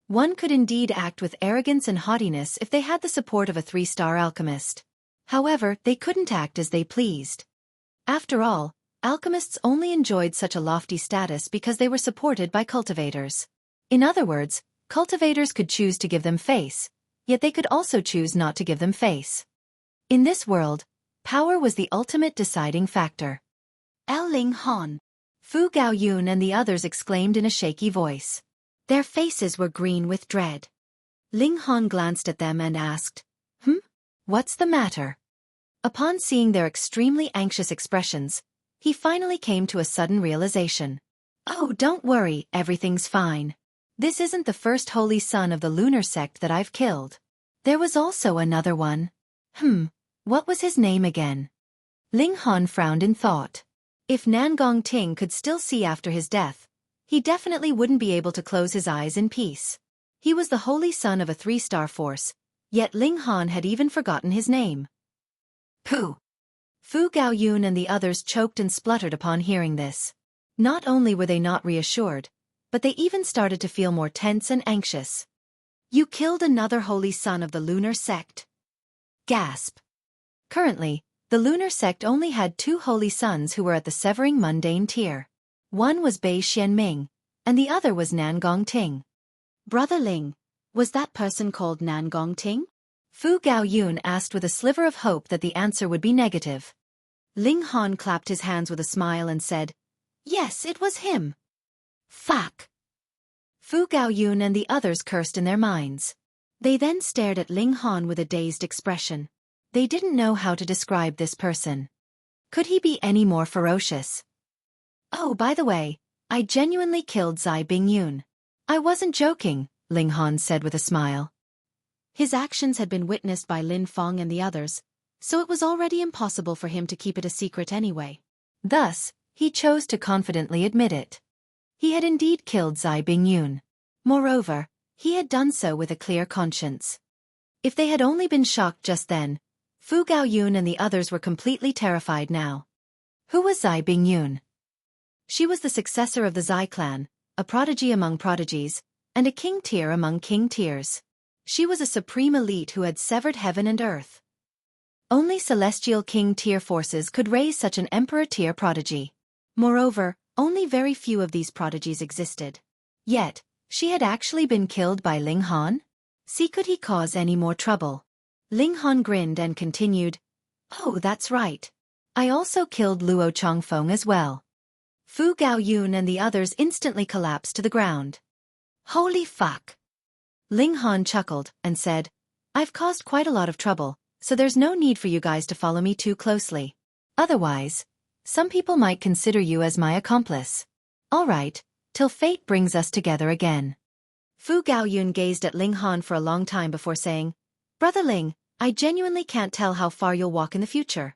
One could indeed act with arrogance and haughtiness if they had the support of a 3-star alchemist. However, they couldn't act as they pleased. After all, alchemists only enjoyed such a lofty status because they were supported by cultivators. In other words, cultivators could choose to give them face, yet they could also choose not to give them face. In this world, power was the ultimate deciding factor. Ling Han. Fu Gaoyun and the others exclaimed in a shaky voice. Their faces were green with dread. Ling Han glanced at them and asked, What's the matter? Upon seeing their extremely anxious expressions, he finally came to a sudden realization. Oh, don't worry, everything's fine. This isn't the first holy son of the lunar sect that I've killed. There was also another one. What was his name again? Ling Han frowned in thought. If Nangong Ting could still see after his death, he definitely wouldn't be able to close his eyes in peace. He was the holy son of a 3-star force, yet Ling Han had even forgotten his name. Pooh! Fu Gaoyun and the others choked and spluttered upon hearing this. Not only were they not reassured, but they even started to feel more tense and anxious. You killed another holy son of the lunar sect. Gasp! Currently, the lunar sect only had 2 holy sons who were at the severing mundane tier. One was Bei Xianming, and the other was Nangong Ting. Brother Ling, was that person called Nangong Ting? Fu Gaoyun asked with a sliver of hope that the answer would be negative. Ling Han clapped his hands with a smile and said, Yes, it was him. Fuck! Fu Gaoyun and the others cursed in their minds. They then stared at Ling Han with a dazed expression. They didn't know how to describe this person. Could he be any more ferocious? Oh, by the way, I genuinely killed Zai Bingyun. I wasn't joking, Ling Han said with a smile. His actions had been witnessed by Lin Feng and the others, so it was already impossible for him to keep it a secret anyway. Thus, he chose to confidently admit it. He had indeed killed Zai Bingyun. Moreover, he had done so with a clear conscience. If they had only been shocked just then, Fu Gaoyun and the others were completely terrified now. Who was Zai Bingyun? She was the successor of the Zai clan, a prodigy among prodigies, and a king tier among king tiers. She was a supreme elite who had severed heaven and earth. Only celestial king tier forces could raise such an emperor tier prodigy. Moreover, only very few of these prodigies existed. Yet, she had actually been killed by Ling Han? See, could he cause any more trouble? Ling Han grinned and continued, Oh, that's right. I also killed Luo Chongfeng as well. Fu Gaoyun and the others instantly collapsed to the ground. Holy fuck! Ling Han chuckled and said, I've caused quite a lot of trouble, so there's no need for you guys to follow me too closely. Otherwise, some people might consider you as my accomplice. All right, till fate brings us together again. Fu Gaoyun gazed at Ling Han for a long time before saying, Brother Ling, I genuinely can't tell how far you'll walk in the future.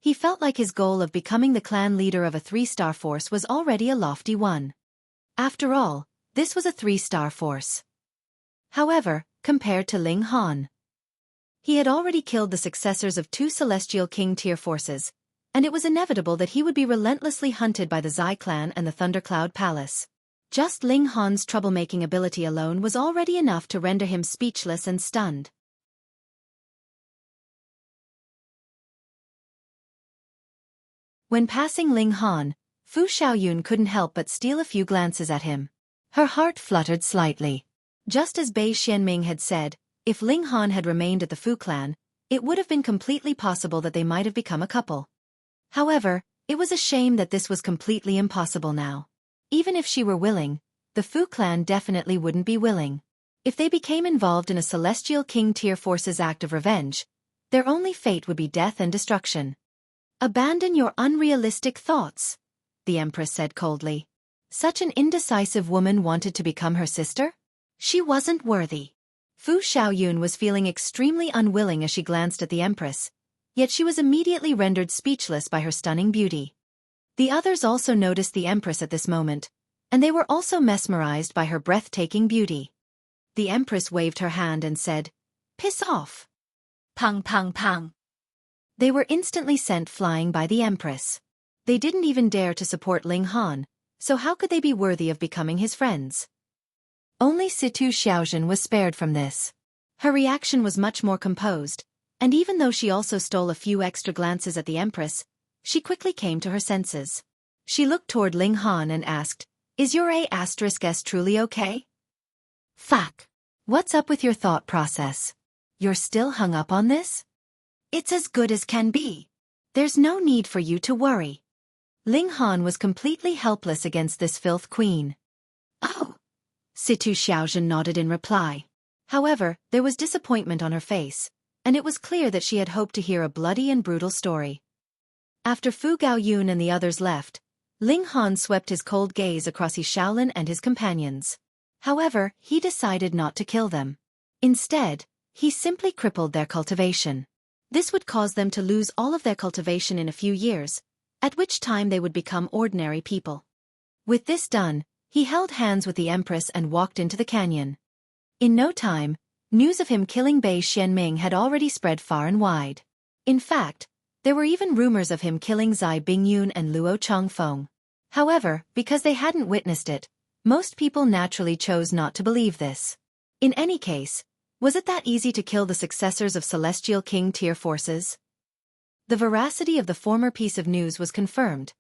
He felt like his goal of becoming the clan leader of a 3-star force was already a lofty one. After all, this was a 3-star force. However, compared to Ling Han, he had already killed the successors of 2 celestial king tier forces, and it was inevitable that he would be relentlessly hunted by the Zai clan and the Thundercloud Palace. Just Ling Han's troublemaking ability alone was already enough to render him speechless and stunned. When passing Ling Han, Fu Xiaoyun couldn't help but steal a few glances at him. Her heart fluttered slightly. Just as Bei Xianming had said, if Ling Han had remained at the Fu clan, it would have been completely possible that they might have become a couple. However, it was a shame that this was completely impossible now. Even if she were willing, the Fu clan definitely wouldn't be willing. If they became involved in a celestial king tier force's act of revenge, their only fate would be death and destruction. Abandon your unrealistic thoughts, the Empress said coldly. Such an indecisive woman wanted to become her sister? She wasn't worthy. Fu Xiaoyun was feeling extremely unwilling as she glanced at the Empress, yet she was immediately rendered speechless by her stunning beauty. The others also noticed the Empress at this moment, and they were also mesmerized by her breathtaking beauty. The Empress waved her hand and said, Piss off. Pang pang pang. They were instantly sent flying by the Empress. They didn't even dare to support Ling Han, so how could they be worthy of becoming his friends? Only Situ Xiaozhen was spared from this. Her reaction was much more composed, And even though she also stole a few extra glances at the Empress, she quickly came to her senses. She looked toward Ling Han and asked, "Is your A*S truly okay?" Fuck. What's up with your thought process? You're still hung up on this? It's as good as can be. There's no need for you to worry. Ling Han was completely helpless against this filth queen. Oh. Situ Xiaozhen nodded in reply. However, there was disappointment on her face, and it was clear that she had hoped to hear a bloody and brutal story. After Fu Gaoyun and the others left, Ling Han swept his cold gaze across Xiaolin and his companions. However, he decided not to kill them. Instead, he simply crippled their cultivation. This would cause them to lose all of their cultivation in a few years, at which time they would become ordinary people. With this done, he held hands with the Empress and walked into the canyon. In no time, news of him killing Bei Xianming had already spread far and wide. In fact, there were even rumors of him killing Zai Bingyun and Luo Changfeng. However, because they hadn't witnessed it, most people naturally chose not to believe this. In any case, was it that easy to kill the successors of Celestial King tier forces? The veracity of the former piece of news was confirmed,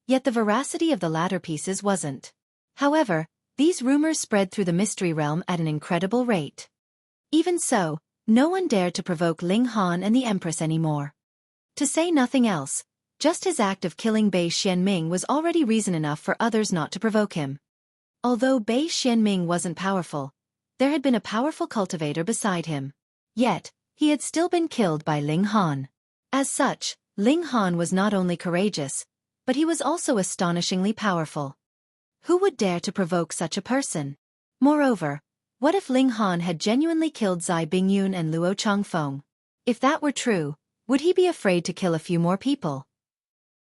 yet the veracity of the latter pieces wasn't. However, these rumors spread through the mystery realm at an incredible rate. Even so, no one dared to provoke Ling Han and the Empress anymore. To say nothing else, just his act of killing Bei Xianming was already reason enough for others not to provoke him. Although Bei Xianming wasn't powerful, there had been a powerful cultivator beside him. Yet, he had still been killed by Ling Han. As such, Ling Han was not only courageous, but he was also astonishingly powerful. Who would dare to provoke such a person? Moreover, what if Ling Han had genuinely killed Zai Bingyun and Luo Changfeng? If that were true, would he be afraid to kill a few more people?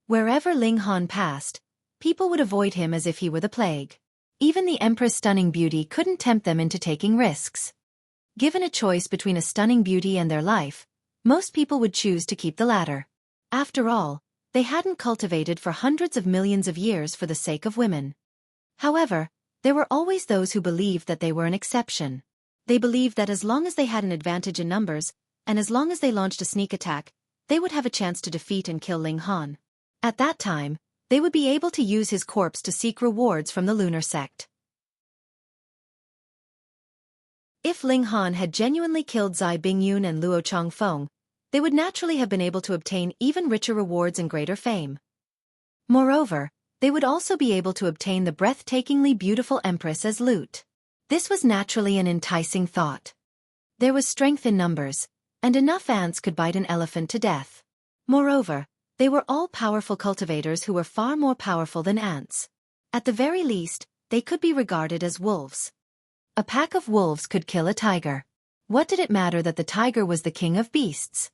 Wherever Ling Han passed, people would avoid him as if he were the plague. Even the Empress' stunning beauty couldn't tempt them into taking risks. Given a choice between a stunning beauty and their life, most people would choose to keep the latter. After all, they hadn't cultivated for hundreds of millions of years for the sake of women. However, there were always those who believed that they were an exception. They believed that as long as they had an advantage in numbers, and as long as they launched a sneak attack, they would have a chance to defeat and kill Ling Han. At that time, they would be able to use his corpse to seek rewards from the lunar sect. If Ling Han had genuinely killed Zai Bingyun and Luo Changfeng, they would naturally have been able to obtain even richer rewards and greater fame. Moreover, they would also be able to obtain the breathtakingly beautiful Empress as loot. This was naturally an enticing thought. There was strength in numbers, and enough ants could bite an elephant to death. Moreover, they were all powerful cultivators who were far more powerful than ants. At the very least, they could be regarded as wolves. A pack of wolves could kill a tiger. What did it matter that the tiger was the king of beasts?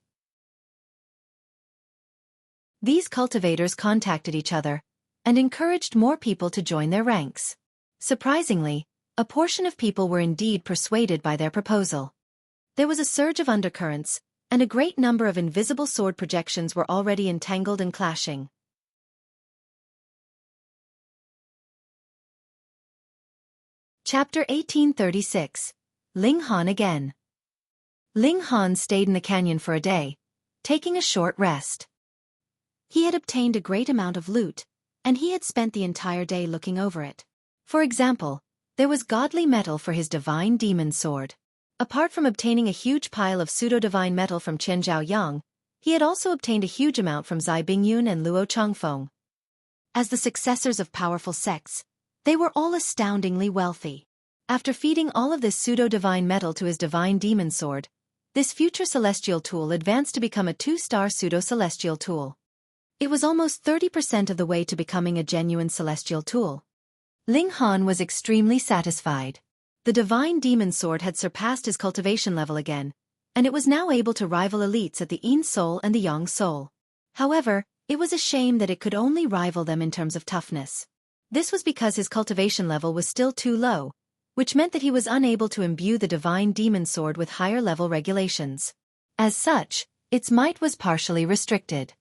These cultivators contacted each other and encouraged more people to join their ranks. Surprisingly, a portion of people were indeed persuaded by their proposal. There was a surge of undercurrents, and a great number of invisible sword projections were already entangled and clashing. Chapter 1836. Ling Han again. Ling Han stayed in the canyon for a day, taking a short rest. He had obtained a great amount of loot, and he had spent the entire day looking over it. For example, there was godly metal for his divine demon sword. Apart from obtaining a huge pile of pseudo-divine metal from Chen Zhaoyang, he had also obtained a huge amount from Zai Bingyun and Luo Changfeng. As the successors of powerful sects, they were all astoundingly wealthy. After feeding all of this pseudo-divine metal to his divine demon sword, this future celestial tool advanced to become a 2-star pseudo-celestial tool. It was almost 30% of the way to becoming a genuine celestial tool. Ling Han was extremely satisfied. The divine demon sword had surpassed his cultivation level again, and it was now able to rival elites at the Yin Soul and the Yang Soul. However, it was a shame that it could only rival them in terms of toughness. This was because his cultivation level was still too low, which meant that he was unable to imbue the divine demon sword with higher level regulations. As such, its might was partially restricted.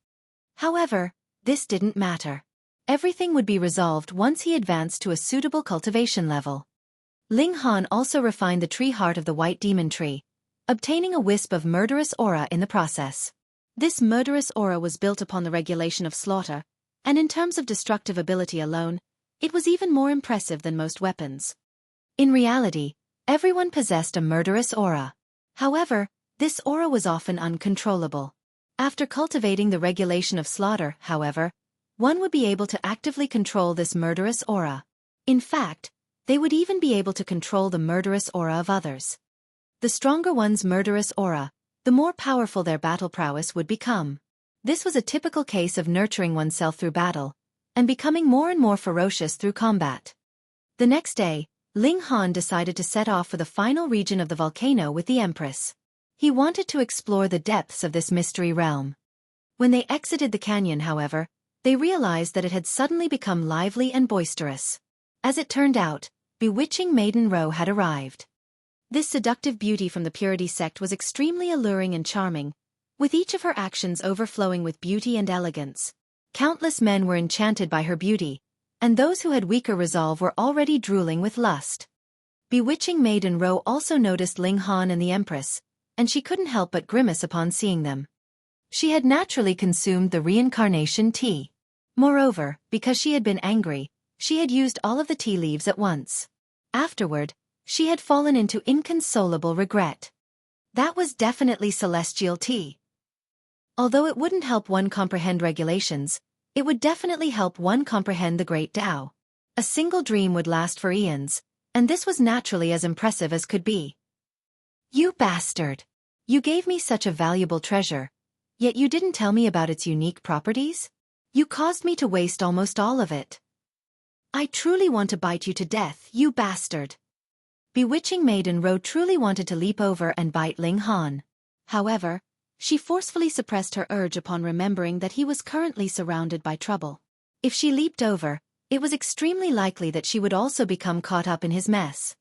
However, this didn't matter. Everything would be resolved once he advanced to a suitable cultivation level. Ling Han also refined the tree heart of the white demon tree, obtaining a wisp of murderous aura in the process. This murderous aura was built upon the regulation of slaughter, and in terms of destructive ability alone, it was even more impressive than most weapons. In reality, everyone possessed a murderous aura. However, this aura was often uncontrollable. After cultivating the regulation of slaughter, however, one would be able to actively control this murderous aura. In fact, they would even be able to control the murderous aura of others. The stronger one's murderous aura, the more powerful their battle prowess would become. This was a typical case of nurturing oneself through battle, and becoming more and more ferocious through combat. The next day, Ling Han decided to set off for the final region of the volcano with the Empress. He wanted to explore the depths of this mystery realm. When they exited the canyon, however, they realized that it had suddenly become lively and boisterous. As it turned out, bewitching Maiden Ro had arrived. This seductive beauty from the Purity sect was extremely alluring and charming, with each of her actions overflowing with beauty and elegance. Countless men were enchanted by her beauty, and those who had weaker resolve were already drooling with lust. Bewitching Maiden Ro also noticed Ling Han and the Empress, and she couldn't help but grimace upon seeing them. She had naturally consumed the reincarnation tea. Moreover, because she had been angry, she had used all of the tea leaves at once. Afterward, she had fallen into inconsolable regret. That was definitely celestial tea. Although it wouldn't help one comprehend regulations, it would definitely help one comprehend the great Tao. A single dream would last for eons, and this was naturally as impressive as could be. You bastard! You gave me such a valuable treasure, yet you didn't tell me about its unique properties? You caused me to waste almost all of it. I truly want to bite you to death, you bastard! Bewitching Maiden Ro truly wanted to leap over and bite Ling Han. However, she forcefully suppressed her urge upon remembering that he was currently surrounded by trouble. If she leaped over, it was extremely likely that she would also become caught up in his mess.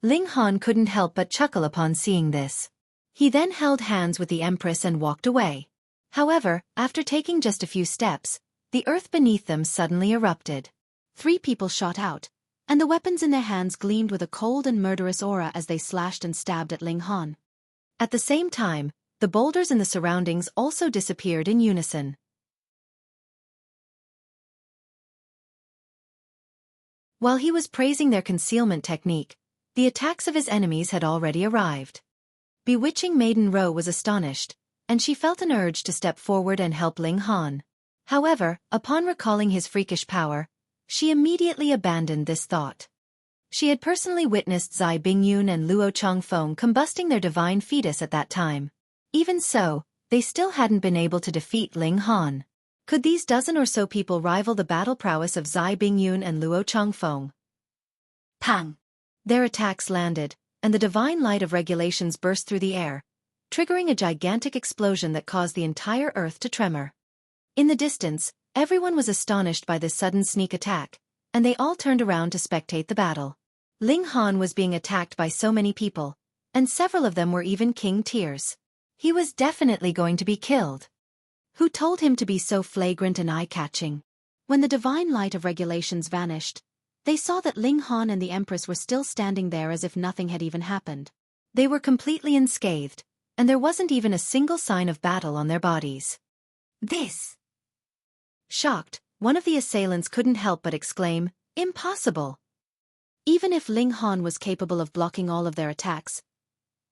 Ling Han couldn't help but chuckle upon seeing this. He then held hands with the Empress and walked away. However, after taking just a few steps, the earth beneath them suddenly erupted. 3 people shot out, and the weapons in their hands gleamed with a cold and murderous aura as they slashed and stabbed at Ling Han. At the same time, the boulders in the surroundings also disappeared in unison. While he was praising their concealment technique, the attacks of his enemies had already arrived. Bewitching Maiden Ro was astonished, and she felt an urge to step forward and help Ling Han. However, upon recalling his freakish power, she immediately abandoned this thought. She had personally witnessed Zai Bingyun and Luo Changfeng combusting their divine fetus at that time. Even so, they still hadn't been able to defeat Ling Han. Could these dozen or so people rival the battle prowess of Zai Bingyun and Luo Changfeng? Pang! Their attacks landed, and the divine light of regulations burst through the air, triggering a gigantic explosion that caused the entire earth to tremor. In the distance, everyone was astonished by this sudden sneak attack, and they all turned around to spectate the battle. Ling Han was being attacked by so many people, and several of them were even king tiers. He was definitely going to be killed. Who told him to be so flagrant and eye-catching? When the divine light of regulations vanished, they saw that Ling Han and the Empress were still standing there as if nothing had even happened. They were completely unscathed, and there wasn't even a single sign of battle on their bodies. This! Shocked, one of the assailants couldn't help but exclaim, "Impossible!" Even if Ling Han was capable of blocking all of their attacks,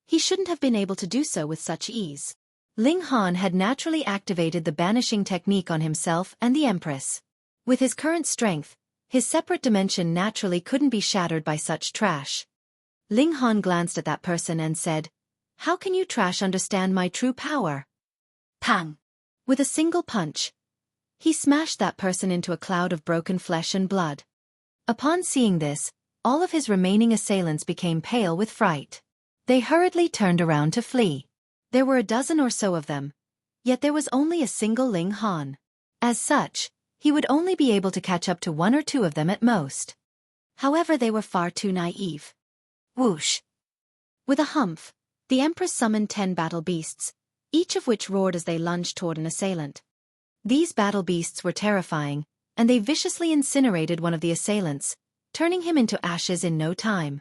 he shouldn't have been able to do so with such ease. Ling Han had naturally activated the banishing technique on himself and the Empress. With his current strength, his separate dimension naturally couldn't be shattered by such trash. Ling Han glanced at that person and said, "How can you trash understand my true power?" Pang! With a single punch, he smashed that person into a cloud of broken flesh and blood. Upon seeing this, all of his remaining assailants became pale with fright. They hurriedly turned around to flee. There were a dozen or so of them, yet there was only a single Ling Han. As such, he would only be able to catch up to 1 or 2 of them at most. However, they were far too naive. Whoosh! With a humph, the Empress summoned 10 battle beasts, each of which roared as they lunged toward an assailant. These battle beasts were terrifying, and they viciously incinerated one of the assailants, turning him into ashes in no time.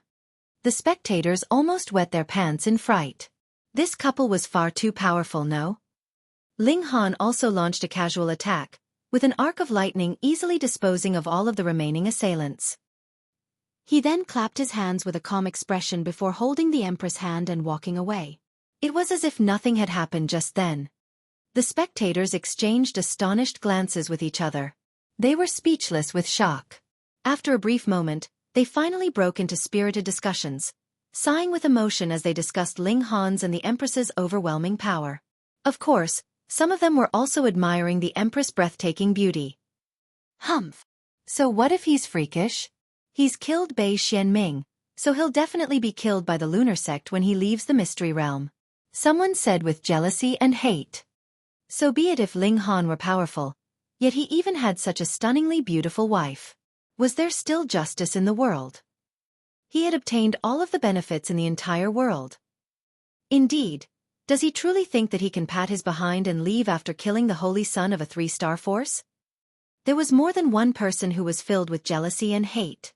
The spectators almost wet their pants in fright. This couple was far too powerful, no? Ling Han also launched a casual attack, with an arc of lightning easily disposing of all of the remaining assailants. He then clapped his hands with a calm expression before holding the Empress' hand and walking away. It was as if nothing had happened just then. The spectators exchanged astonished glances with each other. They were speechless with shock. After a brief moment, they finally broke into spirited discussions, sighing with emotion as they discussed Ling Han's and the Empress's overwhelming power. Of course, some of them were also admiring the Empress' breathtaking beauty. Humph. So what if he's freakish? He's killed Bei Xianming, so he'll definitely be killed by the lunar sect when he leaves the mystery realm. Someone said with jealousy and hate. So be it if Ling Han were powerful, yet he even had such a stunningly beautiful wife. Was there still justice in the world? He had obtained all of the benefits in the entire world. Indeed, does he truly think that he can pat his behind and leave after killing the holy son of a 3-star force? There was more than one person who was filled with jealousy and hate.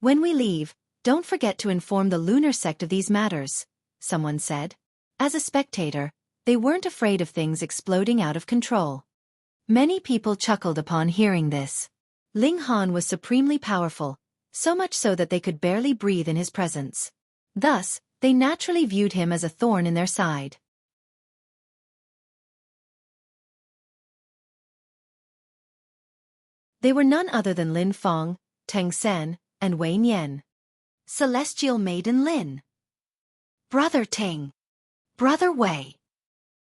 When we leave, don't forget to inform the lunar sect of these matters, someone said. As a spectator, they weren't afraid of things exploding out of control. Many people chuckled upon hearing this. Ling Han was supremely powerful, so much so that they could barely breathe in his presence. Thus, they naturally viewed him as a thorn in their side. They were none other than Lin Feng, Teng Sen, and Wei Nian. Celestial Maiden Lin. Brother Teng. Brother Wei.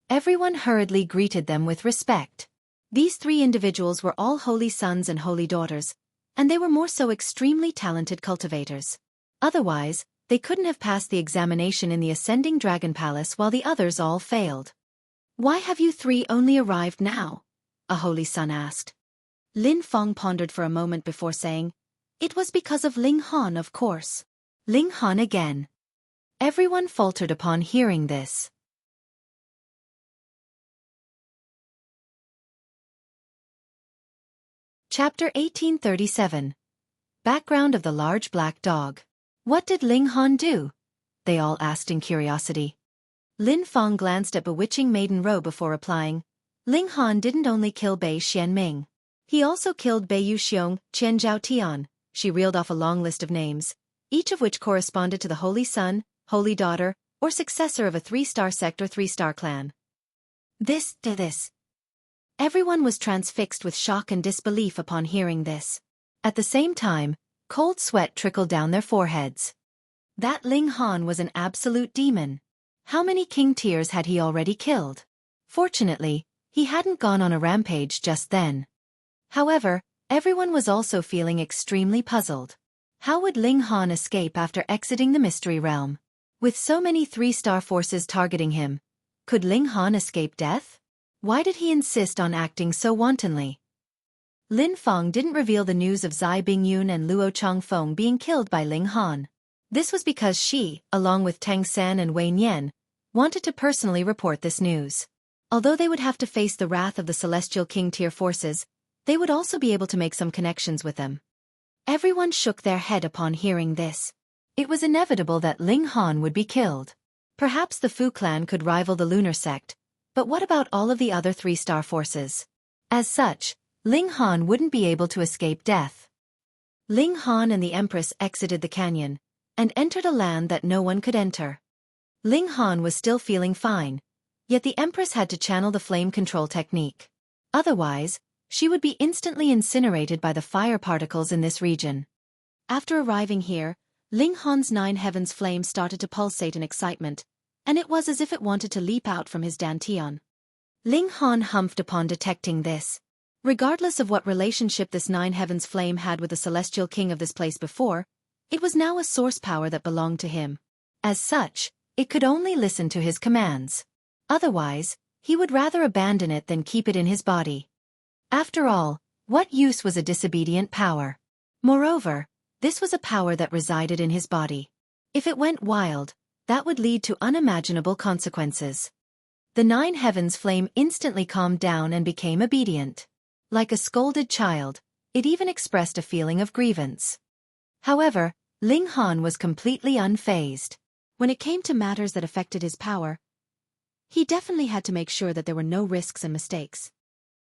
Everyone hurriedly greeted them with respect. These 3 individuals were all holy sons and holy daughters, and they were more so extremely talented cultivators. Otherwise, they couldn't have passed the examination in the Ascending Dragon Palace while the others all failed. Why have you 3 only arrived now? A holy son asked. Lin Feng pondered for a moment before saying, "It was because of Ling Han, of course." Ling Han again. Everyone faltered upon hearing this. Chapter 1837. Background of the Large Black Dog. What did Ling Han do? They all asked in curiosity. Lin Feng glanced at bewitching maiden row before replying, Ling Han didn't only kill Bei Xianming. He also killed Bei Yuxiong, Qian Zhao Tian. She reeled off a long list of names, each of which corresponded to the holy son, holy daughter, or successor of a 3-star sect or 3-star clan. This. Everyone was transfixed with shock and disbelief upon hearing this. At the same time, cold sweat trickled down their foreheads. That Ling Han was an absolute demon. How many king tiers had he already killed? Fortunately, he hadn't gone on a rampage just then. However, everyone was also feeling extremely puzzled. How would Ling Han escape after exiting the mystery realm? With so many 3-star forces targeting him, could Ling Han escape death? Why did he insist on acting so wantonly? Lin Feng didn't reveal the news of Zai Bingyun and Luo Changfeng being killed by Ling Han. This was because she, along with Teng San and Wei Nian, wanted to personally report this news. Although they would have to face the wrath of the Celestial King tier forces, they would also be able to make some connections with them. Everyone shook their head upon hearing this. It was inevitable that Ling Han would be killed. Perhaps the Fu clan could rival the lunar sect, but what about all of the other 3-star forces? As such, Ling Han wouldn't be able to escape death. Ling Han and the Empress exited the canyon, and entered a land that no one could enter. Ling Han was still feeling fine, yet the Empress had to channel the flame control technique. Otherwise, she would be instantly incinerated by the fire particles in this region. After arriving here, Ling Han's 9 heavens flame started to pulsate in excitement, and it was as if it wanted to leap out from his dantian. Ling Han humphed upon detecting this. Regardless of what relationship this 9 heavens flame had with the celestial king of this place before, it was now a source power that belonged to him. As such, it could only listen to his commands. Otherwise, he would rather abandon it than keep it in his body. After all, what use was a disobedient power? Moreover, this was a power that resided in his body. If it went wild, that would lead to unimaginable consequences. The 9 heavens flame instantly calmed down and became obedient. Like a scolded child, it even expressed a feeling of grievance. However, Ling Han was completely unfazed. When it came to matters that affected his power, he definitely had to make sure that there were no risks and mistakes.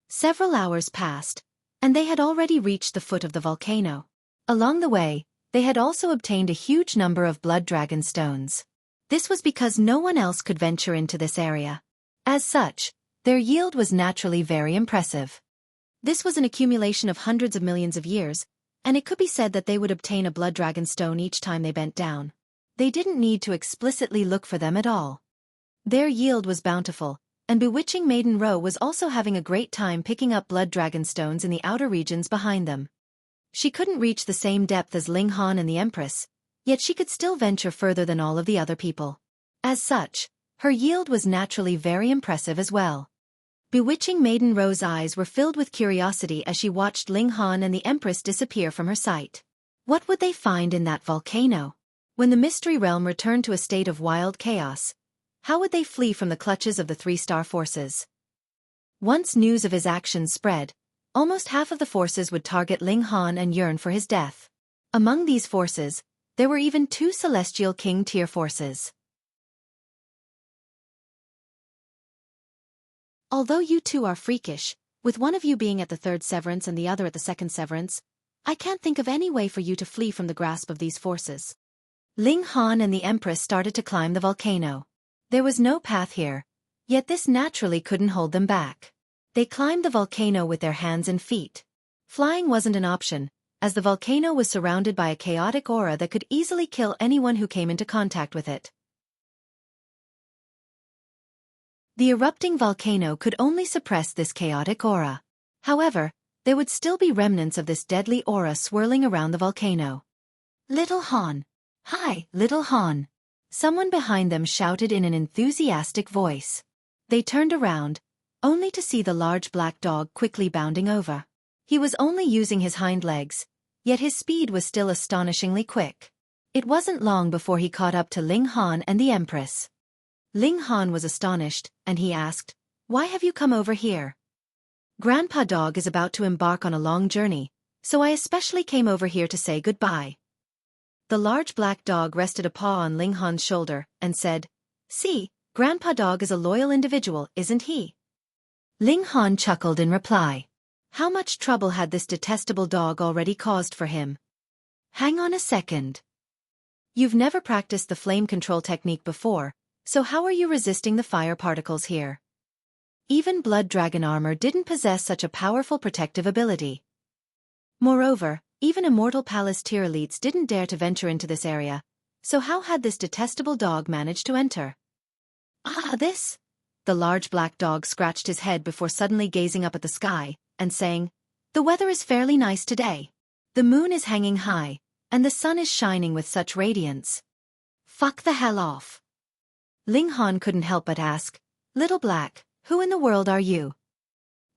Several hours passed, and they had already reached the foot of the volcano. Along the way, they had also obtained a huge number of blood dragon stones. This was because no one else could venture into this area. As such, their yield was naturally very impressive. This was an accumulation of hundreds of millions of years, and it could be said that they would obtain a blood dragon stone each time they bent down. They didn't need to explicitly look for them at all. Their yield was bountiful, and bewitching Maiden Row was also having a great time picking up blood dragon stones in the outer regions behind them. She couldn't reach the same depth as Ling Han and the Empress, yet she could still venture further than all of the other people. As such, her yield was naturally very impressive as well. Bewitching Maiden Row's eyes were filled with curiosity as she watched Ling Han and the Empress disappear from her sight. What would they find in that volcano? When the Mystery Realm returned to a state of wild chaos, how would they flee from the clutches of the three-star forces? Once news of his actions spread, almost half of the forces would target Ling Han and yearn for his death. Among these forces, there were even 2 Celestial King tier forces. Although you two are freakish, with one of you being at the 3rd severance and the other at the 2nd severance, I can't think of any way for you to flee from the grasp of these forces. Ling Han and the Empress started to climb the volcano. There was no path here, yet this naturally couldn't hold them back. They climbed the volcano with their hands and feet. Flying wasn't an option, as the volcano was surrounded by a chaotic aura that could easily kill anyone who came into contact with it. The erupting volcano could only suppress this chaotic aura. However, there would still be remnants of this deadly aura swirling around the volcano. Little Han. Hi, Little Han. Someone behind them shouted in an enthusiastic voice. They turned around, only to see the large black dog quickly bounding over. He was only using his hind legs, yet his speed was still astonishingly quick. It wasn't long before he caught up to Ling Han and the Empress. Ling Han was astonished, and he asked, "Why have you come over here?" "Grandpa Dog is about to embark on a long journey, so I especially came over here to say goodbye." The large black dog rested a paw on Ling Han's shoulder, and said, "See, Grandpa Dog is a loyal individual, isn't he?" Ling Han chuckled in reply. How much trouble had this detestable dog already caused for him? Hang on a second. You've never practiced the flame control technique before, so how are you resisting the fire particles here? Even blood dragon armor didn't possess such a powerful protective ability. Moreover, even immortal palace tier elites didn't dare to venture into this area, so how had this detestable dog managed to enter? This? The large black dog scratched his head before suddenly gazing up at the sky, and saying, "The weather is fairly nice today. The moon is hanging high, and the sun is shining with such radiance. Fuck the hell off." Ling Han couldn't help but ask, "Little Black, who in the world are you?"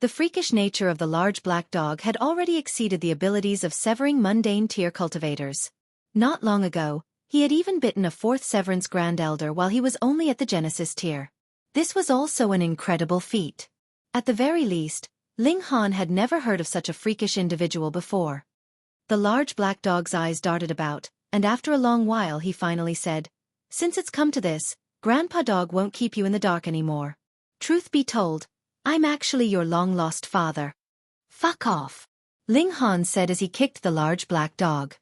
The freakish nature of the large black dog had already exceeded the abilities of severing mundane tier cultivators. Not long ago, he had even bitten a 4th Severance Grand Elder while he was only at the Genesis tier. This was also an incredible feat. At the very least, Ling Han had never heard of such a freakish individual before. The large black dog's eyes darted about, and after a long while he finally said, "Since it's come to this, Grandpa Dog won't keep you in the dark anymore. Truth be told, I'm actually your long-lost father." "Fuck off," Ling Han said as he kicked the large black dog.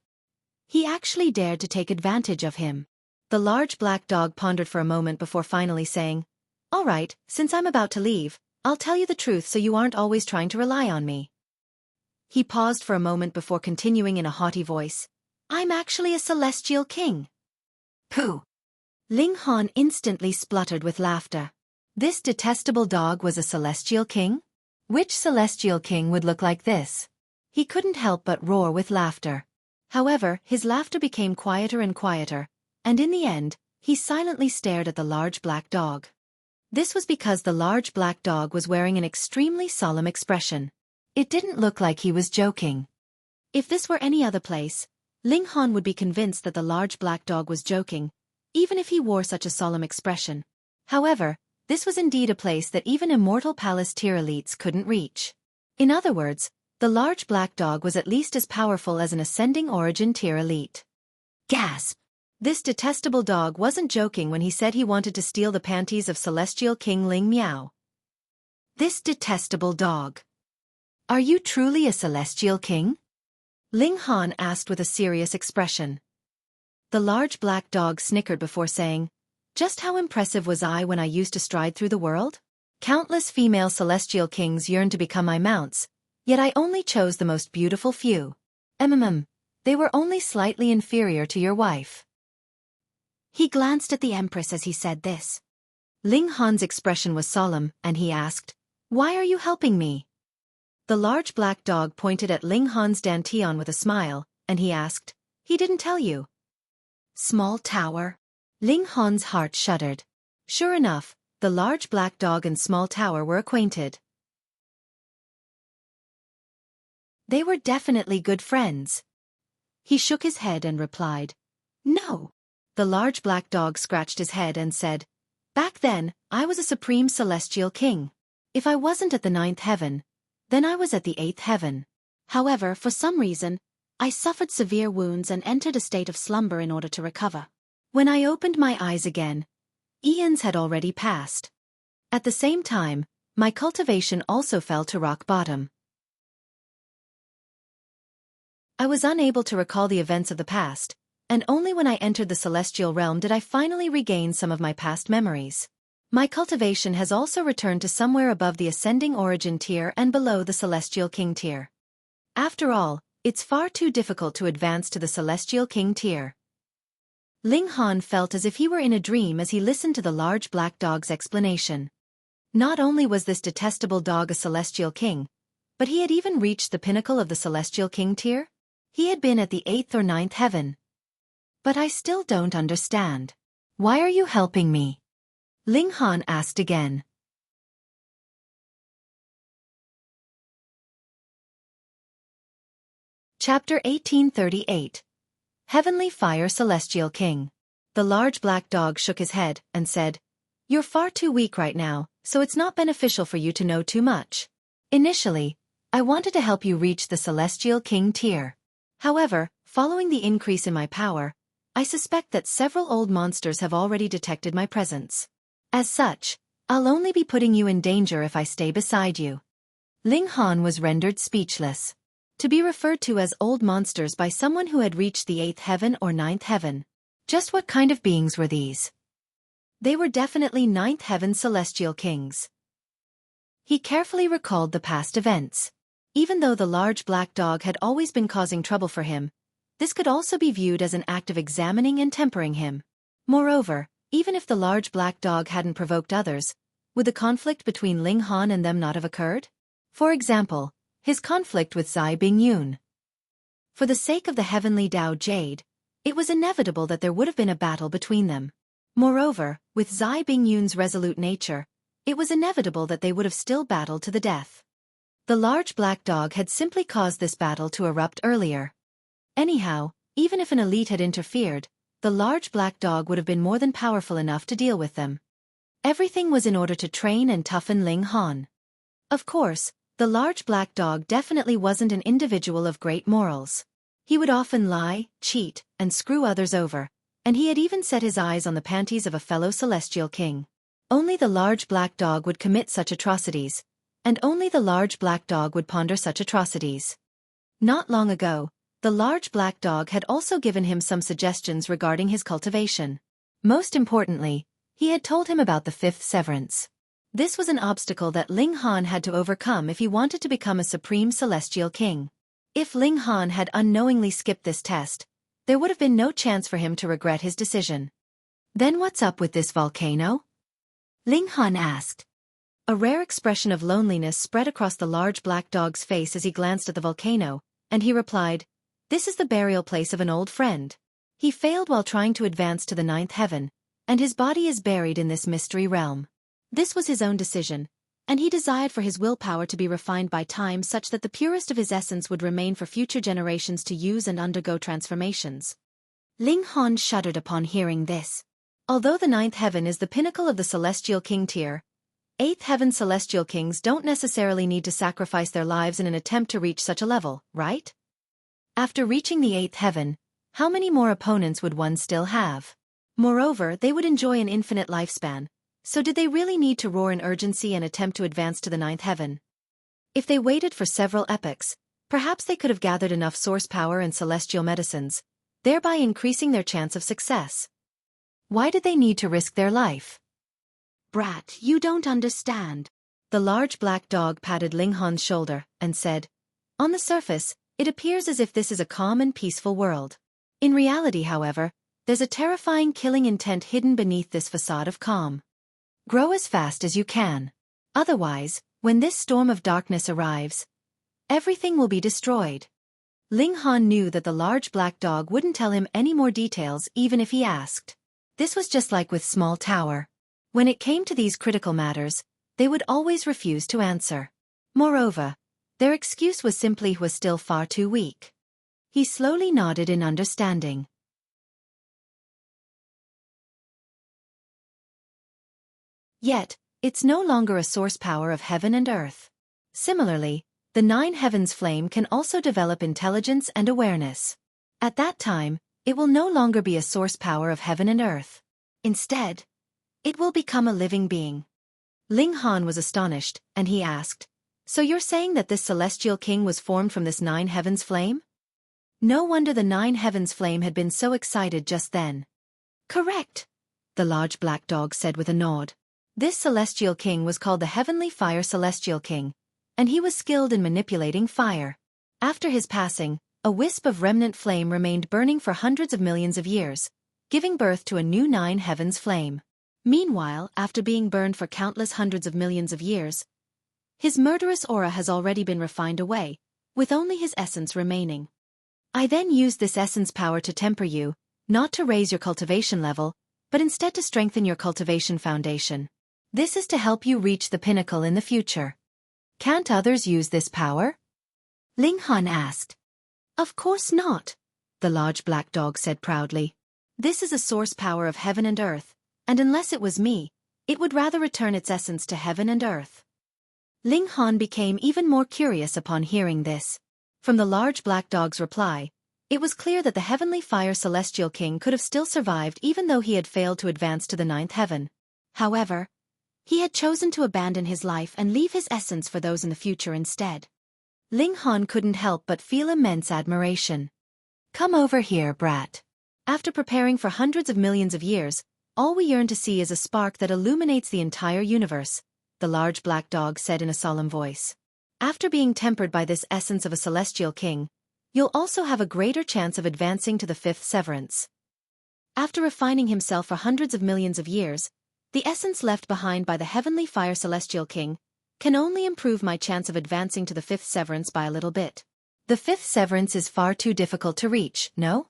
He actually dared to take advantage of him. The large black dog pondered for a moment before finally saying, "All right, since I'm about to leave, I'll tell you the truth so you aren't always trying to rely on me." He paused for a moment before continuing in a haughty voice, "I'm actually a celestial king." Pooh! Ling Han instantly spluttered with laughter. This detestable dog was a celestial king? Which celestial king would look like this? He couldn't help but roar with laughter. However, his laughter became quieter and quieter, and in the end, he silently stared at the large black dog. This was because the large black dog was wearing an extremely solemn expression. It didn't look like he was joking. If this were any other place, Ling Han would be convinced that the large black dog was joking, even if he wore such a solemn expression. However, this was indeed a place that even immortal palace tier elites couldn't reach. In other words, the large black dog was at least as powerful as an ascending origin tier elite. Gasp! This detestable dog wasn't joking when he said he wanted to steal the panties of Celestial King Ling Miao. This detestable dog. Are you truly a Celestial King? Ling Han asked with a serious expression. The large black dog snickered before saying, just how impressive was I when I used to stride through the world? Countless female Celestial Kings yearned to become my mounts, yet I only chose the most beautiful few. They were only slightly inferior to your wife. He glanced at the Empress as he said this. Ling Han's expression was solemn, and he asked, why are you helping me? The large black dog pointed at Ling Han's dantian with a smile, and he asked, he didn't tell you. Small tower. Ling Han's heart shuddered. Sure enough, the large black dog and small tower were acquainted. They were definitely good friends. He shook his head and replied, no. The large black dog scratched his head and said, back then, I was a supreme celestial king. If I wasn't at the 9th heaven, then I was at the 8th heaven. However, for some reason, I suffered severe wounds and entered a state of slumber in order to recover. When I opened my eyes again, eons had already passed. At the same time, my cultivation also fell to rock bottom. I was unable to recall the events of the past, and only when I entered the celestial realm did I finally regain some of my past memories. My cultivation has also returned to somewhere above the ascending origin tier and below the celestial king tier. After all, it's far too difficult to advance to the celestial king tier. Ling Han felt as if he were in a dream as he listened to the large black dog's explanation. Not only was this detestable dog a celestial king, but he had even reached the pinnacle of the celestial king tier. He had been at the 8th or 9th heaven. But I still don't understand. Why are you helping me? Ling Han asked again. Chapter 1838. Heavenly Fire Celestial King. The large black dog shook his head and said, you're far too weak right now, so it's not beneficial for you to know too much. Initially, I wanted to help you reach the Celestial King tier. However, following the increase in my power, I suspect that several old monsters have already detected my presence. As such, I'll only be putting you in danger if I stay beside you. Ling Han was rendered speechless. To be referred to as old monsters by someone who had reached the 8th heaven or 9th heaven. Just what kind of beings were these? They were definitely 9th heaven celestial kings. He carefully recalled the past events. Even though the large black dog had always been causing trouble for him, this could also be viewed as an act of examining and tempering him. Moreover, even if the large black dog hadn't provoked others, would the conflict between Ling Han and them not have occurred? For example, his conflict with Zai Bingyun. For the sake of the heavenly Tao Jade, it was inevitable that there would have been a battle between them. Moreover, with Zai Bingyun's resolute nature, it was inevitable that they would have still battled to the death. The large black dog had simply caused this battle to erupt earlier. Anyhow, even if an elite had interfered, the large black dog would have been more than powerful enough to deal with them. Everything was in order to train and toughen Ling Han. Of course, the large black dog definitely wasn't an individual of great morals. He would often lie, cheat, and screw others over, and he had even set his eyes on the panties of a fellow celestial king. Only the large black dog would commit such atrocities, and only the large black dog would ponder such atrocities. Not long ago, the large black dog had also given him some suggestions regarding his cultivation. Most importantly, he had told him about the 5th severance. This was an obstacle that Ling Han had to overcome if he wanted to become a supreme celestial king. If Ling Han had unknowingly skipped this test, there would have been no chance for him to regret his decision. Then what's up with this volcano? Ling Han asked. A rare expression of loneliness spread across the large black dog's face as he glanced at the volcano, and he replied, this is the burial place of an old friend. He failed while trying to advance to the 9th heaven, and his body is buried in this mystery realm. This was his own decision, and he desired for his willpower to be refined by time such that the purest of his essence would remain for future generations to use and undergo transformations. Ling Han shuddered upon hearing this. Although the 9th heaven is the pinnacle of the celestial king tier, 8th heaven celestial kings don't necessarily need to sacrifice their lives in an attempt to reach such a level, right? After reaching the 8th heaven, How many more opponents would one still have? Moreover, they would enjoy an infinite lifespan, so did they really need to roar in urgency and attempt to advance to the ninth heaven? If they waited for several epochs, perhaps they could have gathered enough source power and celestial medicines, thereby increasing their chance of success. Why did they need to risk their life? Brat, you don't understand. The large black dog patted Ling Han's shoulder and said, "On the surface, it appears as if this is a calm and peaceful world. In reality, however, there's a terrifying killing intent hidden beneath this facade of calm. Grow as fast as you can. Otherwise, when this storm of darkness arrives, everything will be destroyed." Ling Han knew that the large black dog wouldn't tell him any more details even if he asked. This was just like with Small Tower. When it came to these critical matters, they would always refuse to answer. Moreover, their excuse was simply he was still far too weak. He slowly nodded in understanding. Yet, it's no longer a source power of heaven and earth. Similarly, the nine heavens flame can also develop intelligence and awareness. At that time, it will no longer be a source power of heaven and earth. Instead, it will become a living being. Ling Han was astonished, and he asked, "So you're saying that this celestial king was formed from this nine heavens flame?" No wonder the nine heavens flame had been so excited just then. "Correct," the large black dog said with a nod. This celestial king was called the Heavenly Fire Celestial King, and he was skilled in manipulating fire. After his passing, a wisp of remnant flame remained burning for hundreds of millions of years, giving birth to a new nine heavens flame. Meanwhile, after being burned for countless hundreds of millions of years, his murderous aura has already been refined away, with only his essence remaining. I then used this essence power to temper you, not to raise your cultivation level, but instead to strengthen your cultivation foundation. This is to help you reach the pinnacle in the future. Can't others use this power? Ling Han asked. Of course not, the large black dog said proudly. This is a source power of heaven and earth, and unless it was me, it would rather return its essence to heaven and earth. Ling Han became even more curious upon hearing this. From the large black dog's reply, it was clear that the Heavenly Fire Celestial King could have still survived even though he had failed to advance to the ninth heaven. However, he had chosen to abandon his life and leave his essence for those in the future instead. Ling Han couldn't help but feel immense admiration. Come over here, brat. After preparing for hundreds of millions of years, all we yearn to see is a spark that illuminates the entire universe, the large black dog said in a solemn voice. After being tempered by this essence of a celestial king, you'll also have a greater chance of advancing to the fifth severance. After refining himself for hundreds of millions of years, the essence left behind by the Heavenly Fire Celestial King can only improve my chance of advancing to the fifth severance by a little bit. The fifth severance is far too difficult to reach, no?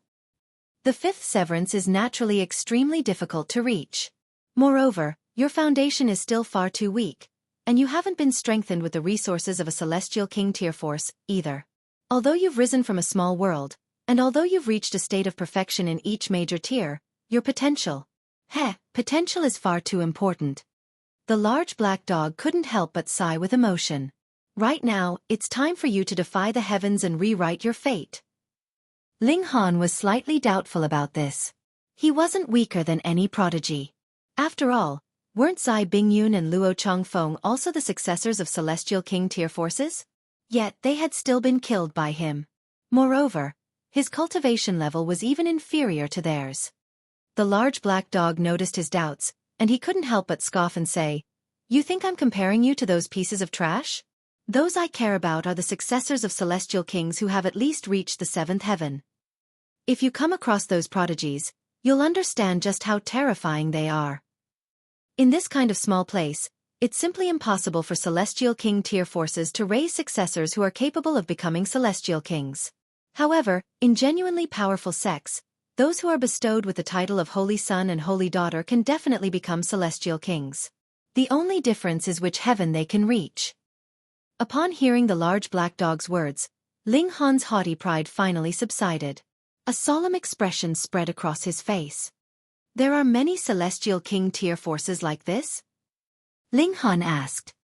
The fifth severance is naturally extremely difficult to reach. Moreover, your foundation is still far too weak, and you haven't been strengthened with the resources of a Celestial King tier force, either. Although you've risen from a small world, and although you've reached a state of perfection in each major tier, your potential is far too important. The large black dog couldn't help but sigh with emotion. Right now, it's time for you to defy the heavens and rewrite your fate. Ling Han was slightly doubtful about this. He wasn't weaker than any prodigy. After all, weren't Zai Bingyun and Luo Chongfeng also the successors of Celestial King tier forces? Yet they had still been killed by him. Moreover, his cultivation level was even inferior to theirs. The large black dog noticed his doubts, and he couldn't help but scoff and say, "You think I'm comparing you to those pieces of trash? Those I care about are the successors of celestial kings who have at least reached the seventh heaven. If you come across those prodigies, you'll understand just how terrifying they are. In this kind of small place, it's simply impossible for celestial king tier forces to raise successors who are capable of becoming celestial kings. However, in genuinely powerful sects, those who are bestowed with the title of Holy Son and Holy Daughter can definitely become celestial kings. The only difference is which heaven they can reach." Upon hearing the large black dog's words, Ling Han's haughty pride finally subsided. A solemn expression spread across his face. "There are many celestial king tier forces like this?" Ling Han asked.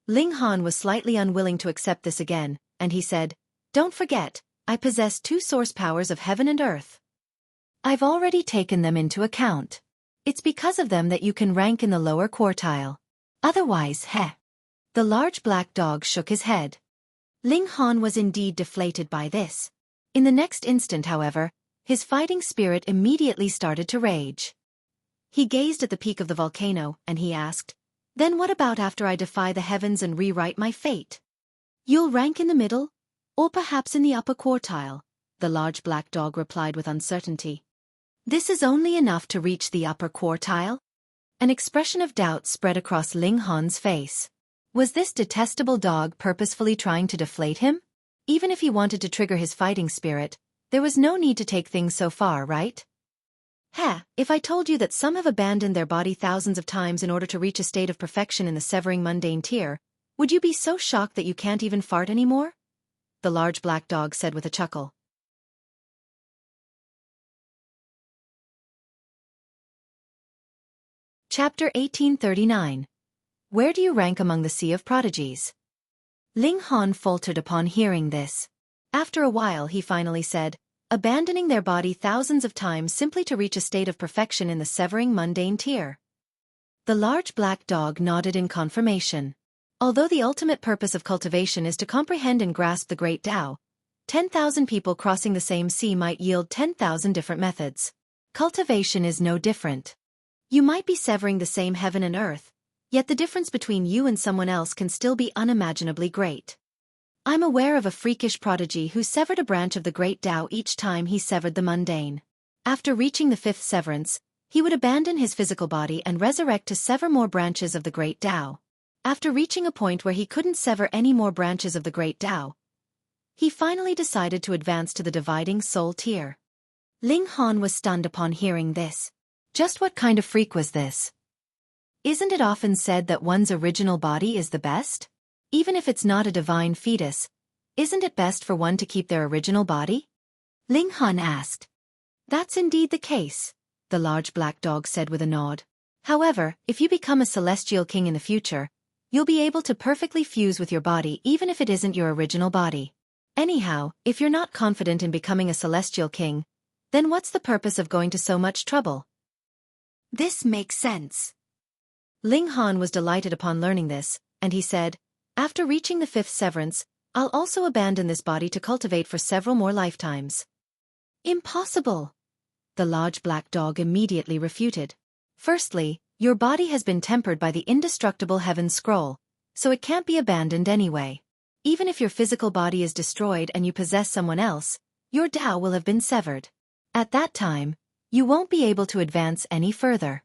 Ling Han was slightly unwilling to accept this again, and he said, "Don't forget, I possess 2 source powers of heaven and earth. I've already taken them into account. It's because of them that you can rank in the lower quartile. Otherwise, heh." The large black dog shook his head. Ling Han was indeed deflated by this. In the next instant, however, his fighting spirit immediately started to rage. He gazed at the peak of the volcano, and he asked, "Then what about after I defy the heavens and rewrite my fate? You'll rank in the middle? Or perhaps in the upper quartile?" The large black dog replied with uncertainty. "This is only enough to reach the upper quartile?" An expression of doubt spread across Ling Han's face. Was this detestable dog purposefully trying to deflate him? Even if he wanted to trigger his fighting spirit, there was no need to take things so far, right? If I told you that some have abandoned their body thousands of times in order to reach a state of perfection in the severing mundane tier, would you be so shocked that you can't even fart anymore? The large black dog said with a chuckle. Chapter 1839. Where do you rank among the sea of prodigies? Ling Han faltered upon hearing this. After a while he finally said, "Abandoning their body thousands of times simply to reach a state of perfection in the severing mundane tier." The large black dog nodded in confirmation. Although the ultimate purpose of cultivation is to comprehend and grasp the great Tao, 10,000 people crossing the same sea might yield 10,000 different methods. Cultivation is no different. You might be severing the same heaven and earth, yet the difference between you and someone else can still be unimaginably great. I'm aware of a freakish prodigy who severed a branch of the great Tao each time he severed the mundane. After reaching the 5th severance, he would abandon his physical body and resurrect to sever more branches of the great Tao. After reaching a point where he couldn't sever any more branches of the great Tao, he finally decided to advance to the dividing soul tier. Ling Han was stunned upon hearing this. Just what kind of freak was this? Isn't it often said that one's original body is the best? Even if it's not a divine fetus, isn't it best for one to keep their original body? Ling Han asked. That's indeed the case, the large black dog said with a nod. However, if you become a celestial king in the future, you'll be able to perfectly fuse with your body even if it isn't your original body. Anyhow, if you're not confident in becoming a celestial king, then what's the purpose of going to so much trouble? This makes sense. Ling Han was delighted upon learning this, and he said, "After reaching the 5th severance, I'll also abandon this body to cultivate for several more lifetimes." Impossible! The large black dog immediately refuted. Firstly, your body has been tempered by the indestructible heaven scroll, so it can't be abandoned anyway. Even if your physical body is destroyed and you possess someone else, your Tao will have been severed. At that time, you won't be able to advance any further.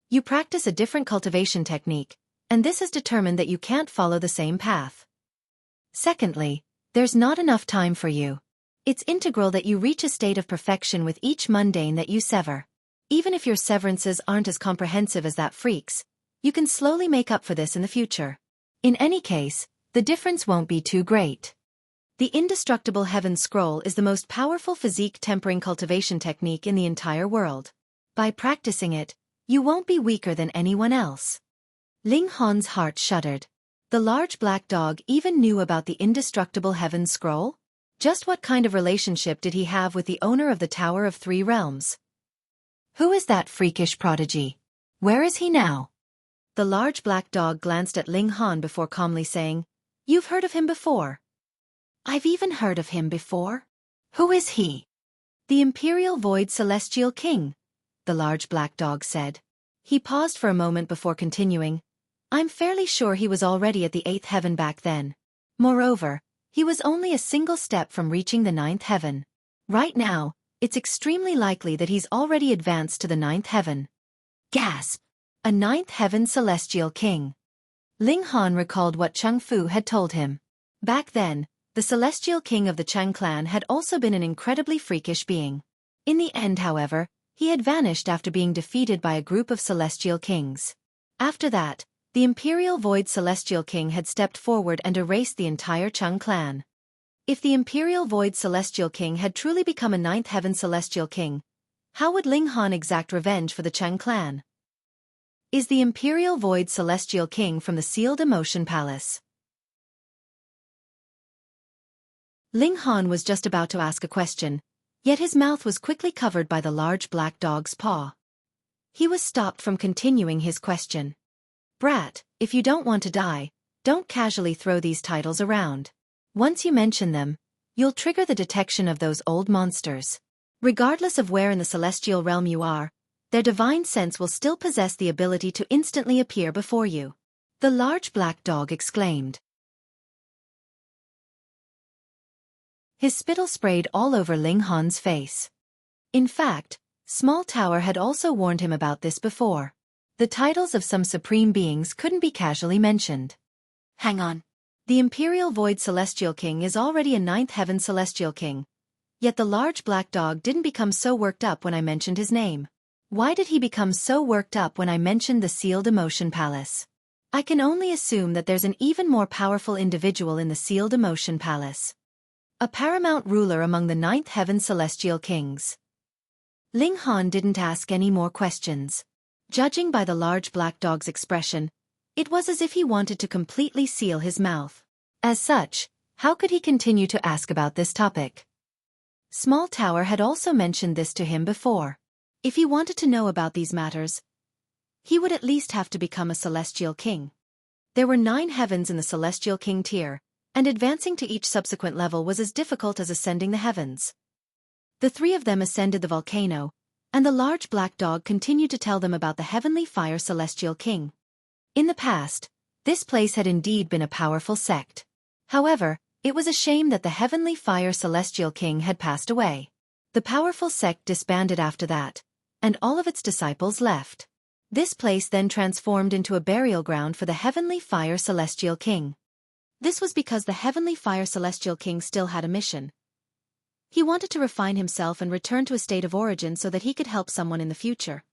You practice a different cultivation technique, and this has determined that you can't follow the same path. Secondly, there's not enough time for you. It's integral that you reach a state of perfection with each mundane that you sever. Even if your severances aren't as comprehensive as that freak's, you can slowly make up for this in the future. In any case, the difference won't be too great. The indestructible heaven scroll is the most powerful physique tempering cultivation technique in the entire world. By practicing it, you won't be weaker than anyone else. Ling Han's heart shuddered. The large black dog even knew about the indestructible heaven scroll? Just what kind of relationship did he have with the owner of the Tower of Three Realms? Who is that freakish prodigy? Where is he now? The large black dog glanced at Ling Han before calmly saying, "You've heard of him before." "I've even heard of him before. Who is he?" "The Imperial Void Celestial King," the large black dog said. He paused for a moment before continuing, "I'm fairly sure he was already at the 8th heaven back then. Moreover, he was only a single step from reaching the 9th heaven. Right now, it's extremely likely that he's already advanced to the 9th heaven." Gasp! A 9th heaven celestial king. Ling Han recalled what Cheng Fu had told him. Back then, the celestial king of the Cheng clan had also been an incredibly freakish being. In the end, however, he had vanished after being defeated by a group of celestial kings. After that, the Imperial Void Celestial King had stepped forward and erased the entire Cheng clan. If the Imperial Void Celestial King had truly become a 9th heaven Celestial King, how would Ling Han exact revenge for the Cheng clan? Is the Imperial Void Celestial King from the Sealed Emotion Palace? Ling Han was just about to ask a question, yet his mouth was quickly covered by the large black dog's paw. He was stopped from continuing his question. Brat, if you don't want to die, don't casually throw these titles around. Once you mention them, you'll trigger the detection of those old monsters. Regardless of where in the celestial realm you are, their divine sense will still possess the ability to instantly appear before you. The large black dog exclaimed. His spittle sprayed all over Ling Han's face. In fact, Small Tower had also warned him about this before. The titles of some supreme beings couldn't be casually mentioned. Hang on. The Imperial Void Celestial King is already a 9th Heaven Celestial King. Yet the large black dog didn't become so worked up when I mentioned his name. Why did he become so worked up when I mentioned the Sealed Emotion Palace? I can only assume that there's an even more powerful individual in the Sealed Emotion Palace. A paramount ruler among the 9th Heaven Celestial Kings. Ling Han didn't ask any more questions. Judging by the large black dog's expression, it was as if he wanted to completely seal his mouth. As such, how could he continue to ask about this topic? Small Tower had also mentioned this to him before. If he wanted to know about these matters, he would at least have to become a Celestial King. There were 9 heavens in the Celestial King tier, and advancing to each subsequent level was as difficult as ascending the heavens. The 3 of them ascended the volcano, and the large black dog continued to tell them about the Heavenly Fire Celestial King. In the past, this place had indeed been a powerful sect. However, it was a shame that the Heavenly Fire Celestial King had passed away. The powerful sect disbanded after that, and all of its disciples left. This place then transformed into a burial ground for the Heavenly Fire Celestial King. This was because the Heavenly Fire Celestial King still had a mission. He wanted to refine himself and return to a state of origin so that he could help someone in the future.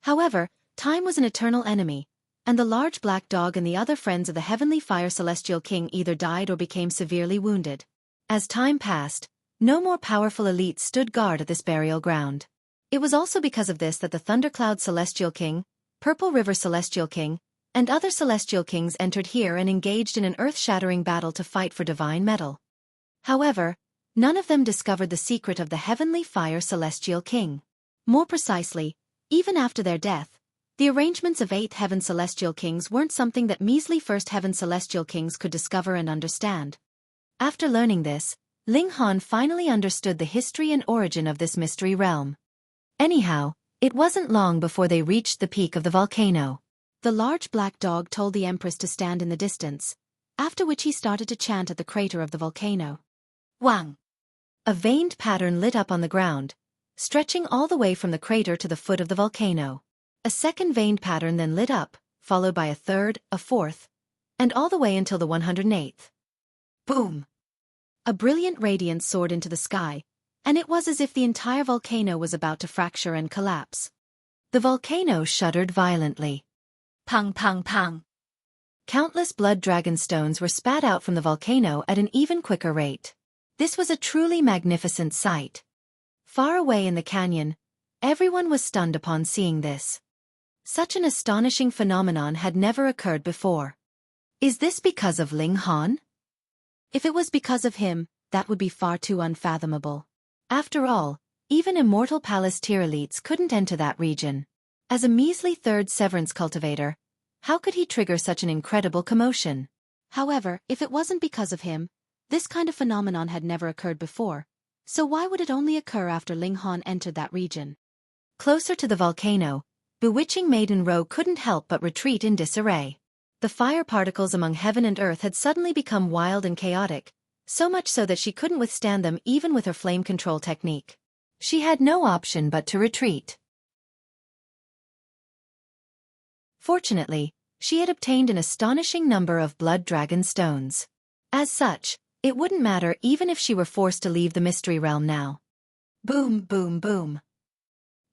However, time was an eternal enemy, and the large black dog and the other friends of the Heavenly Fire Celestial King either died or became severely wounded. As time passed, no more powerful elites stood guard at this burial ground. It was also because of this that the Thundercloud Celestial King, Purple River Celestial King, and other Celestial Kings entered here and engaged in an earth-shattering battle to fight for divine metal. However, none of them discovered the secret of the Heavenly Fire Celestial King. More precisely, even after their death, the arrangements of 8th Heaven Celestial Kings weren't something that measly 1st Heaven Celestial Kings could discover and understand. After learning this, Ling Han finally understood the history and origin of this mystery realm. Anyhow, it wasn't long before they reached the peak of the volcano. The large black dog told the Empress to stand in the distance, after which he started to chant at the crater of the volcano. Wang! A veined pattern lit up on the ground, stretching all the way from the crater to the foot of the volcano. A second veined pattern then lit up, followed by a third, a fourth, and all the way until the 108th. Boom! A brilliant radiance soared into the sky, and it was as if the entire volcano was about to fracture and collapse. The volcano shuddered violently. Pang pang pang. Countless blood dragon stones were spat out from the volcano at an even quicker rate. This was a truly magnificent sight. Far away in the canyon, everyone was stunned upon seeing this. Such an astonishing phenomenon had never occurred before. Is this because of Ling Han? If it was because of him, that would be far too unfathomable. After all, even Immortal Palace tier elites couldn't enter that region. As a measly 3rd Severance cultivator, how could he trigger such an incredible commotion? However, if it wasn't because of him, this kind of phenomenon had never occurred before, so why would it only occur after Ling Han entered that region? Closer to the volcano, bewitching Maiden Row couldn't help but retreat in disarray. The fire particles among heaven and earth had suddenly become wild and chaotic, so much so that she couldn't withstand them even with her flame control technique. She had no option but to retreat. Fortunately, she had obtained an astonishing number of blood dragon stones. As such, it wouldn't matter even if she were forced to leave the mystery realm now. Boom, boom, boom.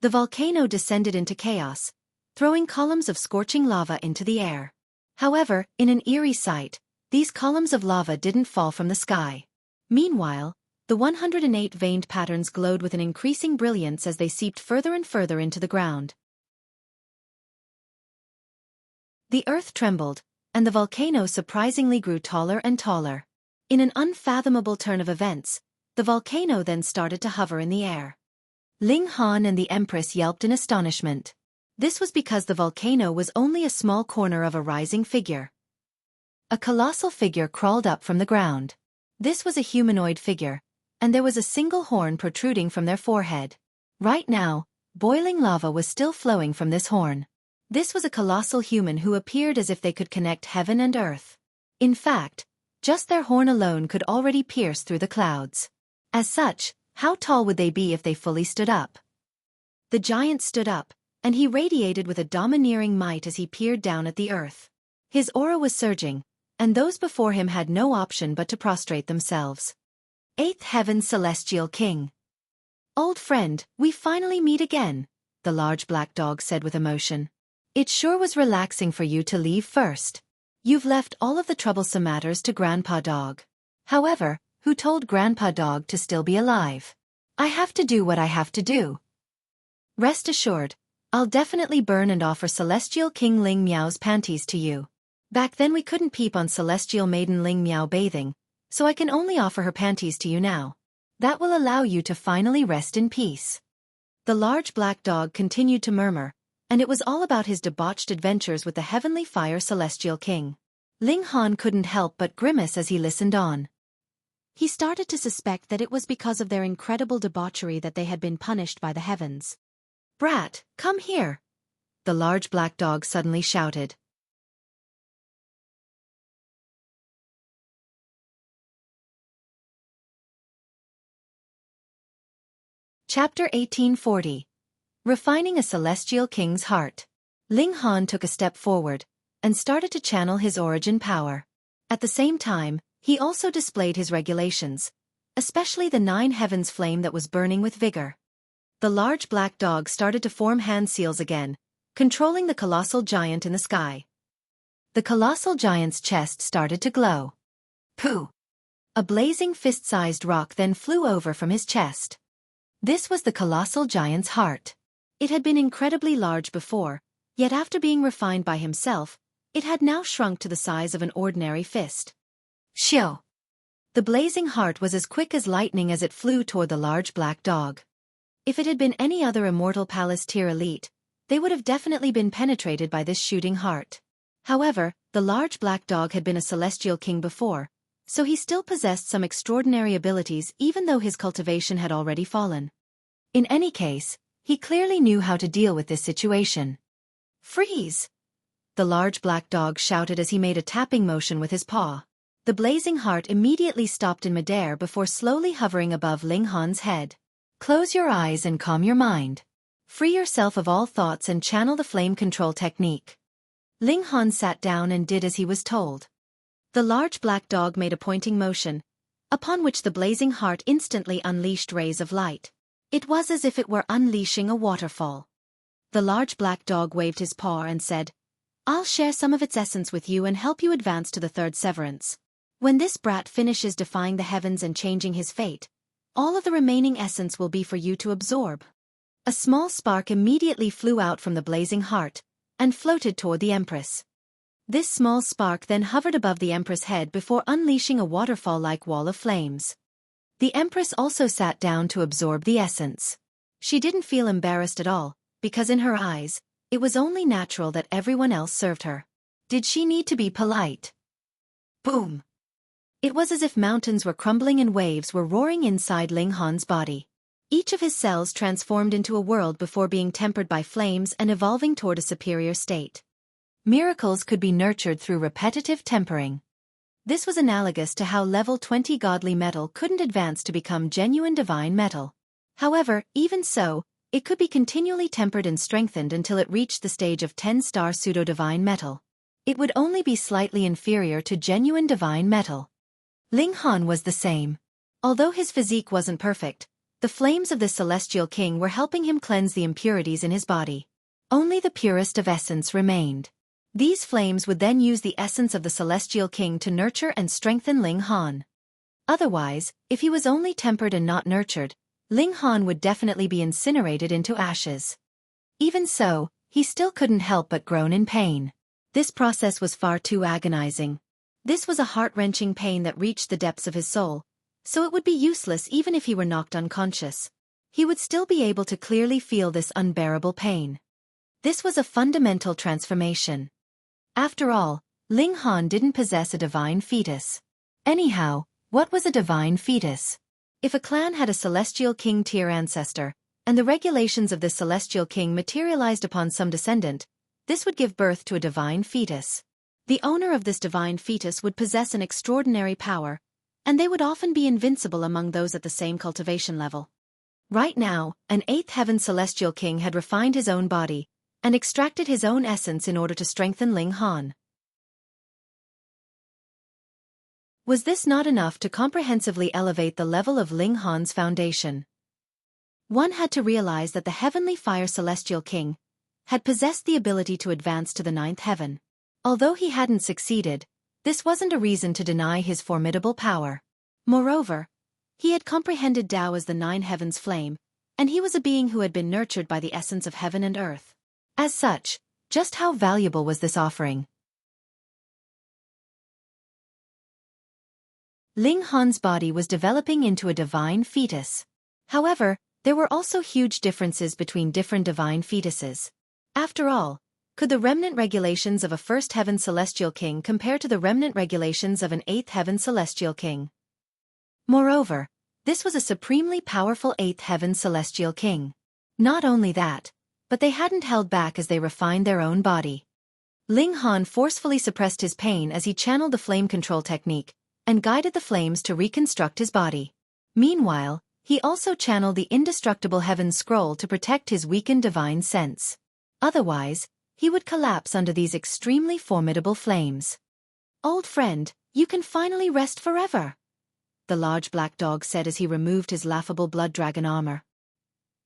The volcano descended into chaos, throwing columns of scorching lava into the air. However, in an eerie sight, these columns of lava didn't fall from the sky. Meanwhile, the 108 veined patterns glowed with an increasing brilliance as they seeped further and further into the ground. The earth trembled, and the volcano surprisingly grew taller and taller. In an unfathomable turn of events, the volcano then started to hover in the air. Ling Han and the Empress yelped in astonishment. This was because the volcano was only a small corner of a rising figure. A colossal figure crawled up from the ground. This was a humanoid figure, and there was a single horn protruding from their forehead. Right now, boiling lava was still flowing from this horn. This was a colossal human who appeared as if they could connect heaven and earth. In fact, just their horn alone could already pierce through the clouds. As such, how tall would they be if they fully stood up? The giant stood up, and he radiated with a domineering might as he peered down at the earth. His aura was surging, and those before him had no option but to prostrate themselves. Eighth Heaven's Celestial King. Old friend, we finally meet again, the large black dog said with emotion. It sure was relaxing for you to leave first. You've left all of the troublesome matters to Grandpa Dog. However, who told Grandpa Dog to still be alive? I have to do what I have to do. Rest assured, I'll definitely burn and offer Celestial King Ling Miao's panties to you. Back then we couldn't peep on Celestial Maiden Ling Miao bathing, so I can only offer her panties to you now. That will allow you to finally rest in peace. The large black dog continued to murmur, and it was all about his debauched adventures with the heavenly fire Celestial King. Ling Han couldn't help but grimace as he listened on. He started to suspect that it was because of their incredible debauchery that they had been punished by the heavens. Brat, come here! The large black dog suddenly shouted. Chapter 1840. Refining a Celestial King's Heart. Ling Han took a step forward, and started to channel his origin power. At the same time, he also displayed his regulations, especially the 9 heavens flame that was burning with vigor. The large black dog started to form hand seals again, controlling the colossal giant in the sky. The colossal giant's chest started to glow. Pooh! A blazing fist-sized rock then flew over from his chest. This was the colossal giant's heart. It had been incredibly large before, yet after being refined by himself, it had now shrunk to the size of an ordinary fist. Xiao! The blazing heart was as quick as lightning as it flew toward the large black dog. If it had been any other immortal palace tier elite, they would have definitely been penetrated by this shooting heart. However, the large black dog had been a celestial king before, so he still possessed some extraordinary abilities even though his cultivation had already fallen. In any case, he clearly knew how to deal with this situation. Freeze! The large black dog shouted as he made a tapping motion with his paw. The blazing heart immediately stopped in midair before slowly hovering above Ling Han's head. Close your eyes and calm your mind. Free yourself of all thoughts and channel the flame control technique. Ling Han sat down and did as he was told. The large black dog made a pointing motion, upon which the blazing heart instantly unleashed rays of light. It was as if it were unleashing a waterfall. The large black dog waved his paw and said, I'll share some of its essence with you and help you advance to the 3rd severance. When this brat finishes defying the heavens and changing his fate, all of the remaining essence will be for you to absorb. A small spark immediately flew out from the blazing heart, and floated toward the Empress. This small spark then hovered above the Empress' head before unleashing a waterfall-like wall of flames. The Empress also sat down to absorb the essence. She didn't feel embarrassed at all, because in her eyes, it was only natural that everyone else served her. Did she need to be polite? Boom! It was as if mountains were crumbling and waves were roaring inside Ling Han's body. Each of his cells transformed into a world before being tempered by flames and evolving toward a superior state. Miracles could be nurtured through repetitive tempering. This was analogous to how level 20 godly metal couldn't advance to become genuine divine metal. However, even so, it could be continually tempered and strengthened until it reached the stage of 10-star pseudo-divine metal. It would only be slightly inferior to genuine divine metal. Ling Han was the same. Although his physique wasn't perfect, the flames of the Celestial King were helping him cleanse the impurities in his body. Only the purest of essence remained. These flames would then use the essence of the Celestial King to nurture and strengthen Ling Han. Otherwise, if he was only tempered and not nurtured, Ling Han would definitely be incinerated into ashes. Even so, he still couldn't help but groan in pain. This process was far too agonizing. This was a heart-wrenching pain that reached the depths of his soul, so it would be useless even if he were knocked unconscious. He would still be able to clearly feel this unbearable pain. This was a fundamental transformation. After all, Ling Han didn't possess a divine fetus. Anyhow, what was a divine fetus? If a clan had a celestial king tier ancestor, and the regulations of this celestial king materialized upon some descendant, this would give birth to a divine fetus. The owner of this divine fetus would possess an extraordinary power, and they would often be invincible among those at the same cultivation level. Right now, an eighth heaven celestial king had refined his own body, and extracted his own essence in order to strengthen Ling Han. Was this not enough to comprehensively elevate the level of Ling Han's foundation? One had to realize that the heavenly fire celestial king had possessed the ability to advance to the ninth heaven. Although he hadn't succeeded, this wasn't a reason to deny his formidable power. Moreover, he had comprehended Tao as the nine heavens flame, and he was a being who had been nurtured by the essence of heaven and earth. As such, just how valuable was this offering? Ling Han's body was developing into a divine fetus. However, there were also huge differences between different divine fetuses. After all, could the remnant regulations of a first heaven celestial king compare to the remnant regulations of an eighth heaven celestial king? Moreover, this was a supremely powerful eighth heaven celestial king. Not only that, but they hadn't held back as they refined their own body. Ling Han forcefully suppressed his pain as he channeled the flame control technique, and guided the flames to reconstruct his body. Meanwhile, he also channeled the indestructible heaven scroll to protect his weakened divine sense. Otherwise, he would collapse under these extremely formidable flames. "Old friend, you can finally rest forever," the large black dog said as he removed his laughable blood dragon armor.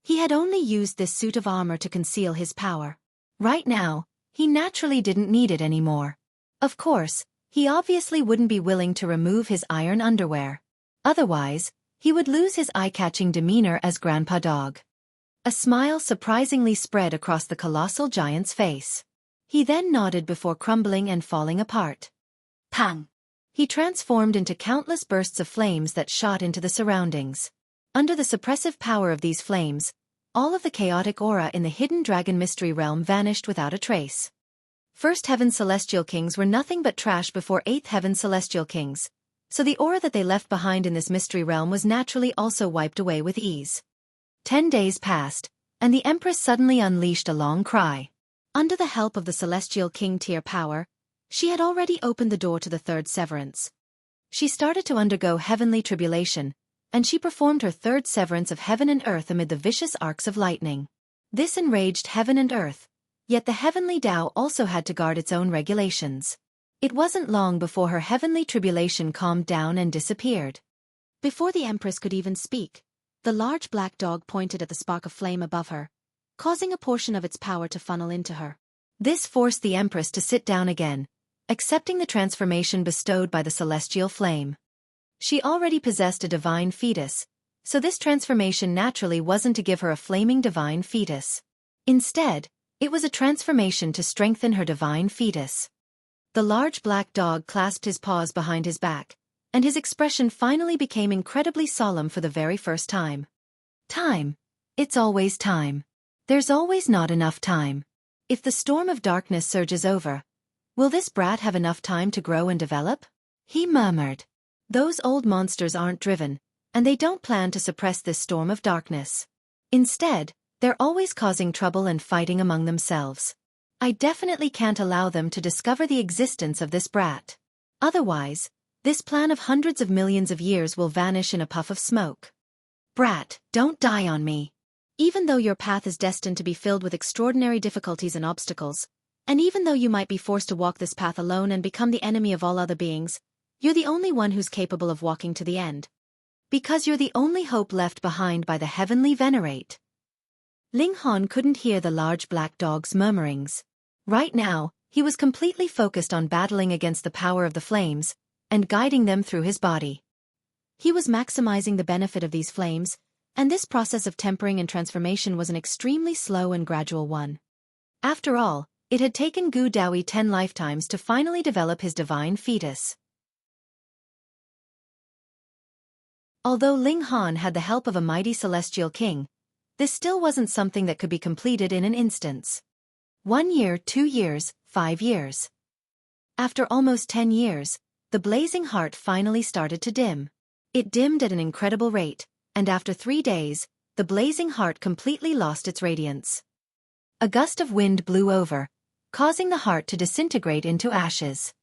He had only used this suit of armor to conceal his power. Right now, he naturally didn't need it anymore. Of course, he obviously wouldn't be willing to remove his iron underwear. Otherwise, he would lose his eye-catching demeanor as Grandpa Dog. A smile surprisingly spread across the colossal giant's face. He then nodded before crumbling and falling apart. Pang! He transformed into countless bursts of flames that shot into the surroundings. Under the suppressive power of these flames, all of the chaotic aura in the hidden dragon mystery realm vanished without a trace. First heaven celestial kings were nothing but trash before eighth heaven celestial kings, so the aura that they left behind in this mystery realm was naturally also wiped away with ease. 10 days passed, and the Empress suddenly unleashed a long cry. Under the help of the celestial king tier power, she had already opened the door to the third severance. She started to undergo heavenly tribulation, and she performed her third severance of heaven and earth amid the vicious arcs of lightning. This enraged heaven and earth, yet the heavenly Tao also had to guard its own regulations. It wasn't long before her heavenly tribulation calmed down and disappeared. Before the Empress could even speak, the large black dog pointed at the spark of flame above her, causing a portion of its power to funnel into her. This forced the Empress to sit down again, accepting the transformation bestowed by the celestial flame. She already possessed a divine fetus, so this transformation naturally wasn't to give her a flaming divine fetus. Instead, it was a transformation to strengthen her divine fetus. The large black dog clasped his paws behind his back, and his expression finally became incredibly solemn for the very first time. Time. It's always time. There's always not enough time. If the storm of darkness surges over, will this brat have enough time to grow and develop? He murmured. Those old monsters aren't driven, and they don't plan to suppress this storm of darkness. Instead, they're always causing trouble and fighting among themselves. I definitely can't allow them to discover the existence of this brat. Otherwise, this plan of hundreds of millions of years will vanish in a puff of smoke. Brat, don't die on me. Even though your path is destined to be filled with extraordinary difficulties and obstacles, and even though you might be forced to walk this path alone and become the enemy of all other beings, you're the only one who's capable of walking to the end. Because you're the only hope left behind by the heavenly venerate. Ling Han couldn't hear the large black dog's murmurings. Right now, he was completely focused on battling against the power of the flames, and guiding them through his body. He was maximizing the benefit of these flames, and this process of tempering and transformation was an extremely slow and gradual one. After all, it had taken Gu Daoyi 10 lifetimes to finally develop his divine fetus. Although Ling Han had the help of a mighty celestial king, this still wasn't something that could be completed in an instance. 1 year, 2 years, 5 years. After almost 10 years, the blazing heart finally started to dim. It dimmed at an incredible rate, and after 3 days, the blazing heart completely lost its radiance. A gust of wind blew over, causing the heart to disintegrate into ashes.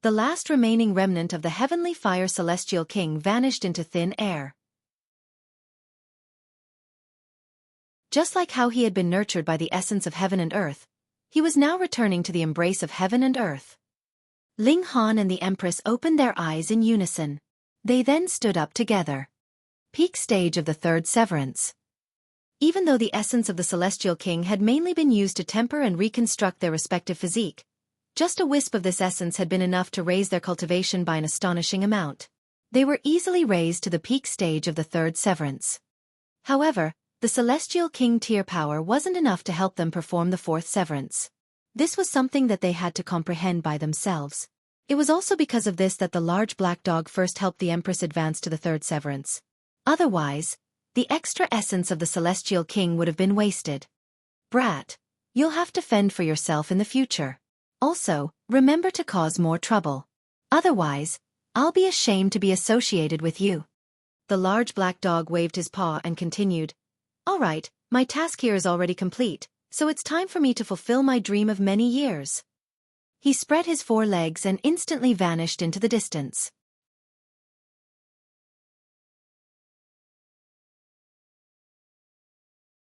The last remaining remnant of the heavenly fire celestial king vanished into thin air. Just like how he had been nurtured by the essence of heaven and earth, he was now returning to the embrace of heaven and earth. Ling Han and the Empress opened their eyes in unison. They then stood up together. Peak stage of the third severance. Even though the essence of the celestial king had mainly been used to temper and reconstruct their respective physique, just a wisp of this essence had been enough to raise their cultivation by an astonishing amount. They were easily raised to the peak stage of the third severance. However, the celestial king tier power wasn't enough to help them perform the fourth severance. This was something that they had to comprehend by themselves. It was also because of this that the large black dog first helped the Empress advance to the third severance. Otherwise, the extra essence of the celestial king would have been wasted. Brat, you'll have to fend for yourself in the future. Also, remember to cause more trouble. Otherwise, I'll be ashamed to be associated with you. The large black dog waved his paw and continued, "All right, my task here is already complete, so it's time for me to fulfill my dream of many years." He spread his 4 legs and instantly vanished into the distance.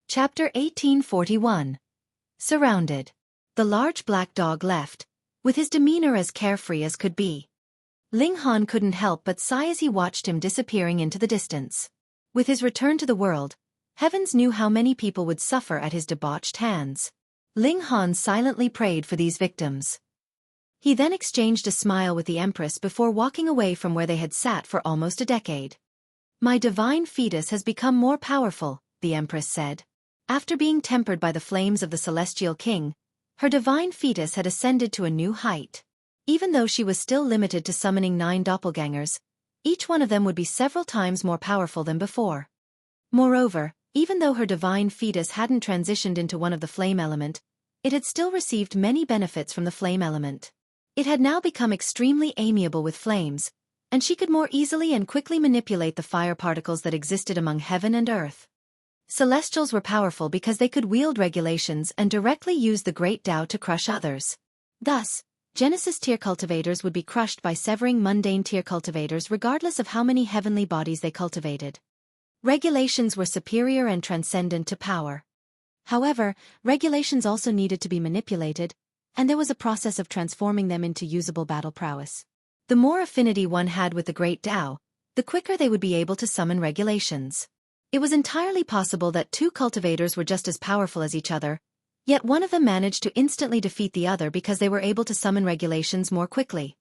Chapter 1841. Surrounded. The large black dog left, with his demeanor as carefree as could be. Ling Han couldn't help but sigh as he watched him disappearing into the distance. With his return to the world, heavens knew how many people would suffer at his debauched hands. Ling Han silently prayed for these victims. He then exchanged a smile with the Empress before walking away from where they had sat for almost a decade. "My divine fetus has become more powerful," the Empress said. After being tempered by the flames of the celestial king, her divine fetus had ascended to a new height. Even though she was still limited to summoning 9 doppelgangers, each one of them would be several times more powerful than before. Moreover, even though her divine fetus hadn't transitioned into one of the flame element, it had still received many benefits from the flame element. It had now become extremely amiable with flames, and she could more easily and quickly manipulate the fire particles that existed among heaven and earth. Celestials were powerful because they could wield regulations and directly use the great Tao to crush others. Thus, Genesis tier cultivators would be crushed by severing mundane tier cultivators regardless of how many heavenly bodies they cultivated. Regulations were superior and transcendent to power. However, regulations also needed to be manipulated, and there was a process of transforming them into usable battle prowess. The more affinity one had with the great Tao, the quicker they would be able to summon regulations. It was entirely possible that 2 cultivators were just as powerful as each other, yet one of them managed to instantly defeat the other because they were able to summon regulations more quickly.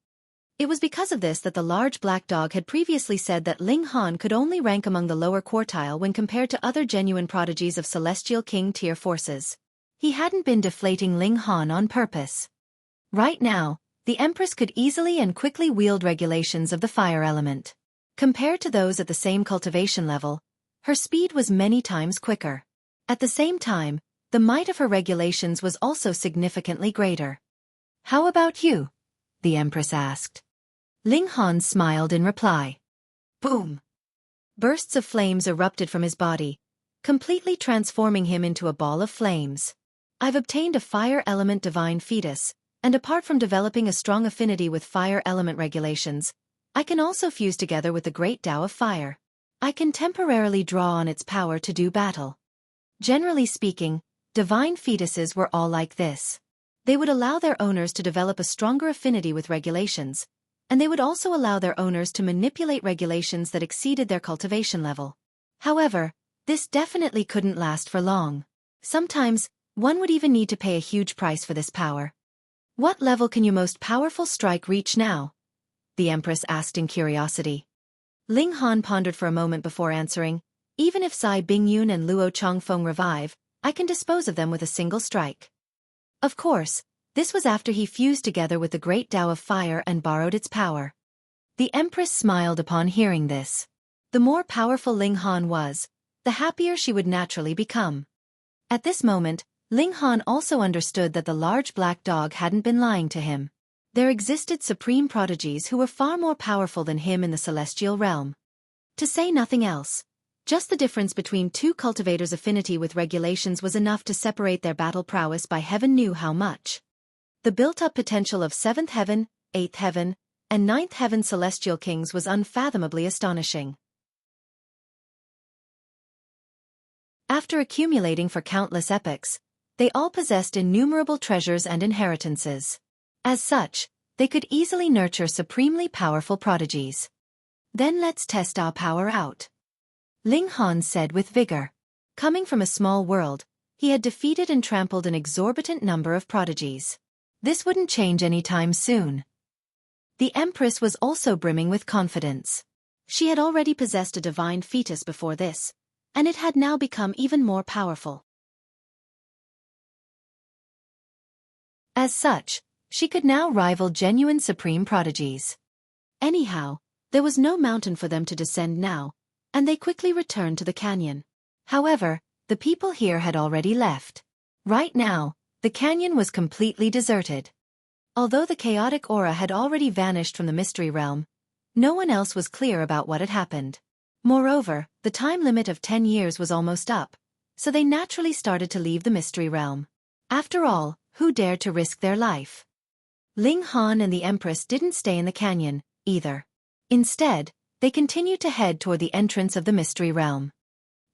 It was because of this that the large black dog had previously said that Ling Han could only rank among the lower quartile when compared to other genuine prodigies of Celestial King tier forces. He hadn't been deflating Ling Han on purpose. Right now, the Empress could easily and quickly wield regulations of the fire element. Compared to those at the same cultivation level, her speed was many times quicker. At the same time, the might of her regulations was also significantly greater. "How about you?" the Empress asked. Ling Han smiled in reply. Boom! Bursts of flames erupted from his body, completely transforming him into a ball of flames. "I've obtained a fire element divine fetus, and apart from developing a strong affinity with fire element regulations, I can also fuse together with the great Tao of fire. I can temporarily draw on its power to do battle." Generally speaking, divine fetuses were all like this. They would allow their owners to develop a stronger affinity with regulations, and they would also allow their owners to manipulate regulations that exceeded their cultivation level. However, this definitely couldn't last for long. Sometimes, one would even need to pay a huge price for this power. "What level can your most powerful strike reach now?" the Empress asked in curiosity. Ling Han pondered for a moment before answering, "Even if Zai Bingyun and Luo Chongfeng revive, I can dispose of them with a single strike." Of course, this was after he fused together with the great Tao of fire and borrowed its power. The Empress smiled upon hearing this. The more powerful Ling Han was, the happier she would naturally become. At this moment, Ling Han also understood that the large black dog hadn't been lying to him. There existed supreme prodigies who were far more powerful than him in the celestial realm. To say nothing else, just the difference between two cultivators' affinity with regulations was enough to separate their battle prowess by heaven knew how much. The built-up potential of 7th heaven, 8th heaven, and 9th heaven celestial kings was unfathomably astonishing. After accumulating for countless epochs, they all possessed innumerable treasures and inheritances. As such, they could easily nurture supremely powerful prodigies. Then let's test our power out. Ling Han said with vigor. Coming from a small world, he had defeated and trampled an exorbitant number of prodigies. This wouldn't change anytime soon. The Empress was also brimming with confidence. She had already possessed a divine fetus before this, and it had now become even more powerful. As such, she could now rival genuine supreme prodigies. Anyhow, there was no mountain for them to descend now, and they quickly returned to the canyon. However, the people here had already left. Right now, the canyon was completely deserted. Although the chaotic aura had already vanished from the mystery realm, no one else was clear about what had happened. Moreover, the time limit of 10 years was almost up, so they naturally started to leave the mystery realm. After all, who dared to risk their life? Ling Han and the Empress didn't stay in the canyon, either. Instead, they continued to head toward the entrance of the mystery realm.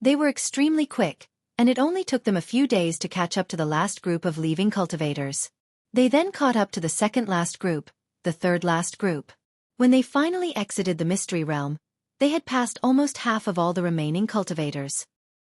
They were extremely quick, and it only took them a few days to catch up to the last group of leaving cultivators. They then caught up to the second last group, the third last group. When they finally exited the mystery realm, they had passed almost half of all the remaining cultivators.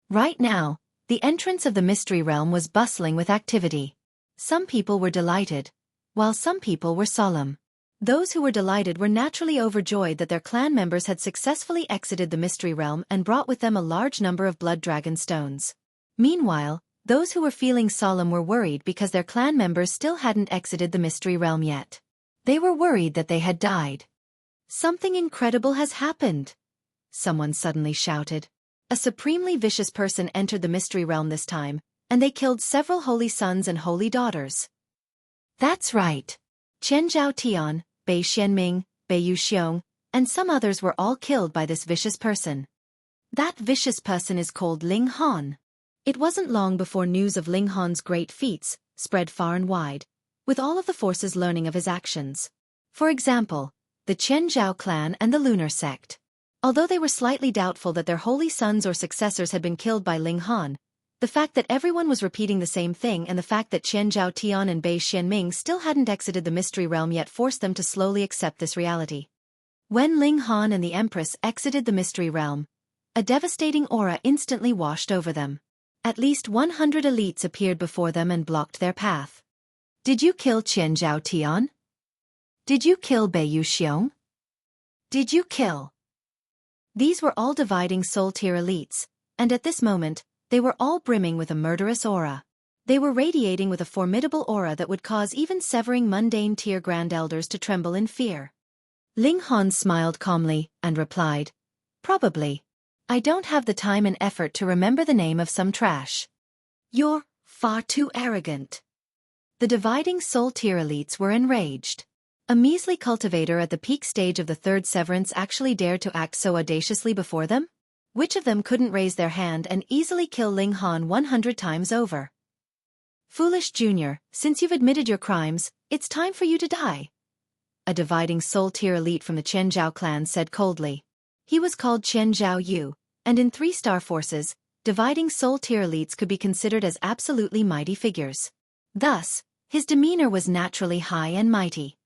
Right now, the entrance of the mystery realm was bustling with activity. Some people were delighted, while some people were solemn. Those who were delighted were naturally overjoyed that their clan members had successfully exited the mystery realm and brought with them a large number of blood dragon stones. Meanwhile, those who were feeling solemn were worried because their clan members still hadn't exited the mystery realm yet. They were worried that they had died. Something incredible has happened, someone suddenly shouted. A supremely vicious person entered the mystery realm this time, and they killed several holy sons and holy daughters. That's right. Chen Zhao Tian, Bei Xianming, Bei Yuxiong, and some others were all killed by this vicious person. That vicious person is called Ling Han. It wasn't long before news of Ling Han's great feats spread far and wide, with all of the forces learning of his actions. For example, the Chen Zhao clan and the Lunar sect. Although they were slightly doubtful that their holy sons or successors had been killed by Ling Han, the fact that everyone was repeating the same thing and the fact that Chen Zhao Tian and Bei Xianming still hadn't exited the mystery realm yet forced them to slowly accept this reality. When Ling Han and the Empress exited the mystery realm, a devastating aura instantly washed over them. At least 100 elites appeared before them and blocked their path. Did you kill Chen Zhao Tian? Did you kill Bei Yuxiong? Did you kill? These were all dividing soul tier elites, and at this moment, they were all brimming with a murderous aura. They were radiating with a formidable aura that would cause even severing mundane tier grand elders to tremble in fear. Ling Han smiled calmly and replied, "Probably. I don't have the time and effort to remember the name of some trash." "You're far too arrogant." The dividing soul tier elites were enraged. A measly cultivator at the peak stage of the third severance actually dared to act so audaciously before them? Which of them couldn't raise their hand and easily kill Ling Han 100 times over? "Foolish Junior, since you've admitted your crimes, it's time for you to die," a dividing soul tier elite from the Chen Zhao clan said coldly. He was called Chen Zhao Yu, and in 3-star forces, dividing soul tier elites could be considered as absolutely mighty figures. Thus, his demeanor was naturally high and mighty.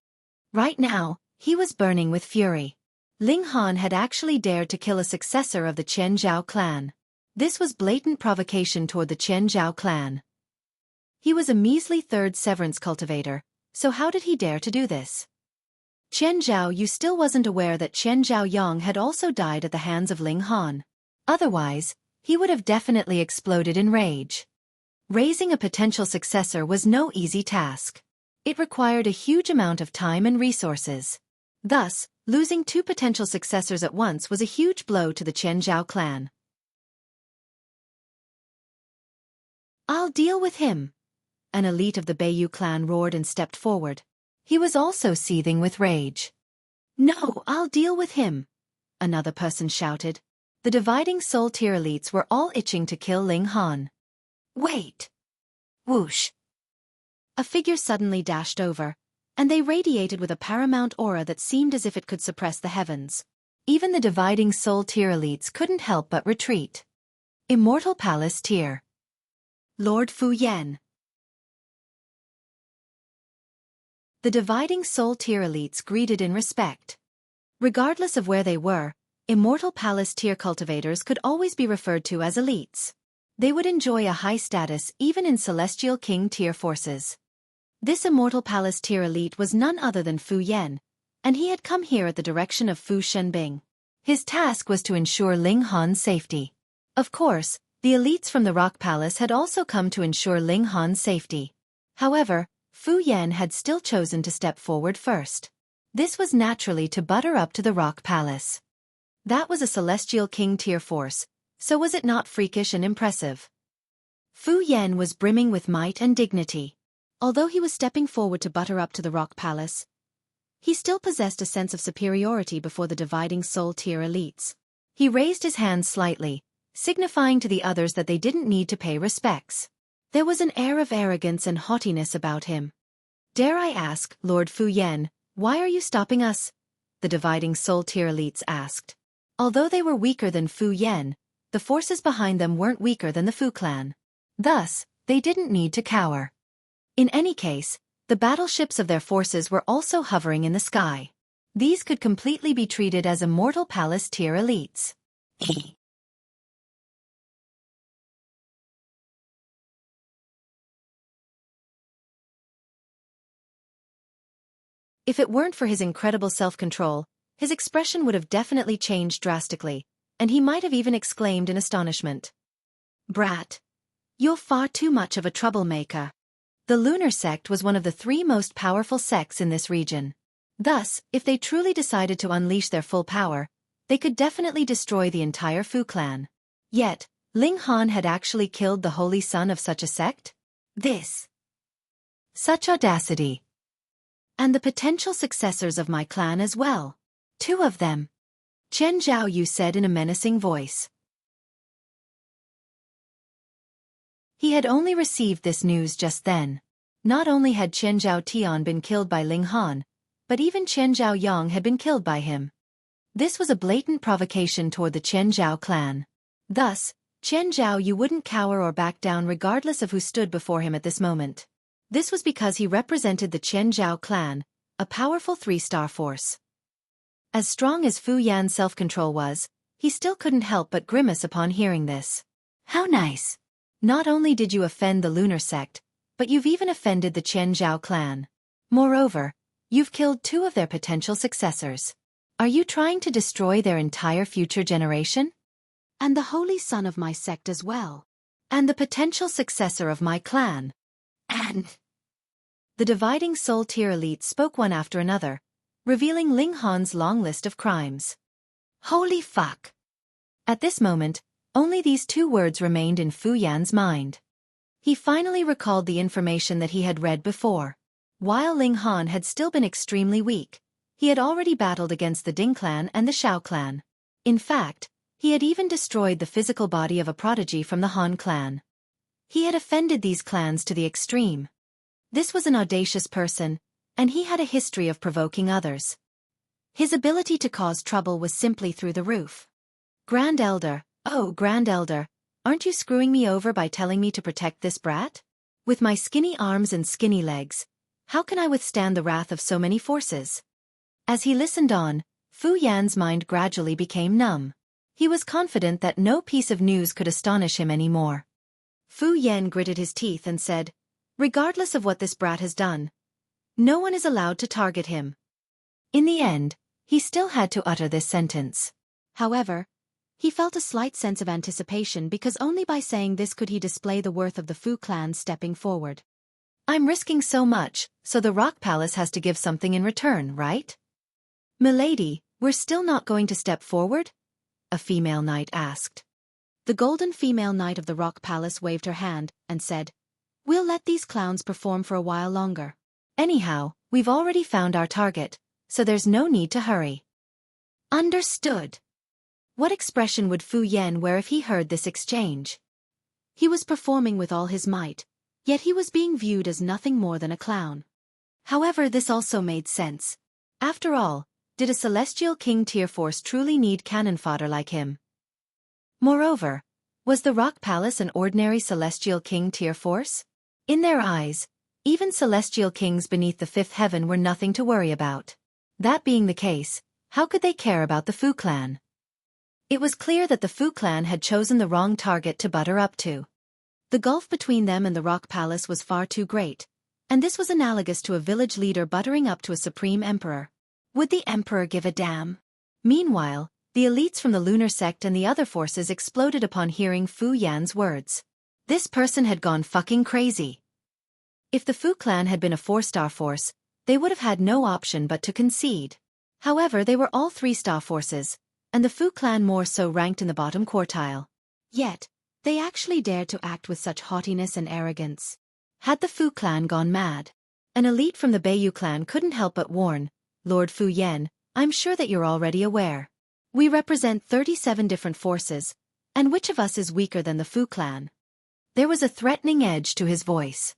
Right now, he was burning with fury. Ling Han had actually dared to kill a successor of the Chen Zhao clan. This was blatant provocation toward the Chen Zhao clan. He was a measly third severance cultivator, so how did he dare to do this? Chen Zhao Yu still wasn't aware that Chen Zhao Yang had also died at the hands of Ling Han. Otherwise, he would have definitely exploded in rage. Raising a potential successor was no easy task. It required a huge amount of time and resources. Thus, Losing two potential successors at once was a huge blow to the Chen Zhao clan. "I'll deal with him!" An elite of the Beiyu clan roared and stepped forward. He was also seething with rage. "No, I'll deal with him!" another person shouted. The dividing soul tier elites were all itching to kill Ling Han. "Wait!" Whoosh! A figure suddenly dashed over, and they radiated with a paramount aura that seemed as if it could suppress the heavens. Even the dividing soul tier elites couldn't help but retreat. Immortal Palace tier. Lord Fu Yan. The dividing soul tier elites greeted in respect. Regardless of where they were, Immortal Palace tier cultivators could always be referred to as elites. They would enjoy a high status even in Celestial King tier forces. This Immortal Palace tier elite was none other than Fu Yan, and he had come here at the direction of Fu Shenbing. His task was to ensure Ling Han's safety. Of course, the elites from the Rock Palace had also come to ensure Ling Han's safety. However, Fu Yan had still chosen to step forward first. This was naturally to butter up to the Rock Palace. That was a Celestial King tier force, so was it not freakish and impressive? Fu Yan was brimming with might and dignity. Although he was stepping forward to butter up to the Rock Palace, he still possessed a sense of superiority before the dividing soul tier elites. He raised his hands slightly, signifying to the others that they didn't need to pay respects. There was an air of arrogance and haughtiness about him. "Dare I ask, Lord Fu Yan, why are you stopping us?" the dividing soul tier elites asked. Although they were weaker than Fu Yan, the forces behind them weren't weaker than the Fu clan. Thus, they didn't need to cower. In any case, the battleships of their forces were also hovering in the sky. These could completely be treated as Immortal Palace tier elites. If it weren't for his incredible self-control, his expression would have definitely changed drastically, and he might have even exclaimed in astonishment. "Brat! You're far too much of a troublemaker." The lunar sect was one of the three most powerful sects in this region. Thus, if they truly decided to unleash their full power, they could definitely destroy the entire Fu clan. Yet, Ling Han had actually killed the holy son of such a sect? Such audacity. And the potential successors of my clan as well. Two of them. Chen Zhao Yu said in a menacing voice. He had only received this news just then. Not only had Chen Zhao Tian been killed by Ling Han, but even Chen Zhao Yang had been killed by him. This was a blatant provocation toward the Chen Zhao clan. Thus, Chen Zhao Yu wouldn't cower or back down regardless of who stood before him at this moment. This was because he represented the Chen Zhao clan, a powerful three-star force. As strong as Fu Yan's self-control was, he still couldn't help but grimace upon hearing this. How nice! Not only did you offend the lunar sect, but you've even offended the Chen Zhao clan. Moreover, you've killed two of their potential successors. Are you trying to destroy their entire future generation? And the holy son of my sect as well. And the potential successor of my clan. And the dividing soul tier elite spoke one after another, revealing Ling Han's long list of crimes. Holy fuck! At this moment, only these two words remained in Fu Yan's mind. He finally recalled the information that he had read before. While Ling Han had still been extremely weak, he had already battled against the Ding clan and the Shao clan. In fact, he had even destroyed the physical body of a prodigy from the Han clan. He had offended these clans to the extreme. This was an audacious person, and he had a history of provoking others. His ability to cause trouble was simply through the roof. Grand Elder, oh Grand Elder, aren't you screwing me over by telling me to protect this brat? With my skinny arms and skinny legs, how can I withstand the wrath of so many forces? As he listened on, Fu Yan's mind gradually became numb. He was confident that no piece of news could astonish him anymore. Fu Yan gritted his teeth and said, regardless of what this brat has done, no one is allowed to target him. In the end, he still had to utter this sentence. However, he felt a slight sense of anticipation because only by saying this could he display the worth of the Fu clan stepping forward. I'm risking so much, so the Rock Palace has to give something in return, right? "Milady, we're still not going to step forward?" a female knight asked. The golden female knight of the Rock Palace waved her hand and said, "We'll let these clowns perform for a while longer. Anyhow, we've already found our target, so there's no need to hurry." Understood. What expression would Fu Yan wear if he heard this exchange? He was performing with all his might, yet he was being viewed as nothing more than a clown. However, this also made sense. After all, did a Celestial King tier force truly need cannon fodder like him? Moreover, was the Rock Palace an ordinary Celestial King tier force? In their eyes, even Celestial Kings beneath the fifth heaven were nothing to worry about. That being the case, how could they care about the Fu clan? It was clear that the Fu clan had chosen the wrong target to butter up to. The gulf between them and the Rock Palace was far too great, and this was analogous to a village leader buttering up to a supreme emperor. Would the emperor give a damn? Meanwhile, the elites from the lunar sect and the other forces exploded upon hearing Fu Yan's words. This person had gone fucking crazy. If the Fu clan had been a 4-star force, they would have had no option but to concede. However, they were all 3-star forces, and the Fu clan more so ranked in the bottom quartile. Yet, they actually dared to act with such haughtiness and arrogance. Had the Fu clan gone mad? An elite from the Beiyu clan couldn't help but warn, "Lord Fu Yan, I'm sure that you're already aware. We represent 37 different forces, and which of us is weaker than the Fu clan?" There was a threatening edge to his voice.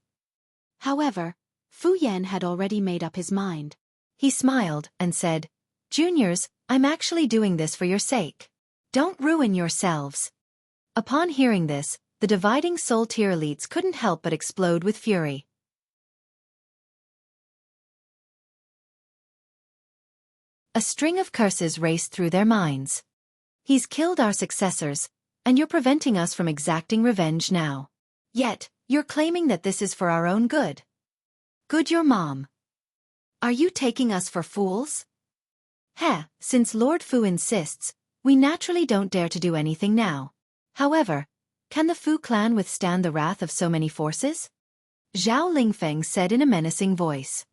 However, Fu Yan had already made up his mind. He smiled and said, "Juniors, I'm actually doing this for your sake. Don't ruin yourselves." Upon hearing this, the dividing soul tier elites couldn't help but explode with fury. A string of curses raced through their minds. "He's killed our successors, and you're preventing us from exacting revenge now. Yet, you're claiming that this is for our own good. Good your mom. Are you taking us for fools?" Heh, since Lord Fu insists, we naturally don't dare to do anything now. However, can the Fu clan withstand the wrath of so many forces? Zhao Lingfeng said in a menacing voice.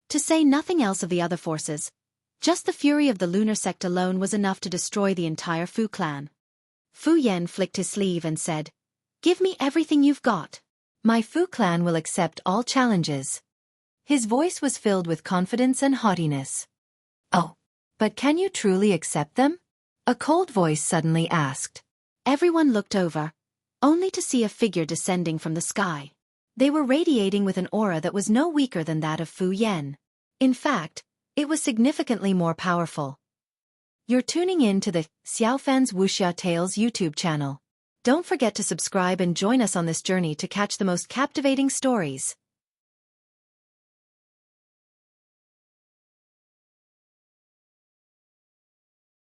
To say nothing else of the other forces, just the fury of the lunar sect alone was enough to destroy the entire Fu clan. Fu Yan flicked his sleeve and said, "Give me everything you've got. My Fu clan will accept all challenges." His voice was filled with confidence and haughtiness. "Oh, but can you truly accept them?" a cold voice suddenly asked. Everyone looked over, only to see a figure descending from the sky. They were radiating with an aura that was no weaker than that of Fu Yan. In fact, it was significantly more powerful. You're tuning in to the Xiaofan's Wuxia Tales YouTube channel. Don't forget to subscribe and join us on this journey to catch the most captivating stories.